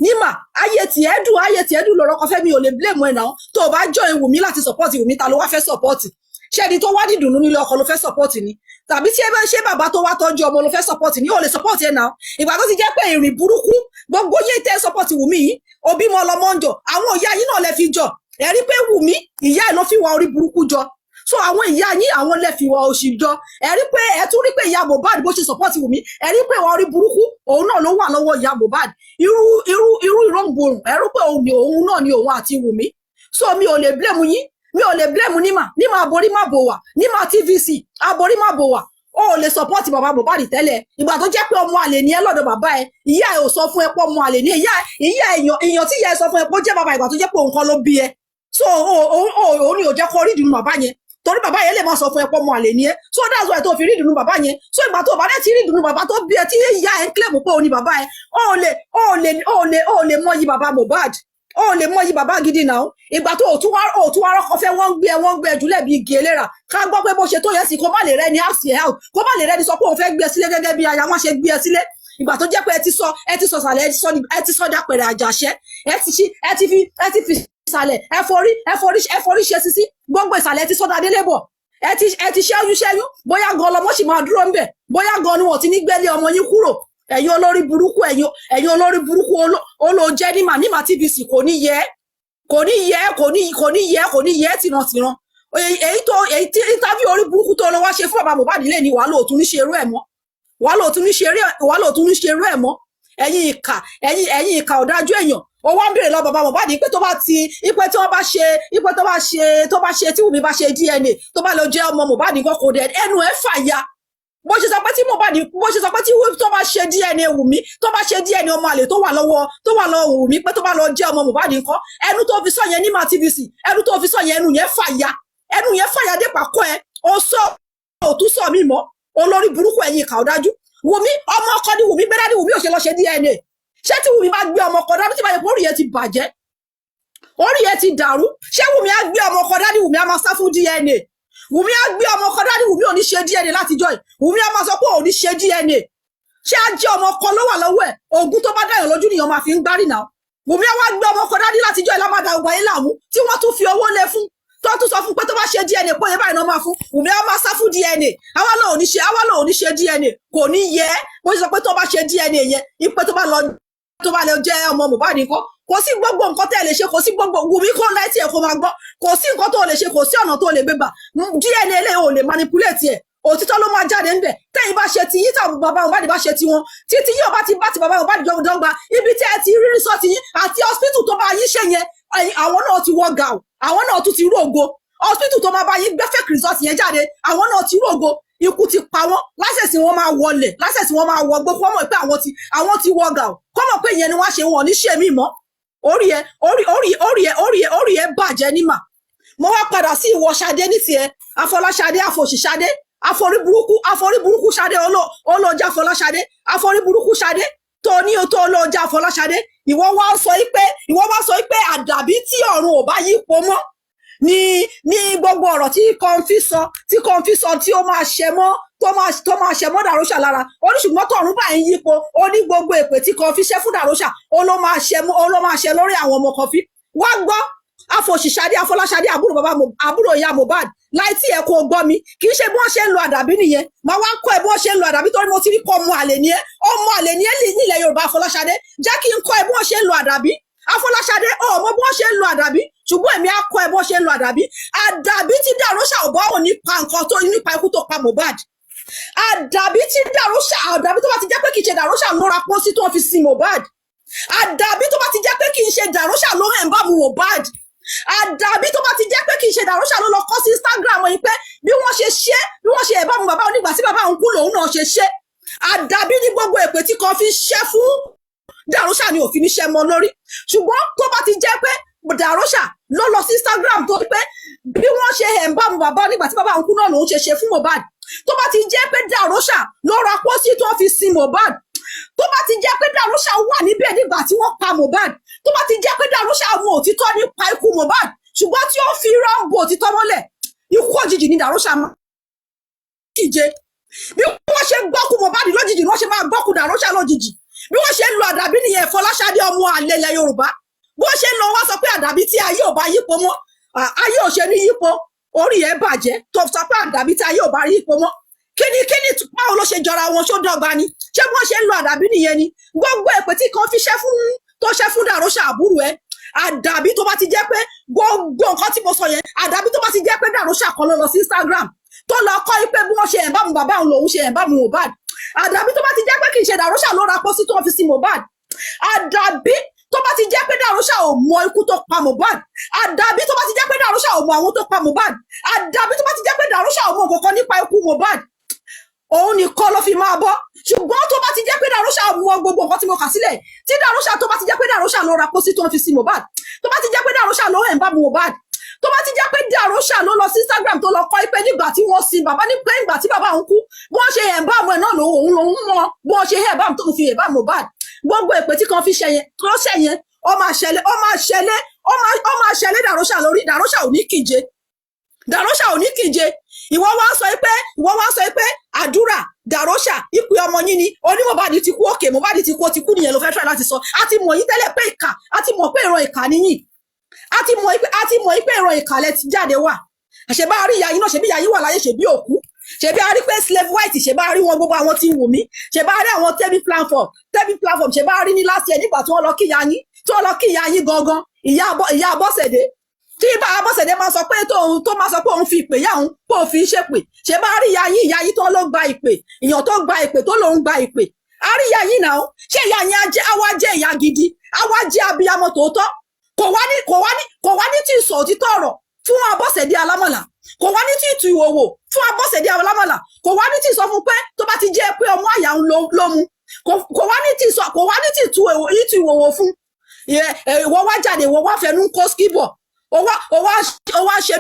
Speaker 18: nímà ayé tiẹ̀ dùn lò rọ́kọ fẹ́ mi ò lè blame ẹ̀ náà tó o bá join Wùmí láti support Wùmí ta ló wá fẹ́ support ṣẹ́ni tó wá dídùn nílé ọkọ ló fẹ́ support ni tàbí tí ẹ bá ń ṣe bàbá tó wá tọ́jú ọmọ ló fẹ́ support ni ó lè support ẹ̀ náà ìgbà tó ti jẹ́ pé ìrìn burúkú gbogbo yé tẹ́ support Wùmí yìí òbí mọ lọmọ ń jọ àwọn ìyá yín náà lè fi jọ ẹ rí pé Wùmí ìyá ẹ̀ ló fi wá orí burúkú jọ so àwọn ìyá yín àwọn lè fi wá òṣì jọ ẹ rí pé ẹ tún rí pé ìyá Mohbad bó ṣe support Wùmí ẹ rí pé wá orí burúkú òun náà ló wà lọ́wọ́ ìyá Mohbad irú ìrọ̀ǹgbòrùn ẹ rí pé òun náà ni òun àti Wùmí so mi ò lè blame yín mi ò lè blame nímà aborí má bò wá nímà TVC aborí má bò wá o lè support bàbá Mohbad tẹ́lẹ̀ ìgbà tó jẹ́ pé ọmọ àlè ni ẹ lọ́dọ̀ bàbá ẹ ìyá ẹ ò sọ fún ẹ pé ọmọ àlè ni ìyá èèyàn tí ìyá ẹ sọ fún ẹ pé ó jẹ́ bàbá ìgbà tó jẹ́ pé òun kan ló bí ẹ so òun ni ò jẹ́ kó rí ìdùnnú bàbá yẹn torí bàbá yẹn lè má sọ fún ẹ pé ọmọ àlè ni ẹ so that's why tó fi rí ìdùnnú bàbá yẹn so ìgbà tó bá dé ti rí ìdùnnú bàbá tó bí ẹ tí ìyá ẹ ń claim pé òun ni bàbá ẹ o lè mọyì bàbá Mohbad o lè mọyì bàbá gidi náà ìgbà tó o tún wá rọkọ fẹ́ wọ́n gbé ẹ jùlẹ̀ bíi igi eléra ká gbọ́ pé bó ṣe tó yẹ sí kó má lè rẹ́ni house ẹ̀ out kó má lè rẹ́ni sọ pé òun fẹ́ gbé ẹ sílé gẹ́gẹ́ bí aya wọn ṣe gbé ẹ sílé ìgbà tó jẹ́ pé ẹ ti sọ sàlẹ̀ ẹ ti sọ dápẹ̀rẹ̀ àjàṣẹ́ ẹ ti fi sàlẹ̀ ẹ forí ṣe sisi gbogbo ìsàlẹ̀ ẹ ti sọ́dọ̀ adélébọ̀ ẹ ti ṣẹ́yún bóyá gan ọlọmọ sì máa dúró ńbẹ̀ bóyá gan ni wọ́n ti ní gbélé ọmọ yín kúrò ẹ̀yin olórí burúkú ẹ̀yin olórí burúkú olóòjẹ́ nímà TVC kò ní yẹ tìrantìran èyí tí interview orí burúkú tó lọ wá ṣe fún bàbá Mohbad lé ní wàá lóòtún ní ṣe irú ẹ̀ mọ́ ẹ̀yin ìkà ọ̀dájú èèyàn ó wá ń béèrè lọ bàbá Mohbad pé tó bá ṣe tí Wùmí bá ṣe DNA tó bá lọ jẹ́ ọmọ Mohbad nǹkan kò dẹ̀ ẹnu ẹ̀ fàya bó ṣe sọ pé tí Mohbad bó ṣe sọ pé tí tó bá ṣe DNA Wùmí tó bá ṣe DNA ọmọ àlè tó wà lọ́wọ́ Wùmí pé tó bá lọ jẹ́ ọmọ Mohbad nǹkan ẹnu tó fi sọ yẹn ní ma TVC ẹnu tó fi sọ yẹn ẹnu yẹn fàya dé pàkọ́ ẹ ó sọ òtún sọ mí mọ́ olórí burúkú ẹ̀yin ìkà ọ̀dájú Wùmí ọmọ ọkọ ni Wùmí gbé dání Wùmí ò ṣe lọ ṣe DNA ṣé tí Wùmí bá gbé ọmọ ọkọ dání tí bá yẹ kó orí yẹn ti bàjẹ́ orí yẹn ti dàrú ṣé Wùmí á gbé ọmọ ọkọ dání Wùmí á máa sá fún DNA Wùmí á gbé ọmọ ọkọ dání Wùmí ò ní ṣe DNA látijọ́ yìí Wùmí á máa sọ pé ò ní ṣe DNA ṣé á jẹ́ ọmọ ọkọ ló wà lọ́wọ́ ẹ̀ ogun tó bá dáyàn lójú nìyẹn máa fi ń gbárí náà Wùmí á wá gbé ọmọ ọkọ dání látijọ́ yìí lámàdà ọgbà yín láàmú tí wọ́n tún fi owó lé fún tó tún sọ fún pé tó bá ṣe DNA pé báyìí náà máa fún Wùmí á máa sá fún DNA àwa náà ò ní ṣe DNA kò ní yẹ bó ṣe sọ pé tó bá ṣe DNA yẹn ipe tó bá lọ jẹ́ ọmọ Mohbad nǹkan kò sí gbogbo nǹkan tẹ́ lè ṣe kò sí gbogbo Wùmí kó láìtì ẹ̀ kó máa gbọ́ kò sí nǹkan tó lè ṣe kò sí ọ̀nà tó lè gbégbà DNA lè ò lè manipulate ẹ̀ òtítọ́ ló máa jáde ńbẹ̀ tẹ́yìn bá ṣe ti yí tàbí bàbá Mohbad bá ṣe ti wọn títí yóò bá ti bàbá Mohbad dọ́gba ibi tí ẹ ti rí rìsọ́ọ̀tì yín àti hospital tó bá yín ṣe yẹn àwọn náà ti wọ gàù àwọn náà tún ti rògo hospital tó máa bá yín gbé fake result yẹn jáde àwọn náà ti rògo ikú ti pa wọ́n lásẹ̀sì wọn máa wọlé lásẹ̀sì wọn máa wọ gbogbo ọmọ pé àwọn ti wọ gàù kọ́mọ̀ pé ìyẹn ni wọ́n ṣe wọn ní ṣe mí mọ́ orí ẹ bàjẹ́ nímà mo wá padà sí ìwọ Ṣadé ní tiẹ̀ Afọláṣadé àfòṣìṣadé àforí burúkú Ṣadé olóòjà Afọláṣadé àforí burúkú Ṣadé tó ní o tó olóòjà Afọláṣadé ìwọ wá sọ pé àdàbí tí ọ̀run ò bá yípo mọ́ ní gbogbo ọ̀rọ̀ tí Kọ́ńfì sọ tí ó máa ṣẹ mọ́ tó máa ṣẹ mọ́ Dàróṣà lára ó ní ṣùgbọ́n tọ̀run bá ń yípo ó ní gbogbo èpè tí Kọ́ńfì ṣẹ́ fún Dàróṣà ó ló máa ṣẹ lórí àwọn ọmọ Kọ́ńfì wá gbọ́ Afòṣìṣadé Afọláṣadé àbúrò ìyá Mohbad láì tí ẹ kò gbọ́ mi kì í ṣe bí wọ́n ṣe ń lo àdàbí nìyẹn máa wá kọ́ ẹ bí wọ́n ṣe ń lo àdàbí torí mo ti rí kọ́ ọmọ àlè ní ẹ nílẹ̀ Yorùbá Afọláṣadé jẹ́ kí n kọ́ ẹ bí wọ́n ṣe ń lo àdàbí Afọláṣadé ọmọ bí wọ́n ṣe ń lo àdàbí ṣùgbọ́n èmi á kọ́ ẹ bí wọ́n ṣe ń lo àdàbí tí Dàróṣà ò bá òní pa nǹkan tó nípa ikú tó pa Mohbad àdàbí tó bá ti jẹ́ pé kì í ṣe Dàróṣà ló ra pósí tó fi sin Mohbad àdàbí tó bá ti jẹ́ pé kì í ṣe dàróṣà ló ń bá mu Mohbad, àdàbí tó bá ti jẹ́ pé kì í ṣe dàróṣà ló lọ kọ́ sí Instagram yìí pé bí wọ́n ṣe ẹ̀bá mu bàbá onígbà tí bàbá òun kú lòun náà ṣe àdàbí ní gbogbo èpè tí kan fi ṣẹ́ fún dàróṣà ni òfin ṣẹ́ mọ́ lórí. Ṣùgbọ́n tó bá ti jẹ́ pé dàróṣà ló lọ sí Instagram tó pé bí wọ́n ṣe ẹ̀bá mu bàbá onígbà tí bàbá òun kú náà lòun ṣe fún Mohbad, tó bá ti jẹ́ pé dàróṣà ló ra pósí tó fi sin Mohbad, tó bá ti jẹ́ pé dàróṣà wà níbẹ̀ nígbà tí wọ́n pa Mohbad, tó bá ti jẹ́ pé dàróṣà mọ òtítọ́ nípa ikú Mohbad ṣùgbọ́n tí ó fi rọ́ǹbù òtítọ́ mọ́lẹ̀, ikú òjijì ni dàróṣà máa kíje. Bí wọ́n ṣe gbọ́kú Mohbad lójijì ni wọ́n ṣe máa gbọ́kú dàróṣà lójijì. Bí wọ́n ṣe ń lo àdàbí nìyẹn Fọláṣadé ọmọ àlè ilẹ̀ Yorùbá, bó ṣe ń lọ wá sọ pé àdàbí tí ayé ò bá yípo mọ́, ayé ò ṣe ní yípo, orí ẹ̀ bàjẹ́ tó sọ pé àdàbí tí ayé ò bá rí yípo mọ́. Kíni báwo ló ṣe jọra wọn, ṣó dọ́gba ni? Ṣé wọ́n ṣe ń lo àdàbí nìyẹn ni? Gbogbo èpè tí kan fi ṣẹ́ fún dàróṣà àbúrò ẹ̀, àdàbí tó bá ti jẹ́ pé gbogbo nǹkan tí mo sọ yẹn, àdàbí tó bá ti jẹ́ pé dàróṣà kan ló lọ sí Instagram tó lọ kọ́ pé bí wọ́n ṣe ẹ̀bá mu bàbá òun lòun ṣe ẹ̀bá mu Mohbad, àdàbí tó bá ti jẹ́ pé kì í ṣe dàróṣà ló ra pósí tó fi sin Mohbad, àdàbí tó bá ti jẹ́ pé dàróṣà ò mọ ikú tó pa Mohbad, àdàbí tó bá ti jẹ́ pé dàróṣà ò mọ àwọn tó pa Mohbad, àdàbí tó bá ti jẹ́ pé dàróṣà ò mọ nǹkan nípa ikú Mohbad, òun nìkan ló fi máa bọ́. Ṣùgbọ́n tó bá ti jẹ́ pé dàróṣà mọ gbogbo nǹkan tí mo kà sílẹ̀, tí dàróṣà tó bá ti jẹ́ pé dàróṣà ló ra pósí tó fi sin Mohbad, tó bá ti jẹ́ pé dàróṣà ló ẹ̀ ń bá Mohbad, tó bá ti jẹ́ pé dàróṣà ló lọ sí Instagram tó lọ kọ́ pé nígbà tí wọ́n sin bàbá ní pé nígbà tí bàbá òun kú wọ́n ṣe ẹ̀ bá ọmọ ẹ̀ náà lòun mọ bó ṣe ẹ̀ bá tó fi ẹ̀ bá Mohbad. Gbogbo èpè tí kan fi ṣe yẹn tó ṣe yẹn ó máa ṣẹlẹ̀ dàróṣà lórí. Dàróṣà ò ní kíje, dàróṣà ò ní kíje. Ìwọ wá sọ pé àdúrà dàróṣà ìpè ọmọ yín ni oní Mohbad ti kú, òkè Mohbad ti kú, ó ti kú nìyẹn ló fẹ́ try láti sọ. A ti mọ̀ yín tẹ́lẹ̀ pé ìkà, a ti mọ̀ pé ìran ìkà níyìn, a ti mọ̀ pé ìran ìkà lẹ ti jáde wá. Àṣebá rí ìyá yín náà, ṣebí ìyá yín wà láyé, ṣebí òkú, ṣebí a rí pé slave white, ṣebá rí wọn gbogbo àwọn tí ń wù mí, ṣebá rí àwọn tẹ́bí platform, ṣebá rí ní last year nígbà tí wọ́n lọ kí ìyá yín gangan, ìyá Abọ́sẹ̀dé, tí bá Abọ́sẹ̀dé máa sọ pé tó máa sọ pé òun fi ìpè yá òun pé òun fi ń ṣépè, ṣe bá rí ìyá yín tó ló gba ìpè, èèyàn tó gba ìpè tó lòun gba ìpè, a rí ìyá yín náà, ṣé ìyá yín àwa jẹ́ ìyá gidi, àwa jẹ́ abiyamọ tòótọ́, kò wá ní tí ìsọ̀ òtítọ́ ọ̀rọ̀ fún Abọ́sẹ̀dé alámọ̀là, kò wá ní tí ìtù ìwòwò fún Abọ́sẹ̀dé alámọ̀là, kò wá ní tí ìsọ fún pé tó bá ti jẹ́ pé ọmọ àyà ń ló mu, kò wá ní tí ìtù ìwòwò fún. Ìwọ wá jáde, ìwọ wá fẹnu kó skibọ̀, ó wá ṣe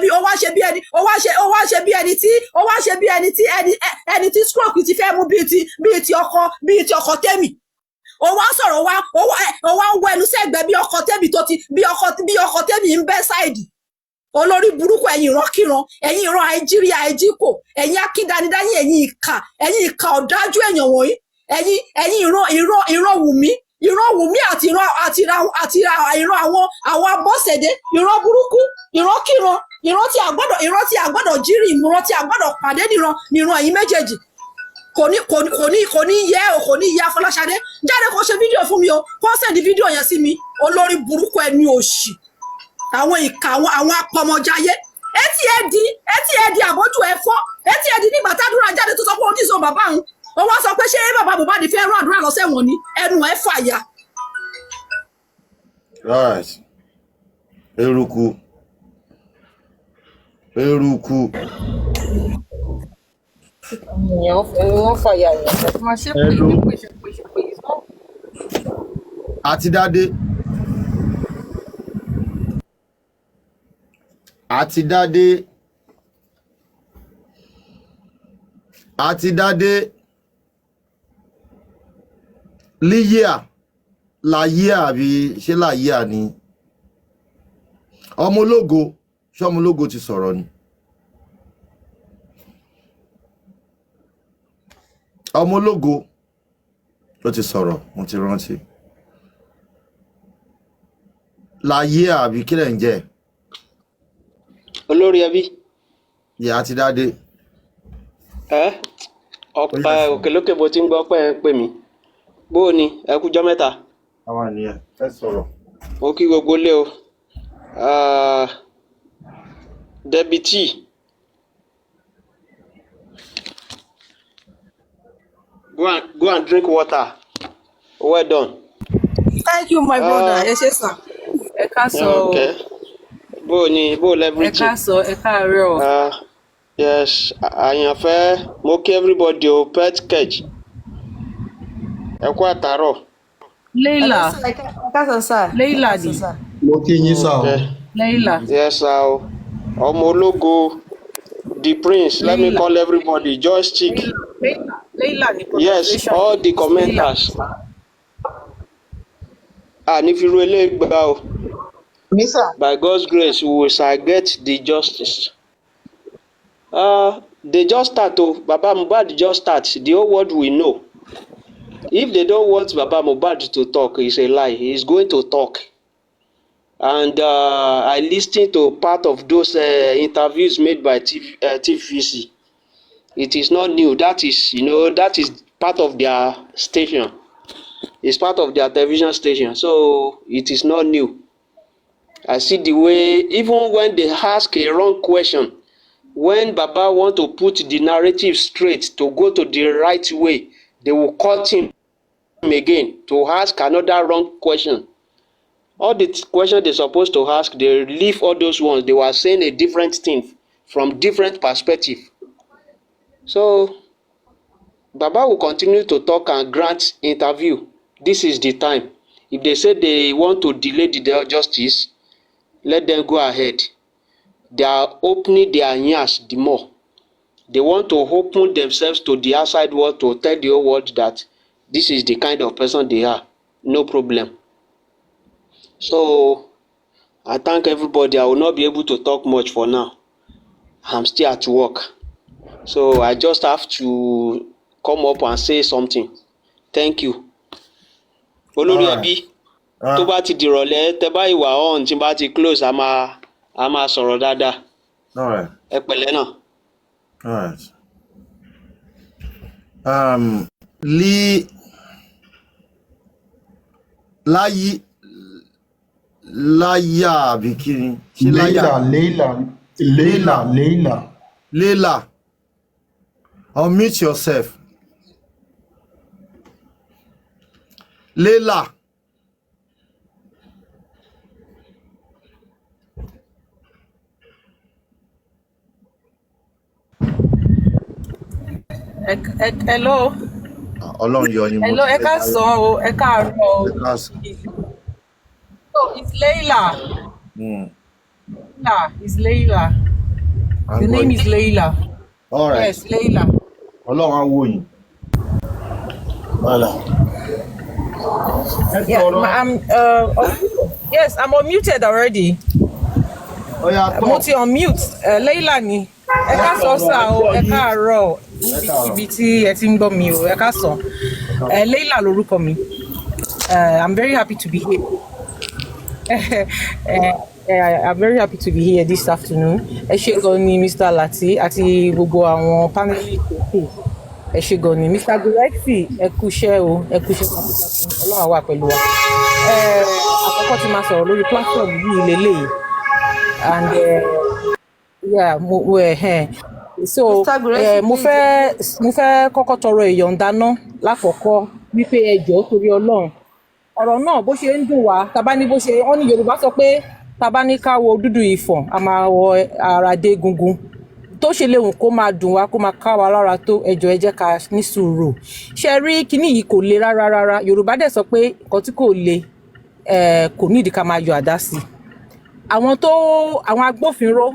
Speaker 18: bí ẹni tí stroke ti fẹ́ mú bíi ti ọkọ Tẹ́mi, ó wá sọ̀rọ̀ ó wá ń wọ ẹnu sẹ́gbẹ̀ẹ́ bí ọkọ Tẹ́mi ń bẹ́ sáìdì. Olórí burúkú, ẹ̀yin ìrankíran, ẹ̀yin ìran Nàìjíríà ẹ̀jíkò, ẹ̀yin akídanidáyé, ẹ̀yin ìkà ọ̀dájú èèyàn wọ̀nyí, ẹ̀yin ìran Wùmí àti ìran àwọn Abọ́sẹ̀dé, ìran burúkú, ìrankíran, ìran tí àgbọ́dọ̀ jírí, ìran tí àgbọ́dọ̀ pàdé níran ẹ̀yin méjèèjì. Kò ní yẹ Fọláṣadé jáde kó ṣe fídíò fún mi o, kó sẹ́ndì fídíò yẹn sí mi. Olórí burúkú ẹni òṣì, àwọn ìkà, àwọn apọmọjayé, etí ẹ di àbójú ẹ fọ́, etí ẹ di nígbà tádúrà jáde tó sọ pé ó ti sọ bàbá òun, ó wá sọ pé ṣé bàbá Mohbad fẹ́ rán àdúrà lọ sẹ́wọ̀n ni, ẹnu ẹ fàya.
Speaker 4: Right. Eruku.
Speaker 8: Wọ́n fàyà yẹn, máa ṣe pé.
Speaker 4: Àti dáadé. Líyíà láyíà àbí ṣé láyíà ni ọmọ ológo ti sọ̀rọ̀ ni ọmọ ológo ló ti sọ̀rọ̀, mo ti rántí láyíà àbí kílẹ̀ ń jẹ́
Speaker 10: olórí ẹbí
Speaker 4: yà á ti dáadé
Speaker 10: òkèlókè bó ti ń gbọ́ pé ẹ ń pè mí bó o ní ẹ kújọ́ mẹ́ta.
Speaker 4: àwọn ènìyàn ẹ sọ̀rọ̀.
Speaker 10: ó kí gbogbo lé o dẹ́bìtì go and drink water well done.
Speaker 8: Thank you, my brother. Ẹ ṣé sir.
Speaker 12: Ẹ káàsán o.
Speaker 10: Okay. Bó
Speaker 12: Ẹ
Speaker 10: everything.
Speaker 12: káàsán, ẹ káàárọ̀ o.
Speaker 10: Yes, àyànfẹ́ mo kí everybody o pet catch. Ẹ kú àtàárọ̀.
Speaker 12: Leila.
Speaker 14: Káàsán sir.
Speaker 12: Leila ni.
Speaker 22: Mo kí yín sá o.
Speaker 10: Okay.
Speaker 12: Leila.
Speaker 10: Yes, sir. Ọmọ ológo, the prince. Let me call everybody. Just chick.
Speaker 12: Leila ni
Speaker 10: Yes,
Speaker 12: pronunciation.
Speaker 10: all the commenters. If you really gbà o. By God's grace, we will get the justice. They just start to Baba Mohbad just start. The whole world will know. If they don't want Baba Mohbad to talk, it's a lie. He's going to talk. And I listened to part of those interviews made by TVC. It is not new. That is part of their station. It's part of their television station. So it is not new. I see the way, even when they ask a wrong question, when Baba want to put the narrative straight to go to the right way, they will cut him again to ask another wrong question. All the questions they're supposed to ask, they leave all those ones. They were saying a different thing from different perspective. So Baba will continue to talk and grant interview. This is the time. If they say they want to delay the justice, let them go ahead. They are opening their ears the more. They want to open themselves to the outside world to tell the whole world that this is the kind of person they are. No problem. So I thank everybody. I will not be able to talk much for now. I'm still at work. So I just have to come up and say something. Thank you. Olórí ẹbí, tó bá ti dìrọ̀lẹ́, tẹ́ bá ìwà on tí bá ti close, a máa sọ̀rọ̀ dáadáa.
Speaker 4: All right.
Speaker 10: Ẹ pẹ̀lẹ́ náà.
Speaker 4: All right. Láyà àbí kí ni? Leila. Unmute yourself. Leila.
Speaker 12: Hello.
Speaker 4: Ọlọ́run yọ ni mo.
Speaker 12: Hello, ẹ káàsán o, ẹ káàárọ̀ o. So it's Leila. It's Leila. The name is Leila.
Speaker 4: All right.
Speaker 12: Yes, Leila.
Speaker 4: Ọlọ́run á wò yín. Voilà.
Speaker 12: Yes, I'm unmuted already. Mo ti unmute. Leila ni. Ẹ káàsán sá o, ẹ káàárọ̀ ibi tí ẹ ti ń gbọ́ mi o, ẹ káàsán. Leila lorúkọ mi. I'm very happy to be here. I'm very happy to be here this afternoon. Ẹ ṣé gan ni Mr. Lati àti gbogbo àwọn panelists òkú. Ẹ ṣé gan ni Mr. Gulexi, ẹ kú iṣẹ́ o, ẹ kú iṣẹ́ takuntakun. Ọlọ́run á wà pẹ̀lú wa. Àkọ́kọ́ tí máa sọ̀rọ̀ lórí platform yìí lélẹ́yìí. And so mo fẹ́ kọ́kọ́ tọrọ ìyọ̀ǹda náà lákọ̀ọ́kọ́ wípé ẹ jọ̀ọ́ torí Ọlọ́run. Ọ̀rọ̀ náà bó ṣe ń dùn wá, tàbá ní bó ṣe wọ́n ní Yorùbá sọ pé tàbá ní ká wo dúdú ìfọ̀n a máa wọ ara dé gungun. Tó ṣe léwu kó máa dùn wá kó máa ká wa lára tó ẹ jọ̀ọ́ ẹ jẹ́ ká ní sùúrù. Ṣé rí kinní yìí kò le rárá. Yorùbá dẹ̀ sọ pé nǹkan tí kò le kò nídìí ká máa yọ àdá sí. Àwọn agbófinró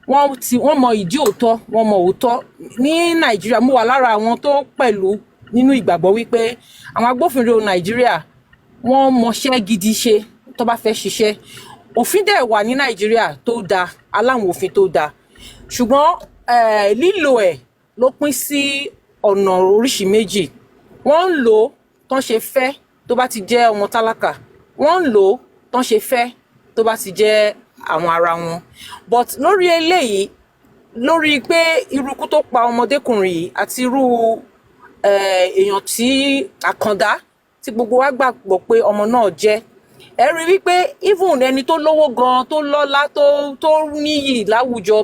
Speaker 12: wọ́n mọ ìdí òótọ́, wọ́n mọ òótọ́. Ní Nàìjíríà mo wà lára àwọn tó pẹ̀lú nínú ìgbàgbọ́ wípé àwọn agbófinró Nàìjíríà wọ́n mọṣẹ́ gidi ṣe tó bá fẹ́ ṣiṣẹ́. Òfin dẹ̀ wà ní Nàìjíríà tó dáa, aláwọn òfin tó dáa. Ṣùgbọ́n lílò ẹ̀ ló pín sí ọ̀nà oríṣi méjì. Wọ́n ń lò ó tán ṣe fẹ́ tó bá ti jẹ́ ọmọ tálákà. Wọ́n ń lò ó tán ṣe fẹ́ tó bá ti jẹ́ àwọn ara wọn. But lórí eléyìí, lórí pé irú ikú tó pa ọmọdékùnrin yìí àti irú èèyàn tí àkàndá tí gbogbo wa gbàgbọ́ pé ọmọ náà jẹ́, ẹ rí wípé even ẹni tó lówó gan, tó lọ́lá, tó níyì láwùjọ,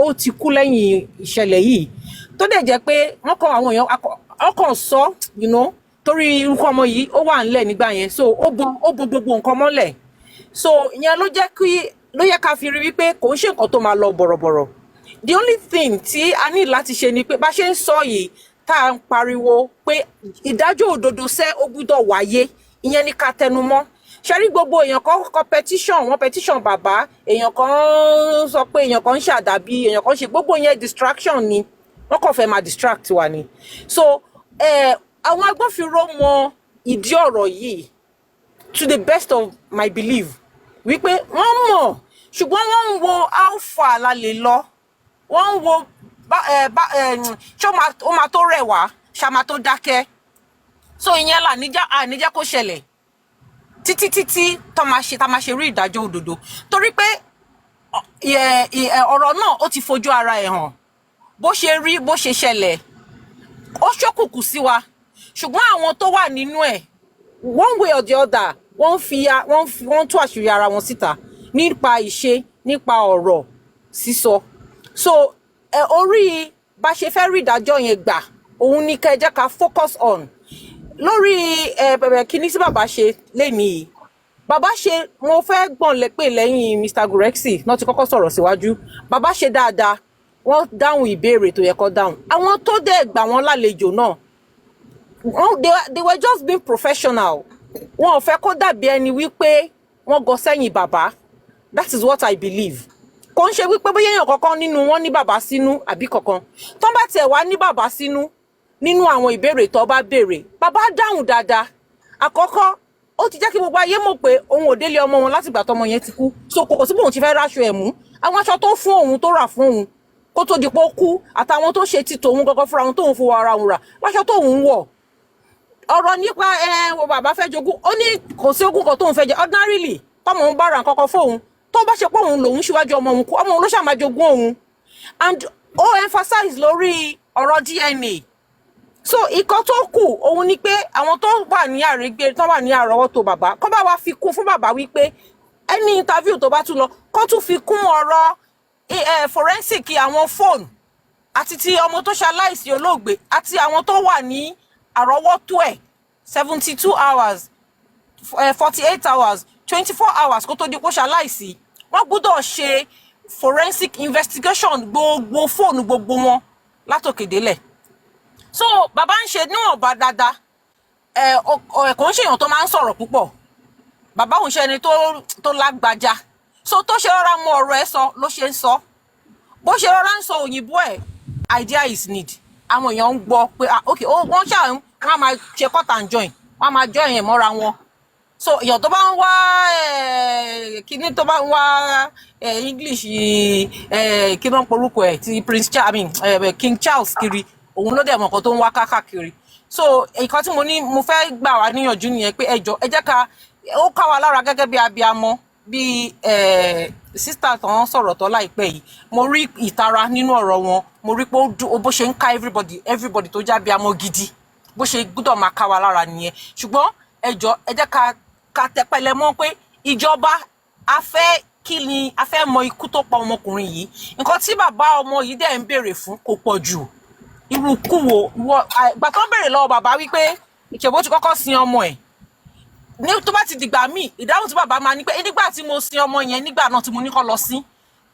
Speaker 12: ó ti kú lẹ́yìn ìṣẹ̀lẹ̀ yìí. Tó dẹ̀ jẹ́ pé wọ́n kàn àwọn èèyàn ọkàn sọ, torí irúkọ ọmọ yìí ó wà ńlẹ̀ nígbà yẹn so ó bo gbogbo nǹkan mọ́lẹ̀ so ìyẹn ló yẹ ká fi rí wípé kò ń ṣe nǹkan tó máa lọ bọ̀rọ̀bọ̀rọ̀ the only thing tí a ní láti ṣe ni pé bá ṣe ń sọ yìí tá à ń pariwo pé ìdájọ́ òdodo sẹ́ ó gbúdọ̀ wáyé ìyẹn ní ká tẹnu mọ́ ṣẹ́rí gbogbo èèyàn kan kọ petition petition bàbá èèyàn kan sọ pé èèyàn kan ń ṣàdàbí èèyàn kan ṣe gbogbo yẹn distraction ni wọ́n kàn fẹ́ máa distract wa ni so àwọn agbófinró mọ ìdí ọ̀rọ̀ yìí to the best of my belief wípé wọ́n mọ̀ ṣùgbọ́n wọ́n ń wo how far la lè lọ wọ́n ń wo ṣé ó máa tó rẹ̀ wá ṣá máa tó dákẹ́ so ìyẹn là níjẹ́ kó ṣẹlẹ̀ títí tá máa ṣe rí ìdájọ́ òdodo torí pé ọ̀rọ̀ náà ó ti fojú ara ẹ̀ hàn bó ṣe rí bó ṣe ṣẹlẹ̀ ó ṣókùnkùn sí wa ṣùgbọ́n àwọn tó wà nínú ẹ̀ one way or the other wọ́n tú àṣírí ara wọn síta nípa ìṣe nípa ọ̀rọ̀ sísọ so orí bá ṣe fẹ́ rí ìdájọ́ yẹn gbà òun ni ká ẹ jẹ́ ká focus on lórí kíní tí bàbá ṣe lénìí bàbá ṣe mo fẹ́ gbọ̀n lẹ́pẹ́ lẹ́yìn Mr. Gurexy náà ti kọ́kọ́ sọ̀rọ̀ síwájú bàbá ṣe dáadáa wọ́n dáhùn ìbéèrè tó yẹ kó dáhùn àwọn tó dẹ̀ gbà wọ́n lálejò náà they were just being professional wọn ò fẹ́ kó dàbí ẹni wípé wọ́n gọ sẹ́yìn bàbá that is what I believe kò ń ṣe wípé bóyá èèyàn kankan nínú wọn ní bàbá sínú àbí kankan tó bá tiẹ̀ wá ní bàbá sínú nínú àwọn ìbéèrè tó bá béèrè bàbá dáhùn dáadáa àkọ́kọ́ ó ti jẹ́ kí gbogbo ayé mọ̀ pé òun ò délé ọmọ wọn láti ìgbà tọmọ yẹn ti kú so kò sí bóun ti fẹ́ ráṣọ ẹ̀ mú àwọn aṣọ tó fún òun tó rà fún òun kó tó di pé ó kú àtàwọn tó ṣe ti tòun gọgọ fúnra òun tóun fowó ara òun rà láṣọ tóun wọ̀ ọ̀rọ̀ nípa wo bàbá fẹ́ jogún ó ní kò sí ogún kan tóun fẹ́ jẹ ordinarily tọmọ òun bá ra nǹkan kan fóun tó bá ṣe pé òun lòun síwájú ọmọ òun kú ọmọ òun ló ṣàmà jogún òun and ó emphasize lórí ọ̀rọ̀ DNA so ìkan tó kù òun ni pé àwọn tó wà ní àrégbé tó wà ní àrọ́wọ́tó bàbá kó bá wa fi kún fún bàbá wípé ẹni interview tó bá tún lọ kó tún fi kún ọ̀rọ̀ forensic àwọn fóònù àti ti ọmọ tó ṣaláìsí olóògbé àti àwọn tó wà ní àrọ́wọ́tó ẹ̀ 72 hours 48 hours 24 hours kó tó di kó ṣaláìsí wọ́n gbọ́dọ̀ ṣe forensic investigation gbogbo fóònù gbogbo wọn látòkè délẹ̀ so bàbá ń ṣe níwọ̀nba dáadáa kò ń ṣèyàn tó máa ń sọ̀rọ̀ púpọ̀ bàbá òun ṣe ẹni tó lágbájá so tó ṣe rọra mú ọ̀rọ̀ ẹ̀ sọ ló ṣe ń sọ bó ṣe rọra ń sọ òyìnbó ẹ̀ idea is need àwọn èèyàn ń gbọ́ pé ok wọ́n ṣáà wọ́n máa ṣe cut and join wọ́n máa join ẹ̀ mọ́ra wọn so èèyàn tó bá ń wá kíní tó bá ń wá English kí ló ń porúkọ ẹ̀ ti King Charles kiri òun ló dẹ̀ mọ̀ nǹkan tó ń wá káàkiri so nǹkan tí mo ní mo fẹ́ gbà wá níyànjú nìyẹn pé ẹ jẹ́ ká ó ká wa lára gẹ́gẹ́ bí abiyamọ bí sísítà tó ń sọ̀rọ̀ tó láìpẹ́ yìí mo rí ìtara nínú ọ̀rọ̀ wọn mo rí pé bó ṣe ń ká everybody tó jẹ́ abiyamọ gidi bó ṣe gbọ́dọ̀ máa ká wa lára nìyẹn ṣùgbọ́n ẹ jẹ́ ká tẹpẹlẹ mọ́ pé ìjọba a fẹ́ mọ ikú tó pa ọmọkùnrin yìí nǹkan tí bàbá ọmọ yìí dẹ̀ ń béèrè fún kò pọ̀ jù irú kú wo ìgbà tó ń béèrè lọ́wọ́ bàbá wípé ìṣèbó ti kọ́kọ́ sin ọmọ ẹ̀ ní tó bá ti dìgbà míì ìdáhùn tí bàbá máa ní pé nígbà tí mo sin ọmọ yẹn nígbà náà tí mo ní kó lọ sí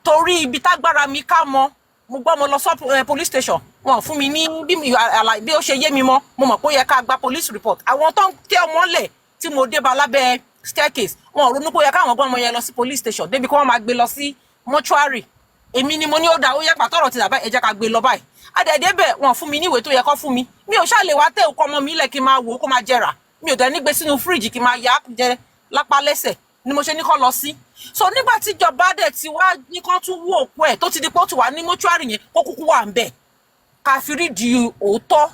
Speaker 12: torí ibi tágbára mi ká mọ mo gbọ́ mo lọ sọ police station wọn fún mi ní bí ó ṣe yé mi mọ́ mo mọ̀ pé ó yẹ ká gba police report àwọn tó ń tẹ ọmọ lẹ̀ tí mo dé ba lábẹ́ staircase wọn ronú pé ó yẹ káwọn gbọ́ ọmọ yẹn lọ sí police station débi kí wọ́n máa gbé lọ sí mortuary èmi ni mo ní ó dá ó yẹ pàtọ́rọ̀ ti dàbá ẹ jẹ́ ká gbé lọ báyìí adẹ̀dẹ̀ bẹ̀ wọn fún mi ní ìwé tó yẹ kó fún mi mi ò ṣàlè wá tẹ̀ ọkọ ọmọ mi lẹ̀ kí n máa wò ó kó máa jẹrà mi ò dẹ̀ ní gbé sínú fíríjì kí n máa yá jẹ lápá lẹ́sẹ̀ ni mo ṣe ní kó lọ sí so nígbà tí ìjọba dẹ̀ ti wá ní kán tún wú òkú ẹ̀ tó ti di pé ó ti wà ní mọ́ṣúárì yẹn kó kúkú wà ń bẹ̀ ká fi rídìí òótọ́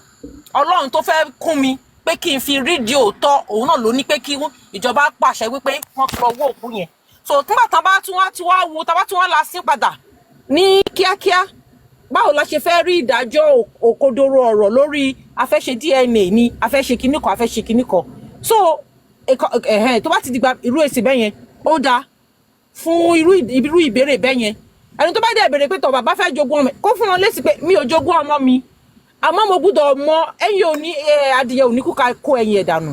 Speaker 12: ọlọ́run tó fẹ́ kún mi pé kí n fi rídìí òótọ́ òun náà ló ní pé kí ìjọba pàṣẹ wípé wọ́n lọ wú òkú yẹn so nígbà tá bá tún wá la sí padà ní kíákíá báwo la ṣe fẹ́ rí ìdájọ́ òkodoro ọ̀rọ̀ lórí afẹ́ṣe DNA ni afẹ́ṣe kinní kan so tó bá ti dìgbà irú èsì bẹ́ẹ̀ yẹn ó dáa fún irú ìbéèrè bẹ́ẹ̀ yẹn ẹni tó bá dẹ̀ béèrè pé tọ̀ bàbá fẹ́ jogún ọmọ kó fún wọn lésì pé mi ò jogún ọmọ mi àmọ́ mo gbọ́dọ̀ mọ ẹ̀yin ò ní adìyẹ ò ní kó kó ẹyin ẹ̀ dànù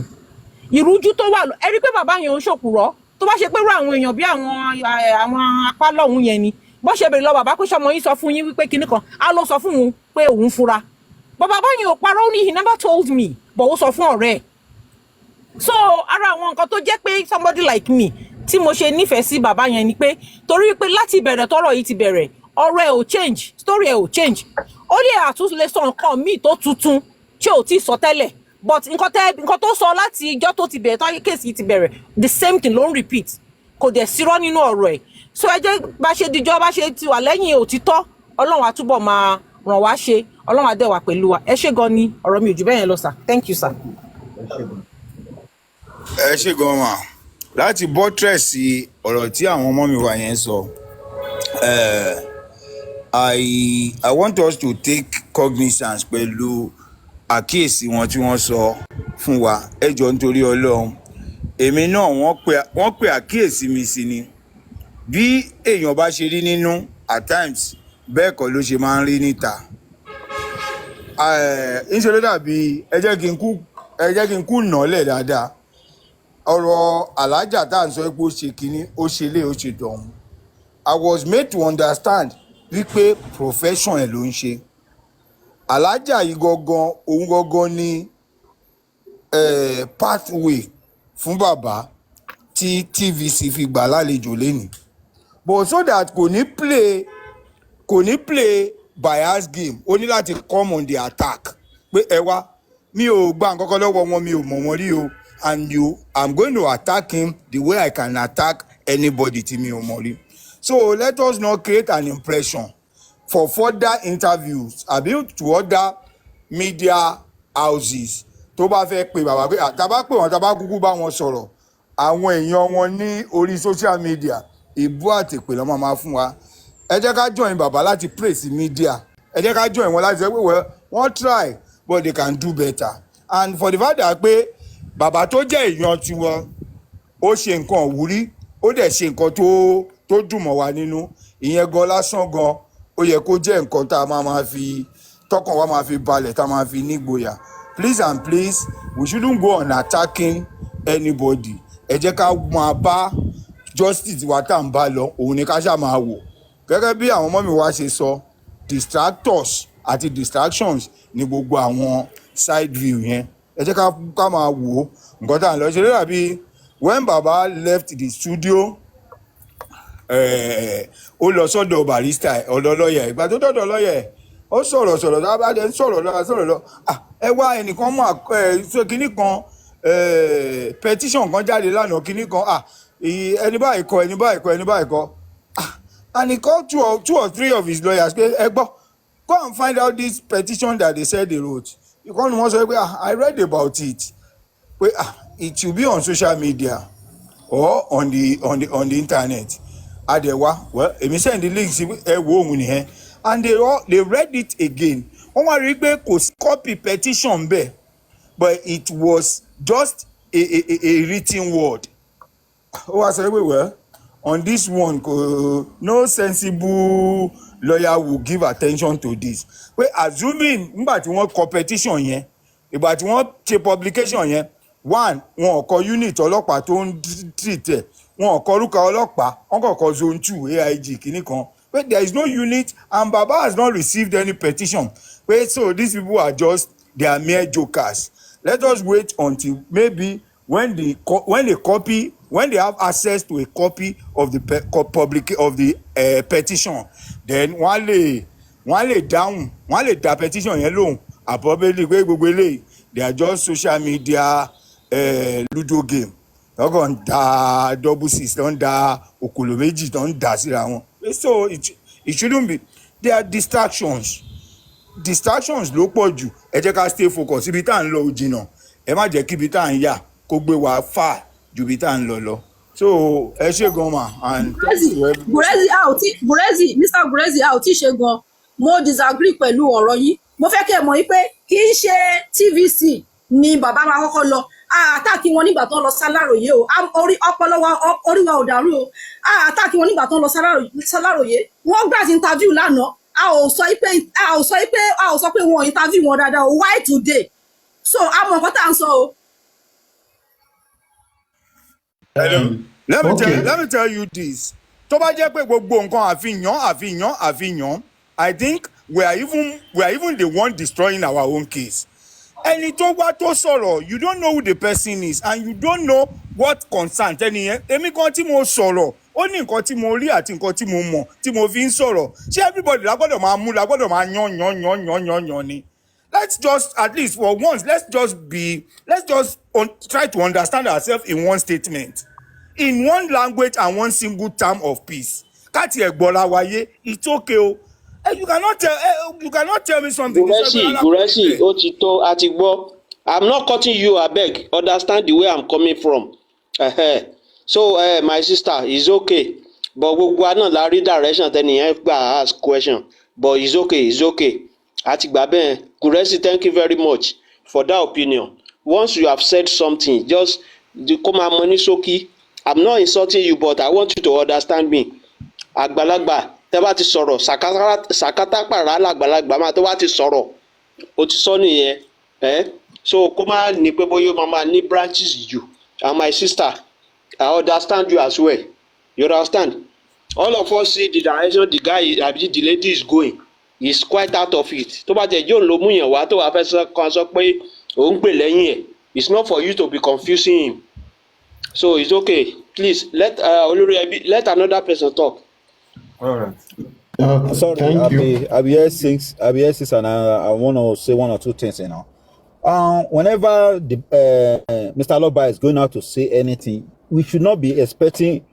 Speaker 12: ìrújú tó wà ẹ rí pé bàbá yẹn ń ṣòkùrọ̀ tó bá ṣe pé irú àwọn èèyàn bí àwọn apá lọ́hùn yẹn ni bó ṣe bèrè lọ bàbá pé ṣọmọ yín sọ fún yín wípé kinní kan á lọ sọ fún òun pé òun fura but bàbá yẹn ò parọ́ ó ní he never told me but ó sọ fún ọ̀rẹ́ ẹ̀ so ara àwọn nǹkan tó jẹ́ pé somebody like me tí mo ṣe nífẹ̀ẹ́ sí bàbá yẹn ni pé torí pé láti ìbẹ̀rẹ̀ tọ́rọ̀ yìí ti bẹ̀rẹ̀ ọ̀rọ̀ ẹ̀ ò change story ẹ̀ ò change ó lè àtúnlẹ̀ sọ nǹkan míì tó tuntun tí ò tí sọ tẹ́lẹ̀ but nǹkan tó sọ láti ìjọ́ tó ti bẹ̀rẹ̀ tó kéèsì ti bẹ̀rẹ̀ the same thing ló ń repeat kò dẹ̀ sírọ́ nínú ọ̀rọ̀ ẹ̀ so ẹ jẹ́ bá ṣe dijọ́ bá ṣe ti wà lẹ́yìn òtítọ́ ọlọ́run àtúbọ̀ máa ràn wá ṣe ọlọ́run á dẹ̀ wà pẹ̀lú wa ẹ ṣé gan ni ọ̀rọ̀ mi ò jù bẹ́ẹ̀ yẹn lọ sir thank you sir.
Speaker 5: ẹ ṣé gan ma láti bọ́tírẹ̀sì ọ̀rọ̀ tí àwọn ọmọ mi wà yẹn sọ I want us to take cognizance pẹ̀lú àkíyèsí wọn tí wọ́n sọ fún wa ẹ jọ̀ọ́ nítorí Ọlọ́run èmi náà wọ́n pe àkíyèsí mi sí ni bí èèyàn bá ṣe rí nínú at times bẹ́ẹ̀ kọ́ ló ṣe máa ń rí níta ńṣe ló dàbí ẹ jẹ́ kí n kú nọ́lẹ̀ dáadáa ọ̀rọ̀ alájà tá à ń sọ pé ó ṣe kínní ó ṣe lé ó ṣe dọ̀hún I was made to understand wípé profession ẹ̀ ló ń ṣe alájà yìí gangan òun gangan ní pathway fún bàbá tí TVC fi gbà lálejò lẹ́nìí but so that kò ní play bias game ó ní láti come on the attack pé ẹ wá mi ò gba nǹkan kan lọ́wọ́ wọn mi ò mọ̀ wọ́n rí o and I'm going to attack him the way I can attack anybody tí mi ò mọ̀ rí so let us not create an impression for further interviews àbí to other media houses tó bá fẹ́ pè bàbá pé àtàbá pè wọ́n tàbá kúkú bá wọn sọ̀rọ̀ àwọn èèyàn wọn ní orí social media ìbú àtèpè lọ́mọ máa fún wa ẹ jẹ́ ká join bàbá láti praise media ẹ jẹ́ ká join wọn láti sọ pé wọ́n try but they can do better and for the fact that pé bàbá tó jẹ́ èèyàn tiwọn ó ṣe nǹkan òwúrí ó dẹ̀ ṣe nǹkan tó dùn mọ́ wa nínú ìyẹn gan lásán gan ó yẹ kó jẹ́ nǹkan tá a máa fi tọkàn wa máa fi balẹ̀ tá a máa fi nígboyà please and please we shouldn't go on attacking anybody ẹ jẹ́ ká máa bá justice wa tá à ń bá lọ òun ni ká ṣáà máa wò gẹ́gẹ́ bí àwọn ọmọ mi wá ṣe sọ distractors àti distractions ní gbogbo àwọn side view yẹn ẹ jẹ́ ká máa wò ó nǹkan tá à ń lọ ṣe lè dàbí when baba left the studio ó lọ sọ́dọ̀ barista ọ̀dọ̀ lọ́yà ìgbà tó dọ̀dọ̀ lọ́yà ó sọ̀rọ̀ lábàdé sọ̀rọ̀ lọ ẹ wá ẹnìkan mọ̀ kínní kan petition kan jáde lánàá kínní kan ẹni báyìí kọ and he called two or three of his lawyers pé ẹ gbọ́ go and find out this petition that they said they wrote ìkọ́ni wọn sọ pé I read about it pé it should be on social media or on the internet adewa well èmi send the link sí ẹ wo òun nìyẹn and they read it again wọ́n wá rí i pé kò sí copy petition bẹ́ẹ̀ but it was just a written word ó wá sọ pé well on this one no sensible lawyer will give attention to this pé assuming nígbà tí wọ́n kọ petition yẹn ìgbà tí wọ́n ṣe publication yẹn one wọn ò kọ unit ọlọ́pàá tó ń treat ẹ̀ wọn ò kọ orúkọ ọlọ́pàá wọn kò kọ zone 2 AIG kìíní kan but there is no unit and baba has not received any petition but so these people are just they are mere jokers let us wait until maybe when they have access to a copy of the petition then wọ́n lè dáhùn wọ́n lè dá petition yẹn lóhùn àbọ̀bẹ́lì pé gbogbo eléyìí they are just social media ludo game lọ́kàn ń da double six ló ń da òkòlò méjì tó ń dà síra wọn so it shouldn't be there are distractions ló pọ̀ jù ẹ jẹ́ ká stay focus ibi tá à ń lọ jìnnà ẹ má jẹ́ kí ibi tá à ń yà kó gbé wa fà ju ibi tá à ń lọ so ẹ ṣe gan ma and
Speaker 18: Mr. Gurezi a ò tí ṣe gan mo disagree pẹ̀lú ọ̀rọ̀ yìí mo fẹ́ kẹ́ ẹ mọ̀ yìí pé kì í ṣe TVC ni bàbá wa kọ́kọ́ lọ àtàkì wọn nígbà tó ń lọ Sáláròyé o ọpọlọ wa orí wa ò dàrú o àtàkì wọn nígbà tó ń lọ Sáláròyé wọn gbà tí interview lánàá a ò sọ pé wọn interview wọn dáadáa o, why today? So a mọ nǹkan tá à ń sọ o.
Speaker 5: Hello. Let
Speaker 22: Okay.
Speaker 5: me tell you this. Tó bá jẹ́ pé gbogbo nǹkan àfihàn, I think we are even the one destroying our own case. Ẹni tó wá tó sọ̀rọ̀, you don't know who the person is and you don't know what concern ẹni yẹn. Èmi kan tí mo sọ̀rọ̀, ó ní nǹkan tí mo rí àti nǹkan tí mo mọ̀ tí mo fi ń sọ̀rọ̀. Ṣé everybody lágbọ́dọ̀ máa mú lágbọ́dọ̀ máa yan ni? Let's just, at least for once, let's just try to understand ourselves in one statement, in one language and one single term of peace. Káti ẹ̀gbọ́ra wáyé, it's okay o. You cannot tell me something.
Speaker 10: Guresi, ó ti tó, a ti gbọ́. I'm not cutting you, abeg. Understand the way I'm coming from. So, my sister, it's okay. But gbogbo àná la rí direction tẹ́nìyẹn gbà ask question. But it's okay. A ti gbà bẹ́ẹ̀. Guresi, thank you very much for that opinion. Once you have said something, just come and money ṣókí. I'm not insulting you, but I want you to understand me. Àgbàlagbà tẹ́ bá ti sọ̀rọ̀ sàkátà pàrà làgbàlagbà máa tó bá ti sọ̀rọ̀ ó ti sọ nìyẹn. So kó má ní pé bóyá máa ní branches jù. And my sister, I understand you as well. You understand? All of us see the direction the lady is going. He's quite out of it. Tó bá tẹ̀ jó ló mú yẹn wá tó wàá fẹ́ sọ pé òun gbè lẹ́yìn ẹ̀. It's not for you to be confusing him. So it's okay. Please let another person talk.
Speaker 17: All right.
Speaker 22: Sorry,
Speaker 17: I'll be here six, and I want to say one or two things. Whenever Mr. Aloba is going out to say anything, we should not be expecting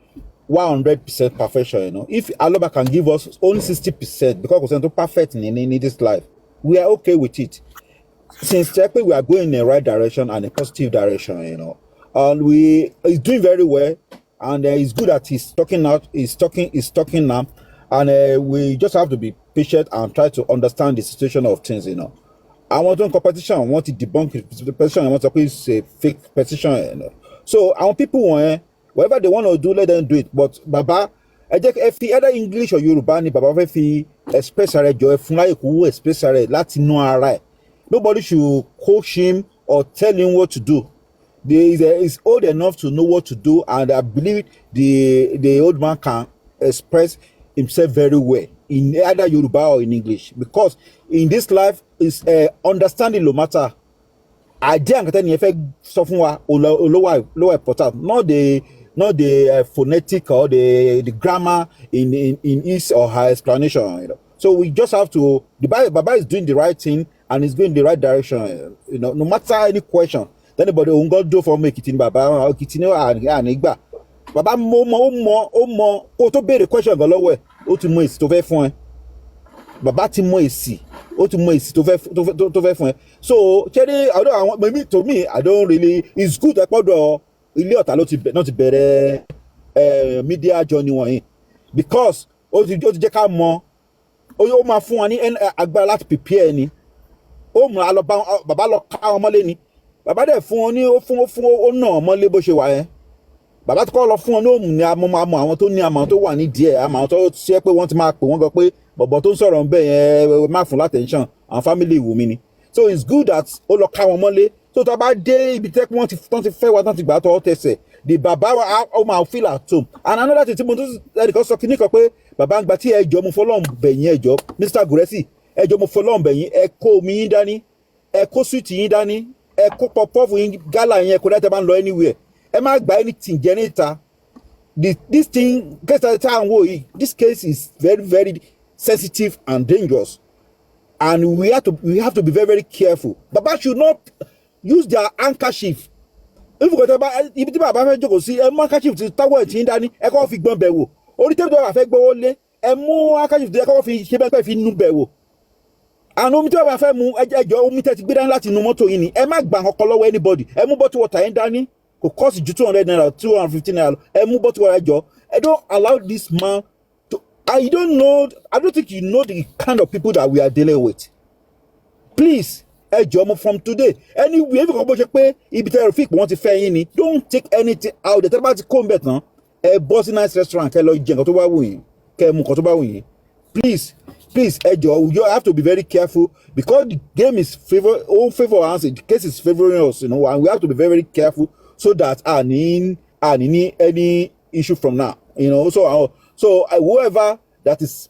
Speaker 17: 100% perfection. If Aloba can give us only 60%, because we're not perfect in this life, we are okay with it. Since we are going in the right direction and a positive direction, and he's doing very well, and it's good that he's talking out. He's talking now, and we just have to be patient and try to understand the situation of things. I want to competition. I want to debunk the petition. I want to say it's a fake petition. So our people whatever they want to do, let them do it. But Baba, if he either English or Yoruba, ni Baba if he express her joy, express her Latino. Nobody should coach him or tell him what to do. He's old enough to know what to do, and I believe the old man can express himself very well in either Yoruba or in English, because in this life is understanding no matter. Idea nǹkan tẹ́ni ẹ fẹ́ sọ fún wa olówó important, not the phonetic or the grammar in his or her explanation. So we just have to. Baba is doing the right thing and is going in the right direction. No matter any question. Anybody who go do for me kitchen Baba kitchen and igba. Baba mo o to béèrè question gan lọ́wọ́ ẹ̀ ó ti mọ èsì tó fẹ́ fún ẹ. Baba ti mọ èsì ó ti mọ èsì tó fẹ́ fún ẹ. So maybe to me I don't really, it's good that pọ̀dọ̀ ilé ọ̀tá ló ti bẹ̀rẹ̀ media journey wọ̀nyí, because ó ti jẹ́ ká mọ̀ ó máa fún wa ní agbára láti prepare ni. Ó mú bàbá lọ ká ọmọlé ni. Bàbá dẹ̀ fún ọ ní ó nà ọmọlé bó ṣe wà yẹn. Bàbá tó kọ́ lọ fún ọ ní òmù ni àmọ́ àwọn tó ní àmọ́ tó wà ní díẹ̀ àmọ́ tó ṣe pé wọ́n ti máa pè wọ́n gan pé bọ̀bọ̀ tó ń sọ̀rọ̀ ń bẹ̀ yẹn má fún látẹ̀ńṣàn àwọn family Wùmí ni. So it's good that ó lọ ká wọn mọ́lé. So tó bá dé ibi tẹ́ pé wọ́n ti fẹ́ wa tán ti gbà tọ́ tẹ̀sẹ̀, the bàbá ó máa feel at home. And another thing tí mo tún ẹnìkan sọ kíní kan pé bàbá ń gba tí ẹjọ́ mo fọlọ́run bẹ̀yìn ẹjọ́ Mr. Guresi ẹjọ́ mo fọlọ́run bẹ̀yìn ẹ kó omi yín dání ẹ kó sweet yín dání ẹ kó pọpọ́ọ̀fù yín gálà yín ẹ kó dáta bá ń lọ anywhere ẹ má gba anything jẹ níta. This thing case that I'm worried, this case is very, very sensitive and dangerous, and we have to be very, very careful. Baba should not use their handkerchief. If you go to ibi tí bàbá fẹ́ jókòó sí ẹ mú handkerchief ti táwọn ẹ̀ tí ń dání ẹ kọ́ fi gbọ́n bẹ̀ wò orí tẹ́bí tó bá fẹ́ gbówó lé ẹ mú handkerchief ti ẹ kọ́ fi ṣe bẹ́ẹ̀ fi nú bẹ̀ wò. Àwọn omi tí bàbá fẹ́ mu ẹjọ́ omi tẹ́ ti gbé dání láti inú mọ́tò yìí ni ẹ má gbà ọkọ lọ́wọ́ anybody ẹ mú bottle water yẹn dání kò cost ju 200 naira 250 naira ẹ mú bottle water ẹjọ́ ẹ don't allow this man to. I don't think you know the kind of people that we are dealing with. Please ẹjọ́ mo from today anyway if you go ṣe pé ibi tẹ́ rẹ̀ fíìpù wọ́n ti fẹ́ yín ni don't take anything out there tẹ́ bá ti kó ń bẹ̀ tán ẹ bọ́ sí nice restaurant kẹ́ lọ jẹ nǹkan tó bá wù yín kẹ́ mú nǹkan tó bá wù yín please please, you have to be very careful because the game is favor us. The case is favoring us, and we have to be very, very careful so that any issue from now, So whoever that is,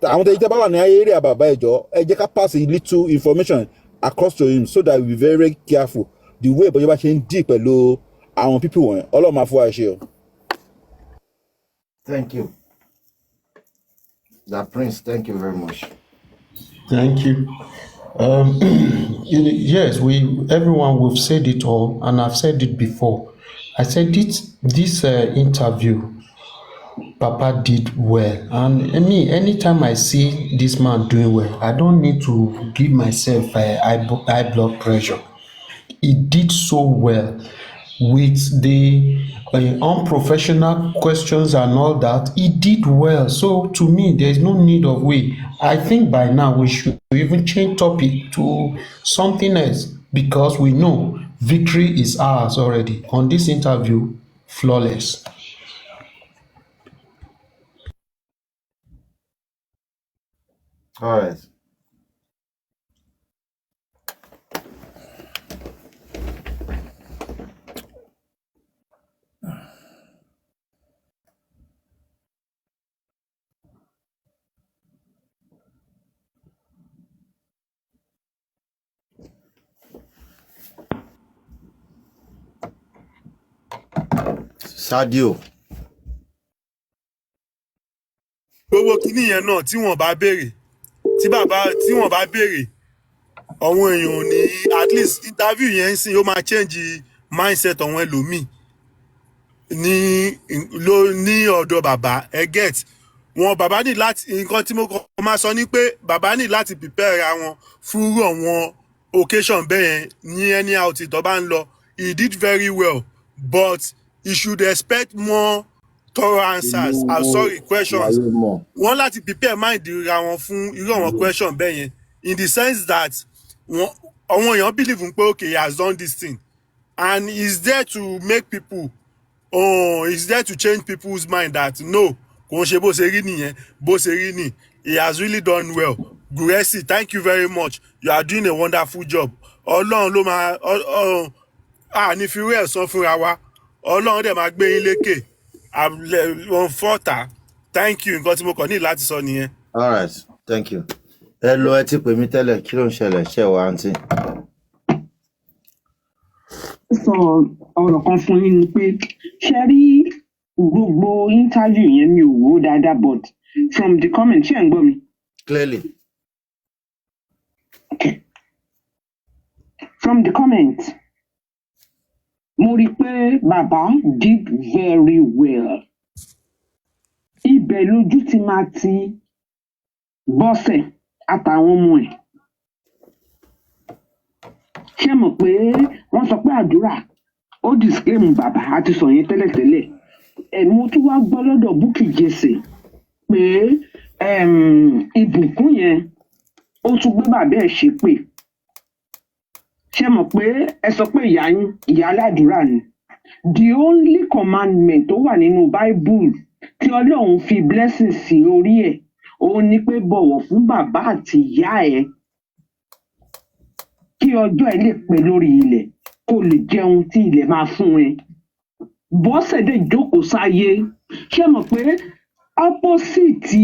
Speaker 17: I want to tell about an area about Bajo, I pass a little information across to him so that we be very, very careful. The way but you can deep below our people. All of my for share.
Speaker 4: Thank you. That Prince, thank you very much.
Speaker 22: Thank you. Yes, everyone we've said it all, and I've said it before. I said this interview, Papa did well, and anytime I see this man doing well, I don't need to give myself high blood pressure. He did so well with the unprofessional questions and all that. He did well. So to me, there's no need of I think by now we should even change topic to something else because we know victory is ours already. On this interview, flawless.
Speaker 4: All right. Sadio.
Speaker 15: Gbogbo kìíní yẹn náà tí wọ́n bá béèrè àwọn èèyàn ò ní at least interview yẹn ń sìn ó máa change mindset àwọn ẹlòmíì ní ọ̀dọ̀ bàbá get wọn bàbá ní láti nǹkan tí mo kọ́ máa sọ ni pé bàbá ní láti prepare àwọn fún àwọn occasion bẹ́ẹ̀ yẹn ní anyhow tí tó bá ń lọ. He did very well but he should expect more thorough answers. I'm sorry, questions. Wọ́n láti prepare mind ra wọn fún irú àwọn question bẹ́ẹ̀ yẹn in the sense that àwọn èèyàn believe pé okay he has done this thing and he's there to make people he's there to change people's mind that no kò ń ṣe bó ṣe rí nìyẹn bó ṣe rí nì. He has really done well. Guresi, thank you very much. You are doing a wonderful job. Ọlọ́run ló máa ní fi rí ẹ̀san fúnra wa. Ọlọ́run dẹ̀ máa gbé yín lékè. Thank you. Nǹkan tí mo kàn ní láti sọ nìyẹn.
Speaker 4: All right, thank you. Hello, ẹ ti pè mí tẹ́lẹ̀, kí ló ń ṣẹlẹ̀? Ṣé wà àǹtí?
Speaker 9: Sọ ọ̀rọ̀ kan fún yín ni pé ṣe rí gbogbo interview yẹn mi ò wò dáadáa but from the comment ṣé ẹ̀ ń gbọ́ mi?
Speaker 4: Clearly.
Speaker 9: Okay. From the comment, mo rí i pé bàbá did very well. Ibẹ̀ lójú ti máa ti Bọ́sẹ̀ àtàwọn ọmọ ẹ̀. Ṣé mọ̀ pé wọ́n sọ pé àdúrà ó disclaim bàbá àti sọ yẹn tẹ́lẹ̀tẹ́lẹ̀. Mo tún wá gbọ́ lọ́dọ̀ Bukky Jesse pé ìbùkún yẹn ó tún gbé bàbá ẹ̀ ṣépè. Ṣé mọ̀ pé ẹ sọ pé ìyá aládùúrà ni. The only commandment tó wà nínú Bible tí Ọlọ́run fi blessing sí orí ẹ̀ òun ni pé bọ̀wọ̀ fún bàbá àti ìyá ẹ̀ kí ọjọ́ ẹ lè pẹ́ lórí ilẹ̀ kó lè jẹun tí ilẹ̀ máa fún ẹ. Bọ́sẹ̀ dẹ̀ jókòó sáyé. Ṣé mọ̀ pé opposite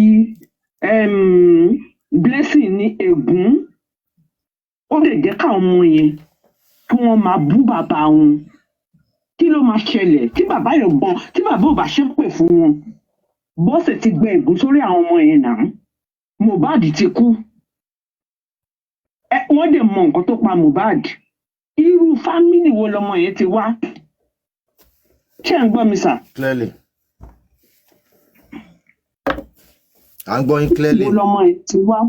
Speaker 9: blessing ni ègún ó lè jẹ́ káwọn ọmọ yẹn kí wọ́n máa bú bàbá wọn. Kí ló máa ṣẹlẹ̀ tí bàbá yẹn tí bàbá ò bá ṣépè fún wọn? Bọ́sẹ̀ ti gbẹ ègún sórí àwọn ọmọ yẹn náà. Mohbad ti kú. Wọ́n dẹ̀ mọ nǹkan tó pa Mohbad. Irú fámìlì wo lọmọ yẹn ti wá? Ṣé ẹ̀ ń gbọ́ mi sà?
Speaker 4: Clearly. À ń gbọ́ yín clearly.
Speaker 9: Wo lọmọ yẹn ti wá?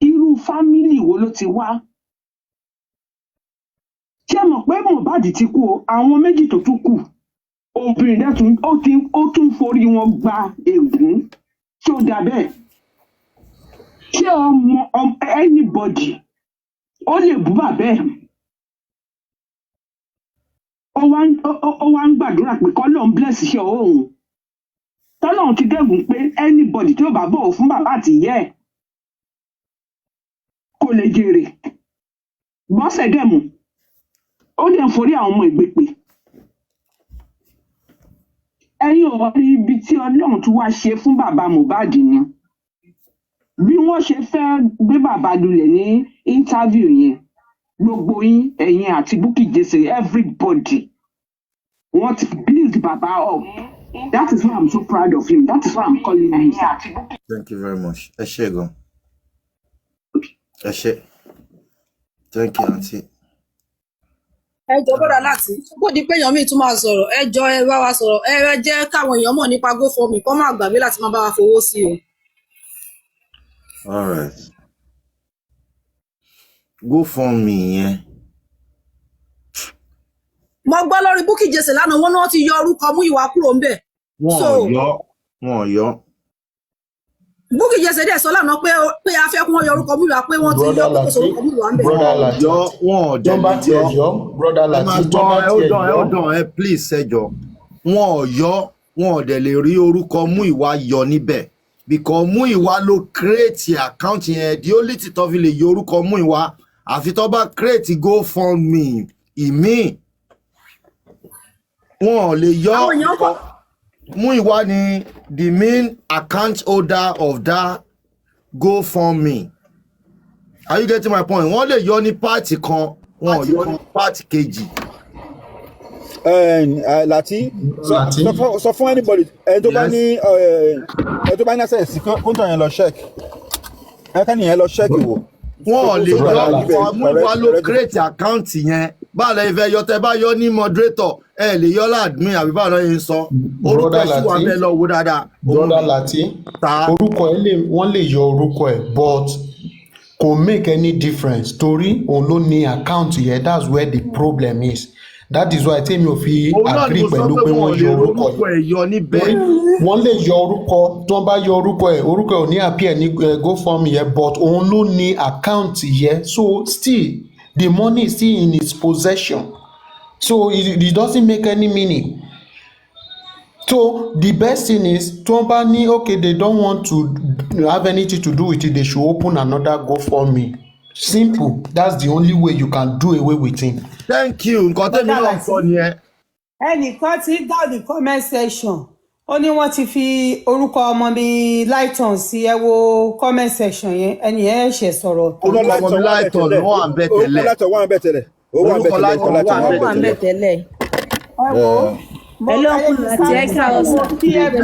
Speaker 9: Irú fámìlì wo ló ti wá? Ṣé mọ̀ pé Mohbad ti kú o? Àwọn méjì tó tún kù. Obìnrin dẹ̀ ó tún forí wọn gba ègún. Ṣé ó dà bẹ́ẹ̀? Ṣé ọmọ anybody ó lè bú bàbá ẹ̀? Ó wá ń gbàdúrà pé k'Ọlọ́run bless iṣẹ́ òun. Tọ́lọ́run ti dẹ́gùn pé anybody tí ó bá bọ̀wọ̀ fún bàbá àti ìyá ẹ̀ kò lè jèrè bọ́sẹ̀ dẹ̀ mú ó dẹ̀ ń forí àwọn ọmọ ìgbépè ẹ̀yin ò rí ibi tí ọlọ́run tún wá ṣe fún bàbá Mohbad ni bí wọ́n ṣe fẹ́ gbé bàbá lulẹ̀ ní interview yẹn gbogbo yín ẹ̀yin àti Bukky Jesse everybody wọ́n ti build bàbá up that is why I'm so proud of him that is why I'm calling him sir.
Speaker 4: Thank you very much. Ẹ ṣé gan. Ẹ ṣé. Thank you, aunty.
Speaker 18: ẹ jọ bọ́dà láti kó di pé èèyàn míì tún máa sọ̀rọ̀ ẹ jọ ẹ bá wa sọ̀rọ̀ ẹ jẹ́ káwọn èèyàn mọ̀ nípa GoFundMe kó má gbàgbé láti máa bá wa fowó sí o.
Speaker 4: All right. GoFundMe yẹn.
Speaker 18: mo gbọ́ lórí Bukky Jesse lánàá wọn náà ti yọ orúkọ Múyìwá kúrò ńbẹ̀.
Speaker 4: Wọn ò yọ.
Speaker 18: Bukky Jesse dẹ̀ sọ lánàá pé a fẹ́ kí wọ́n yọ orúkọ Múyìwá pé wọ́n ti yọ orúkọ Múyìwá ńbẹ̀.
Speaker 4: Wọn ò
Speaker 22: jọba tí ẹ yọ brother Lateef jọba tí ẹ yọ.
Speaker 4: Hold on, please ẹ jọ̀ọ́. Wọn ò yọ, wọn ò dẹ̀ lè rí orúkọ Múyìwá yọ níbẹ̀ because Múyìwá ló create account yẹn the only thing tó fi lè yọ orúkọ Múyìwá àfi tó bá create GoFundMe ìmíì wọn ò lè yọ Múyìwá ni the main account holder of that GoFundMe. Are you getting my point? Wọ́n lè yọ ní pààtì kan wọn ò yọ ní pààtì kejì.
Speaker 17: Láti sọ fún anybody ẹni tó bá ní access kó tó yẹn lọ check ẹ ká nìyẹn lọ check wò.
Speaker 4: Wọn ò lè yọ Múyìwá ló create account yẹn báwo lẹ fẹ́ yọ tẹ́ bá yọ ní moderator ẹ lè yọ láàdmín àbí báwo lọ yẹn sọ orúkọ ìṣúwà bẹ́ẹ̀ lọ wo dáadáa.
Speaker 22: Brother Lateef orúkọ ẹ wọ́n lè yọ orúkọ ẹ but kò make any difference torí òun ló ní account yẹn that's where the problem is. That is why tèmi ò fi agree pẹ̀lú pé wọ́n yọ orúkọ yẹn. Wọ́n lè yọ orúkọ tí wọ́n bá yọ orúkọ ẹ̀ ò ní appear ní GoFundMe yẹn but òun ló ní account yẹn so still the money is still in his possession so it doesn't make any meaning. So the best thing is tí wọ́n bá ní okay they don't want to have anything to do with it they should open another GoFundMe. Simple. That's the only way you can do away with him.
Speaker 4: Thank you. Nǹkan tẹ́mi náà sọ nìyẹn.
Speaker 3: Ẹnìkan ti down the comment section. Ó ní wọ́n ti fi orúkọ ọmọ mi Lighton sí ẹ wo comment section yẹn. Ẹni yẹn ṣe sọ̀rọ̀.
Speaker 4: Orúkọ ọmọ mi Lighton ló wà ń bẹ̀ tẹ́lẹ̀.
Speaker 17: Orúkọ Lighton wà ń bẹ̀ tẹ́lẹ̀.
Speaker 3: Ẹ wo.
Speaker 14: Hello, àti ẹ̀ka ọ̀sán.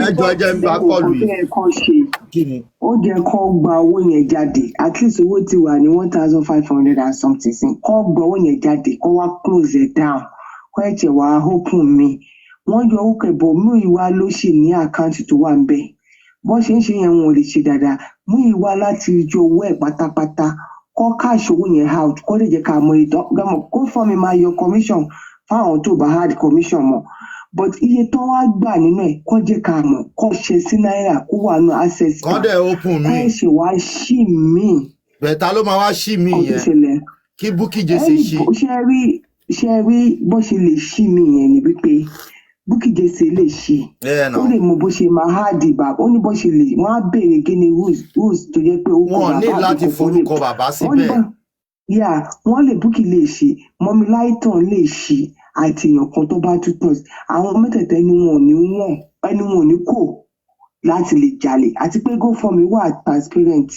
Speaker 4: Ẹjọ́ ẹjẹ́ ń bá kọlù yìí.
Speaker 9: Ó jẹ́ kó gba owó yẹn jáde at least owó ti wà ní 1,500 and something sin kó gba owó yẹn jáde kó wá close it down kó ẹ̀jẹ̀ wá open mi. Wọ́n yọ owó kẹ̀bọ̀ Múyìwá ló ṣì ní àkáǹtì tó wà ń bẹ̀. Bọ́n ṣe ń ṣe yẹn wọn ò lè ṣe dáadáa. Múyìwá láti ju owó ẹ̀ pátápátá kó cash owó yẹn out kó lè jẹ́ ká mọ ìdánwò kó fọ́ mi máa yọ commission fáwọn tó bá hard commission mọ́. But iye tó wá gbà nínú ẹ̀ kó jẹ́ ká mọ̀ kó ṣe sí náírà kó wà ní access
Speaker 4: kan. Kọ́ dẹ̀ open mi.
Speaker 9: Ẹ ṣe wá ṣí mi.
Speaker 4: Bẹ̀ẹ̀ta ló máa wá ṣí mi yẹn. Kí Bukky Jesse ṣí.
Speaker 9: Ṣé rí bó ṣe lè ṣí mi yẹn ni wípé Bukky Jesse lè ṣí. Ó lè mọ bó ṣe máa háàdì bàbá ó ní bó ṣe lè wọ́n á béèrè kíni rules tó jẹ́ pé ó kọ bàbá.
Speaker 4: Wọ́n ní láti forúkọ bàbá síbẹ̀.
Speaker 9: Wọ́n lè Bukky lè ṣí Mọ́mí Lighton lè ṣí àti èèyàn kan tó bá tún tọ̀ àwọn mẹ́tẹ̀ẹ̀ta ẹni wọn ò ní kò láti lè jalè àti pé GoFundMe wà transparent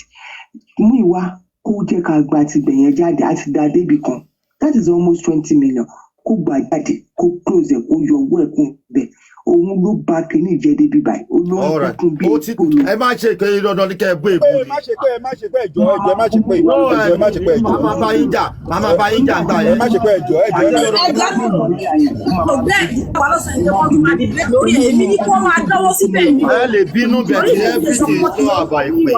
Speaker 9: Múyìwá kó jẹ́ ká gba ti gbẹ̀yẹn jáde àti dá débì kan that is almost 20 million kó gbà jáde kó close ẹ̀ kó yọ owó ẹ̀ kún bẹ̀ òun ló bá kíní ìjẹ́ débi báyìí olóhùn kún bí ìpolówó.
Speaker 4: Ẹ má ṣe pé dandan ní kẹ́ ẹ gbé ìbò.
Speaker 17: Ẹ má ṣe pé ẹjọ́ ẹ má ṣe pé ẹjọ́.
Speaker 4: Màmá bá yín jà gbà yẹn.
Speaker 17: Ẹ má ṣe pé ẹjọ́.
Speaker 4: Ẹ lè bínú bẹ̀ tí everything tó àbá ìpè.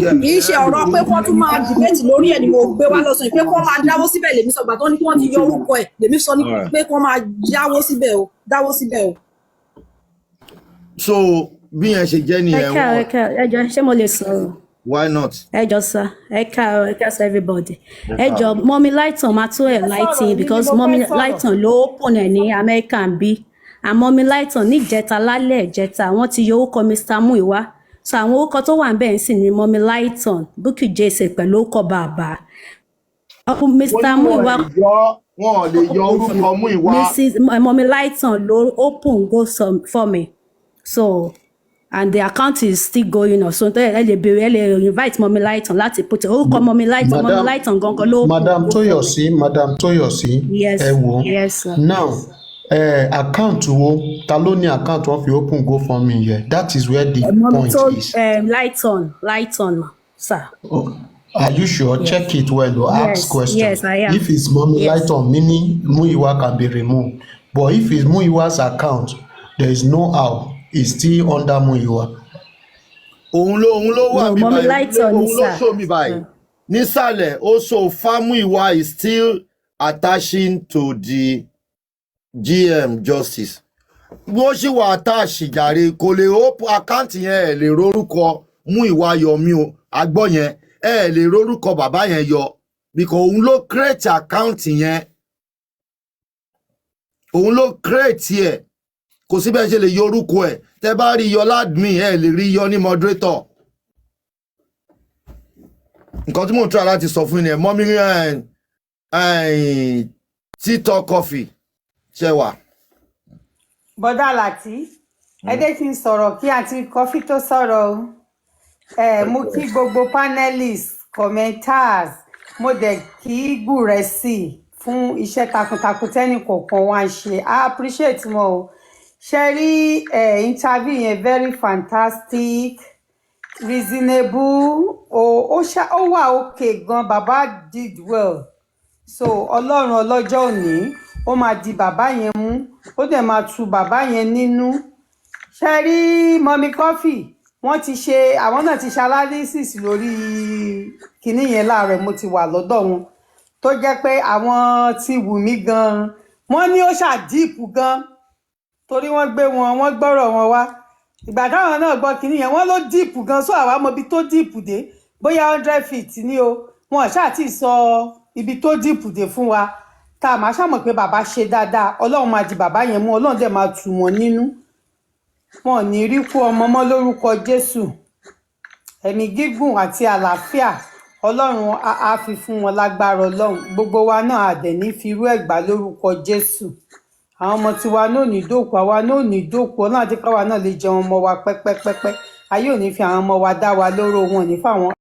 Speaker 18: Kì í ṣe ọ̀rọ̀ pé wọ́n tún máa dìbẹ́tì lórí ẹ̀ ni mo gbé wá lọ́sàn pé kó máa dáwó síbẹ̀ lèmi sọ gbà tó ní kí wọ́n ti yọ orúkọ ẹ̀ lèmi sọ ní pé kó máa dáwó síbẹ̀ o.
Speaker 4: So bí yẹn ṣe jẹ́ nìyẹn wọn.
Speaker 21: Ẹ jọ̀ọ́ ṣé mo lè sọ̀rọ̀?
Speaker 4: Why not?
Speaker 21: Ẹ jọ̀ọ́ sir, ẹ káàárọ̀ everybody. Ẹ jọ̀ọ́ Mọ́mí Lighton máa tó ẹ̀ lighting because Mọ́mí Lighton ló open ẹ̀ ní America ń bí. And Mọ́mí Lighton ní ìjẹta lálẹ́ ìjẹta wọ́n ti yọ orúkọ Mr. Múyìwá so àwọn orúkọ tó wà níbẹ̀ ń sìn ní mọ́mí Lighton Bukky Jesse pẹ̀lú orúkọ bàbá Mr. Muiwa
Speaker 4: wọn ò lè yọ orúkọ Muiwa.
Speaker 21: Mrs. Mọ́mí Lighton ló open go for me so and the account is still going on so ẹ lè béèrè ẹ lè invite Mọ́mí Lighton láti put orúkọ Mọ́mí Lighton gangan ló
Speaker 22: Madam Toyosi
Speaker 21: yes
Speaker 22: ẹ wò
Speaker 21: yes sir.
Speaker 22: Now account wo ta ló ní account wọn fi open GoFundMe yẹn that is where the point is.
Speaker 21: Lighton sir.
Speaker 22: Oh, are you sure?
Speaker 21: Yes.
Speaker 22: Check it well or ask question.
Speaker 21: Yes, I am.
Speaker 22: If it's Mọ́mí
Speaker 21: Yes.
Speaker 22: Lighton, meaning Muiwa can be removed. But if it's Muiwa's account, there is no how. It's still under Muiwa.
Speaker 4: òun ló wà
Speaker 21: No,
Speaker 4: mí
Speaker 21: Mọ́mí
Speaker 4: báyìí
Speaker 21: Lighton
Speaker 4: òun
Speaker 21: ni
Speaker 4: ló
Speaker 21: sir.
Speaker 4: show mi báyìí nísàlẹ̀ ó so Muiwa is still attaching to the GM Justice bó ṣì wà attach jàre kò lè open account yẹn ẹ lè rórúkọ Muiwa Yomi o agbọ́ yẹn ẹ lè rórúkọ bàbá yẹn yọ because òun ló create account yẹn òun ló create ẹ kò sí bẹ́ẹ̀ ṣe lè yọ orúkọ ẹ tẹ bá rí yọ ládùmí ẹ lè rí yọ ní moderator nǹkan tí mò ń try láti sọ fún yín ẹ mọ́mí TikTok coffee ṣe wà.
Speaker 3: bọ́dà láti ẹdẹ kí n sọ̀rọ̀ kí àti kọfí tó sọ̀rọ̀ o mo kí gbogbo panelists commenters mo dẹ̀ kí Gúrẹ́sì fún iṣẹ́ takuntakun tẹ́nì kọ̀ọ̀kan wá ń ṣe I appreciate wọn o ṣe rí interview yẹn very fantastic reasonable ó wà okay gan bàbá did well so ọlọ́run ọlọ́jọ́ òní ó máa di bàbá yẹn mú ó dẹ̀ máa tu bàbá yẹn nínú ṣe rí Mọ́mí Coffee wọ́n ti ṣe àwọn náà ti ṣe analysis lórí kinní yẹn láàárọ̀ mo ti wà lọ́dọ̀ wọn tó jẹ́ pé àwọn ti wù mí gan wọ́n ní ó ṣàdíìpù gan torí wọ́n gbé wọ́n gbọ́rọ̀ wọn wá ìgbà táwọn náà gbọ́ kinní yẹn wọ́n ló díìpù gan sọ àwa mọ ibi tó díìpù dé bóyá 100 feet ni o wọn ṣáà ti sọ ibi tó díìpù dé fún wa tá a máa ṣàmọ̀ pé bàbá ṣe dáadáa ọlọ́run máa di bàbá yẹn mú ọlọ́run dẹ̀ máa tù wọ́n nínú wọn ò ní rí kú ọmọ mọ́ lórúkọ Jésù ẹ̀mí gígùn àti àlàáfíà ọlọ́run á fi fún wọn lágbára ọlọ́run gbogbo wa náà àdẹ̀ ní fi irú ẹ̀gbá lórúkọ Jésù àwọn ọmọ tiwa náà ní dòkú àwa náà ní dòkú ọlọ́run àti káwa náà lè jẹun ọmọ wa pẹ́pẹ́pẹ́pẹ́ ayé ò ní fi àwọn ọmọ wa dá wa lóró wọn ò ní fáwọn